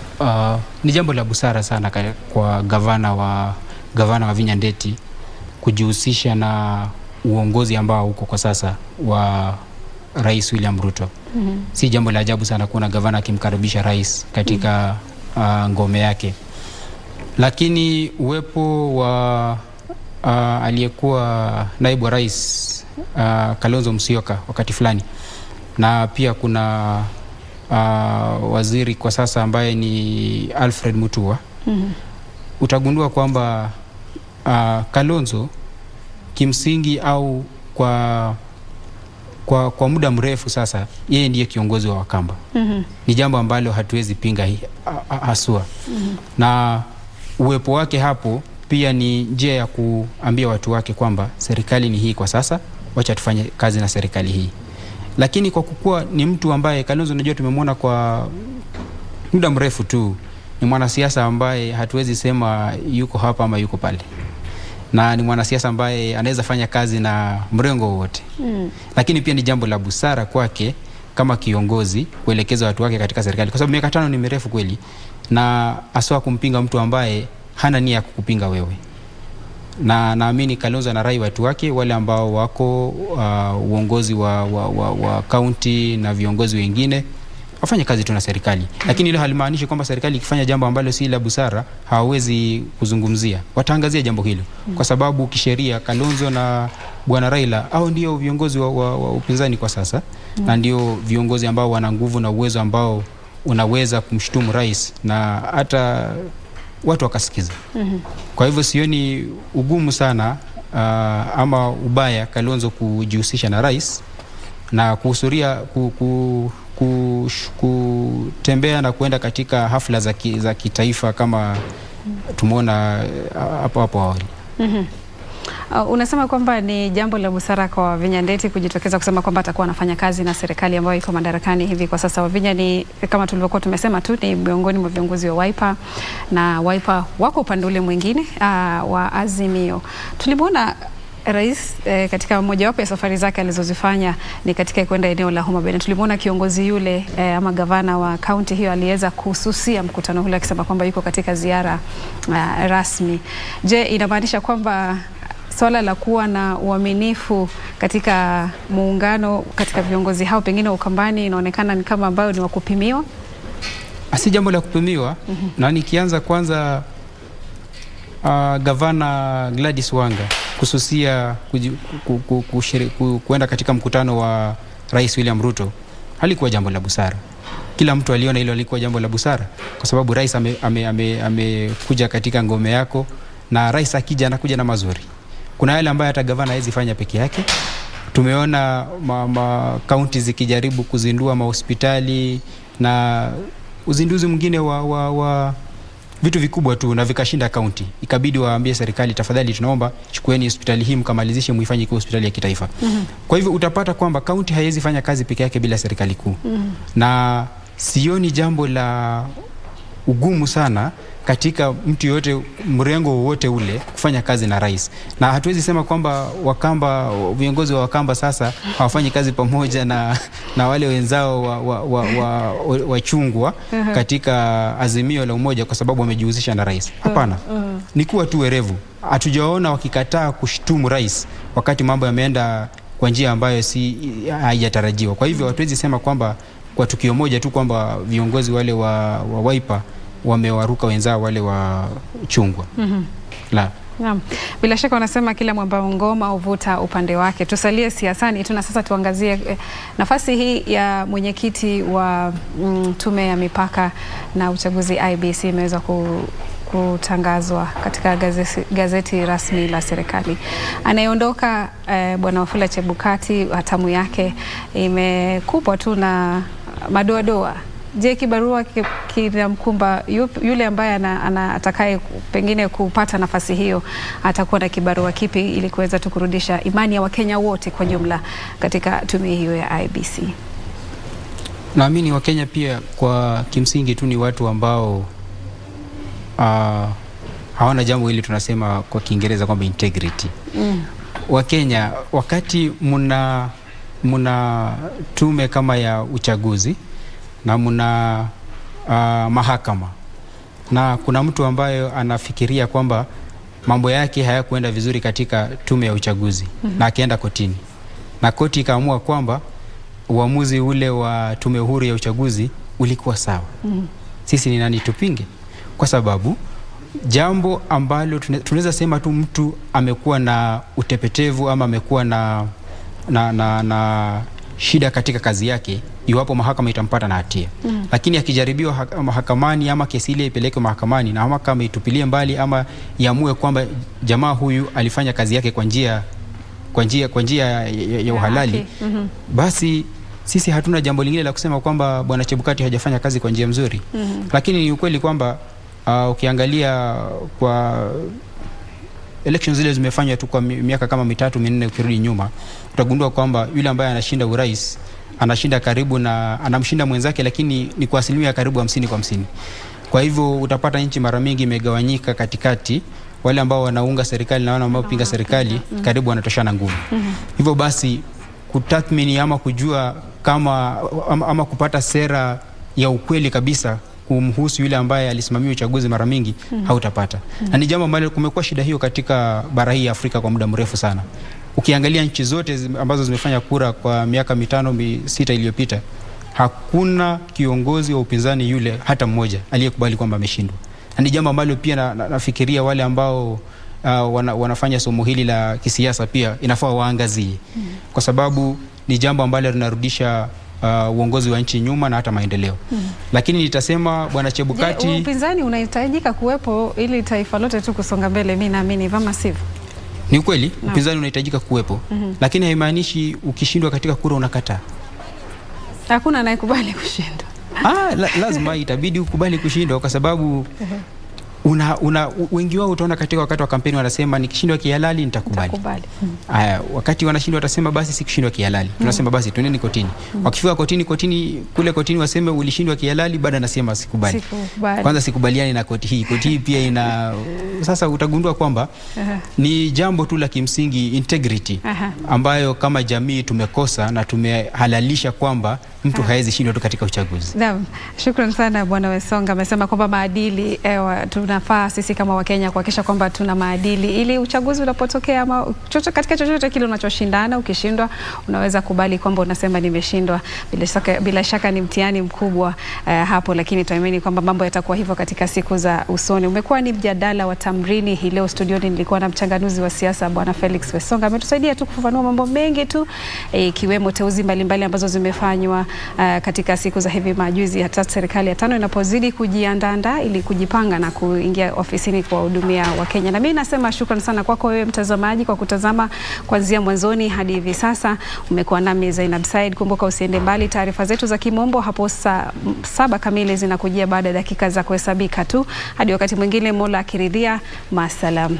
ni jambo la busara sana kwa gavana Wavinya Ndeti kujihusisha na uongozi ambao uko kwa sasa wa Rais William Ruto. Si jambo la ajabu sana kuona gavana akimkaribisha rais katika ngome yake. Lakini uwepo wa aliyekuwa naibu wa rais Kalonzo Musyoka wakati fulani, na pia kuna waziri kwa sasa ambaye ni Alfred Mutua, utagundua kwamba Kalonzo kimsingi au kwa muda mrefu sasa yeye ndiye kiongozi wa Wakamba. Ni jambo ambalo hatuwezi pinga haswa. Na uwepo wake hapo pia ni njia ya kuambia watu wake kwamba serikali ni hii kwa sasa, wacha tufanye kazi na serikali hii. Lakini kwa kukua ni mtu ambaye Kalonzo, unajua tumemwona kwa muda mrefu tu, ni mwanasiasa ambaye hatuwezi sema yuko hapa ama yuko pale. Na ni mwanasiasa ambaye anaweza fanya kazi na mrengo wote. Lakini pia ni jambo la busara kwake kama kiongozi kuelekeza watu wake katika serikali, kwa sababu miaka 5 ni mirefu kweli, na aswa kumpinga mtu ambaye hana nia ya kukupinga wewe. Na naamini Kalonzo na rai watu wake wale ambao wako uongozi wa county na viongozi wengine wafanye kazi tu na serikali. Lakini hilo halimaanishi kwamba serikali ikifanya jambo ambalo si la busara hawawezi kuzungumzia. Wataangazia jambo hilo. Kwa sababu kisheria Kalonzo na Bwana Raila hao ndio viongozi wa upinzani kwa sasa. Na ndio viongozi ambao wana nguvu na uwezo ambao unaweza kumshtumu rais na hata watu wakasikiza. Kwa hivyo sioni ugumu sana ama ubaya Kalonzo kujihusisha na rais na kuhusuria kutembea na kuenda katika hafla za kitaifa kama tumeona hapo awali. Unasema kwamba ni jambo la busara kwa Wavinya Ndeti kujitokeza kusema kwamba atakuwa anafanya kazi na serikali ambayo iko madarakani hivi kwa sasa. Wavinya ni kama tulivyokuwa tumesema tu, ni miongoni mwa viongozi wa Wiper, na Wiper wako upande ule mwingine wa Azimio. Tulimwona rais katika mojawapo ya safari zake alizozifanya ni katika kwenda eneo la Homa Bay. Tulimwona kiongozi yule ama gavana wa kaunti hiyo aliweza kuhususia mkutano ule akisema kwamba yuko katika ziara rasmi. Je, inamaanisha kwamba swala la kuwa na uaminifu katika muungano katika viongozi hao pengine Ukambani inaonekana ni kama ambayo ni wakupimiwa? Si jambo la kupimiwa. Na nikianza kwanza gavana Gladys Wanga kususia kuenda katika mkutano wa Rais William Ruto halikuwa jambo la busara. Kila mtu aliona hilo halikuwa jambo la busara, kwa sababu rais amekuja katika ngome yako, na rais akija anakuja na mazuri. Kuna yale ambayo hata gavana hawezi fanya peke yake. Tumeona kaunti zikijaribu kuzindua mahospitali na uzinduzi mwingine wa vitu vikubwa tu na vikashinda kaunti. Ikabidi waambie serikali, tafadhali tunaomba chukueni hospitali hii mkamalizishe muifanye kwa hospitali ya kitaifa. Kwa hivyo utapata kwamba kaunti haiwezi fanya kazi peke yake bila serikali kuu. Na sioni jambo la ugumu sana katika mtu yote mrengo wote ule kufanya kazi na rais. Na hatuwezi sema kwamba Wakamba, viongozi wa Wakamba sasa hawafanyi kazi pamoja na wale wenzao wachungwa katika Azimio la Umoja kwa sababu wamejihusisha na rais. Hapana. Ni kuwa tu werevu. Hatujaona wakikataa kushtumu rais wakati mambo yameenda kwa njia ambayo haijatarajiwa. Kwa hivyo hatuwezi sema kwamba kwa tukio moja tu kwamba viongozi wale wa Wiper wamewaruka wenzao wale wa chungwa. La. Naam. Bila shaka wanasema kila mwamba ngoma uvuta upande wake. Tusalie siasani tu na sasa tuangazie nafasi hii ya mwenyekiti wa tume ya mipaka na uchaguzi IBC imeweza kutangazwa katika gazeti rasmi la serikali. Anayeondoka Bwana Wafula Chebukati, hatamu yake imekupwa tu na madoadoa Je, kibarua kinamkumba yule ambaye atakaye pengine kupata nafasi hiyo atakuwa na kibarua kipi ili kuweza tu kurudisha imani ya Wakenya wote kwa jumla katika tume hiyo ya IBC? Naamini Wakenya pia kwa kimsingi tu ni watu ambao hawana jambo hili tunasema kwa Kiingereza kwamba integrity. Wakenya wakati muna tume kama ya uchaguzi na muna mahakama na kuna mtu ambaye anafikiria kwamba mambo yake hayakuenda vizuri katika tume ya uchaguzi na akaenda kotini na koti ikaamua kwamba uamuzi ule wa tume huru ya uchaguzi ulikuwa sawa. Sisi ni nani tupinge? Kwa sababu jambo ambalo tunaweza sema tu mtu amekuwa na utepetevu ama amekuwa na shida katika kazi yake iwapo mahakama itampata na hatia. Lakini akijaribiwa mahakamani ama kesi ile ipeleke mahakamani na mahakama itupilie mbali ama iamue kwamba jamaa huyu alifanya kazi yake kwa njia ya uhalali, basi sisi hatuna jambo lingine la kusema kwamba Bwana Chebukati hajafanya kazi kwa njia mzuri. Lakini ni ukweli kwamba ukiangalia kwa elections zile zimefanywa tu kwa miaka kama 3-4 ukirudi nyuma, utagundua kwamba yule ambaye anashinda urais anashinda karibu na anamshinda mwenzake, lakini ni kwa asilimia karibu 50-50. Kwa hivyo utapata nchi mara mingi imegawanyika katikati, wale ambao wanaunga serikali na wale ambao pinga serikali karibu wanatoshana nguvu. Hivyo basi kutathmini ama kujua kama ama kupata sera ya ukweli kabisa kumhusu yule ambaye alisimamia uchaguzi mara mingi hautapata. Na ni jambo ambalo kumekuwa shida hiyo katika bara hii ya Afrika kwa muda mrefu sana. Ukiangalia nchi zote ambazo zimefanya kura kwa miaka 5-6 iliyopita, hakuna kiongozi wa upinzani yule hata mmoja aliyekubali kwamba ameshindwa. Na ni jambo ambalo pia nafikiria wale ambao wanafanya somo hili la kisiasa pia inafaa waangazie, kwa sababu ni jambo ambalo linarudisha uongozi wa nchi nyuma na hata maendeleo. Lakini nitasema Bwana Chebukati, upinzani unahitajika kuwepo ili taifa lote tu kusonga mbele. Mimi naamini kama sivyo. Ni kweli upinzani unahitajika kuwepo, lakini haimaanishi ukishindwa katika kura unakataa. Hakuna anayekubali kushindwa. Lazima itabidi ukubali kushindwa, kwa sababu wengi wao utaona katika wakati wa kampeni wanasema nikishindwa kihalali nitakubali. Wakati wanashindwa watasema basi sikishindwa kihalali. Tunasema basi tuendeni kotini. Wakifika kotini waseme ulishindwa kihalali, baada nasema sikubali. Kwanza sikubaliani na koti hii. Koti hii pia ina sasa utagundua kwamba ni jambo tu la kimsingi integrity ambayo kama jamii tumekosa na tumehalalisha kwamba mtu hawezi shindwa tu katika uchaguzi. Naam, shukrani sana Bwana Wesonga. Amesema kwamba maadili tunafaa sisi kama Wakenya kuhakikisha kwamba tuna maadili ili uchaguzi unapotokea ama katika chochote kile unachoshindana, ukishindwa unaweza kubali kwamba unasema nimeshindwa. Bila shaka ni mtihani mkubwa hapo, lakini tunaamini kwamba mambo yatakuwa hivyo katika siku za usoni. Umekuwa ni mjadala wa Tamrini hii leo. Studioni nilikuwa na mchanganuzi wa siasa Bwana Felix Wesonga. Ametusaidia tu kufafanua mambo mengi tu ikiwemo teuzi mbalimbali ambazo zimefanywa katika siku za hivi majuzi, hata serikali ya 5 inapozidi kujiandaa ili kujipanga na kuingia ofisini kuwahudumia Wakenya. Na mimi nasema shukrani sana kwako wewe mtazamaji kwa kutazama kuanzia mwanzoni hadi hivi sasa. Umekuwa nami Zainab Said. Kumbuka usiende mbali, taarifa zetu za kimombo hapo saa 7 kamili zinakujia baada ya dakika za kuhesabika tu. Hadi wakati mwingine, Mola akiridhia, maasalam.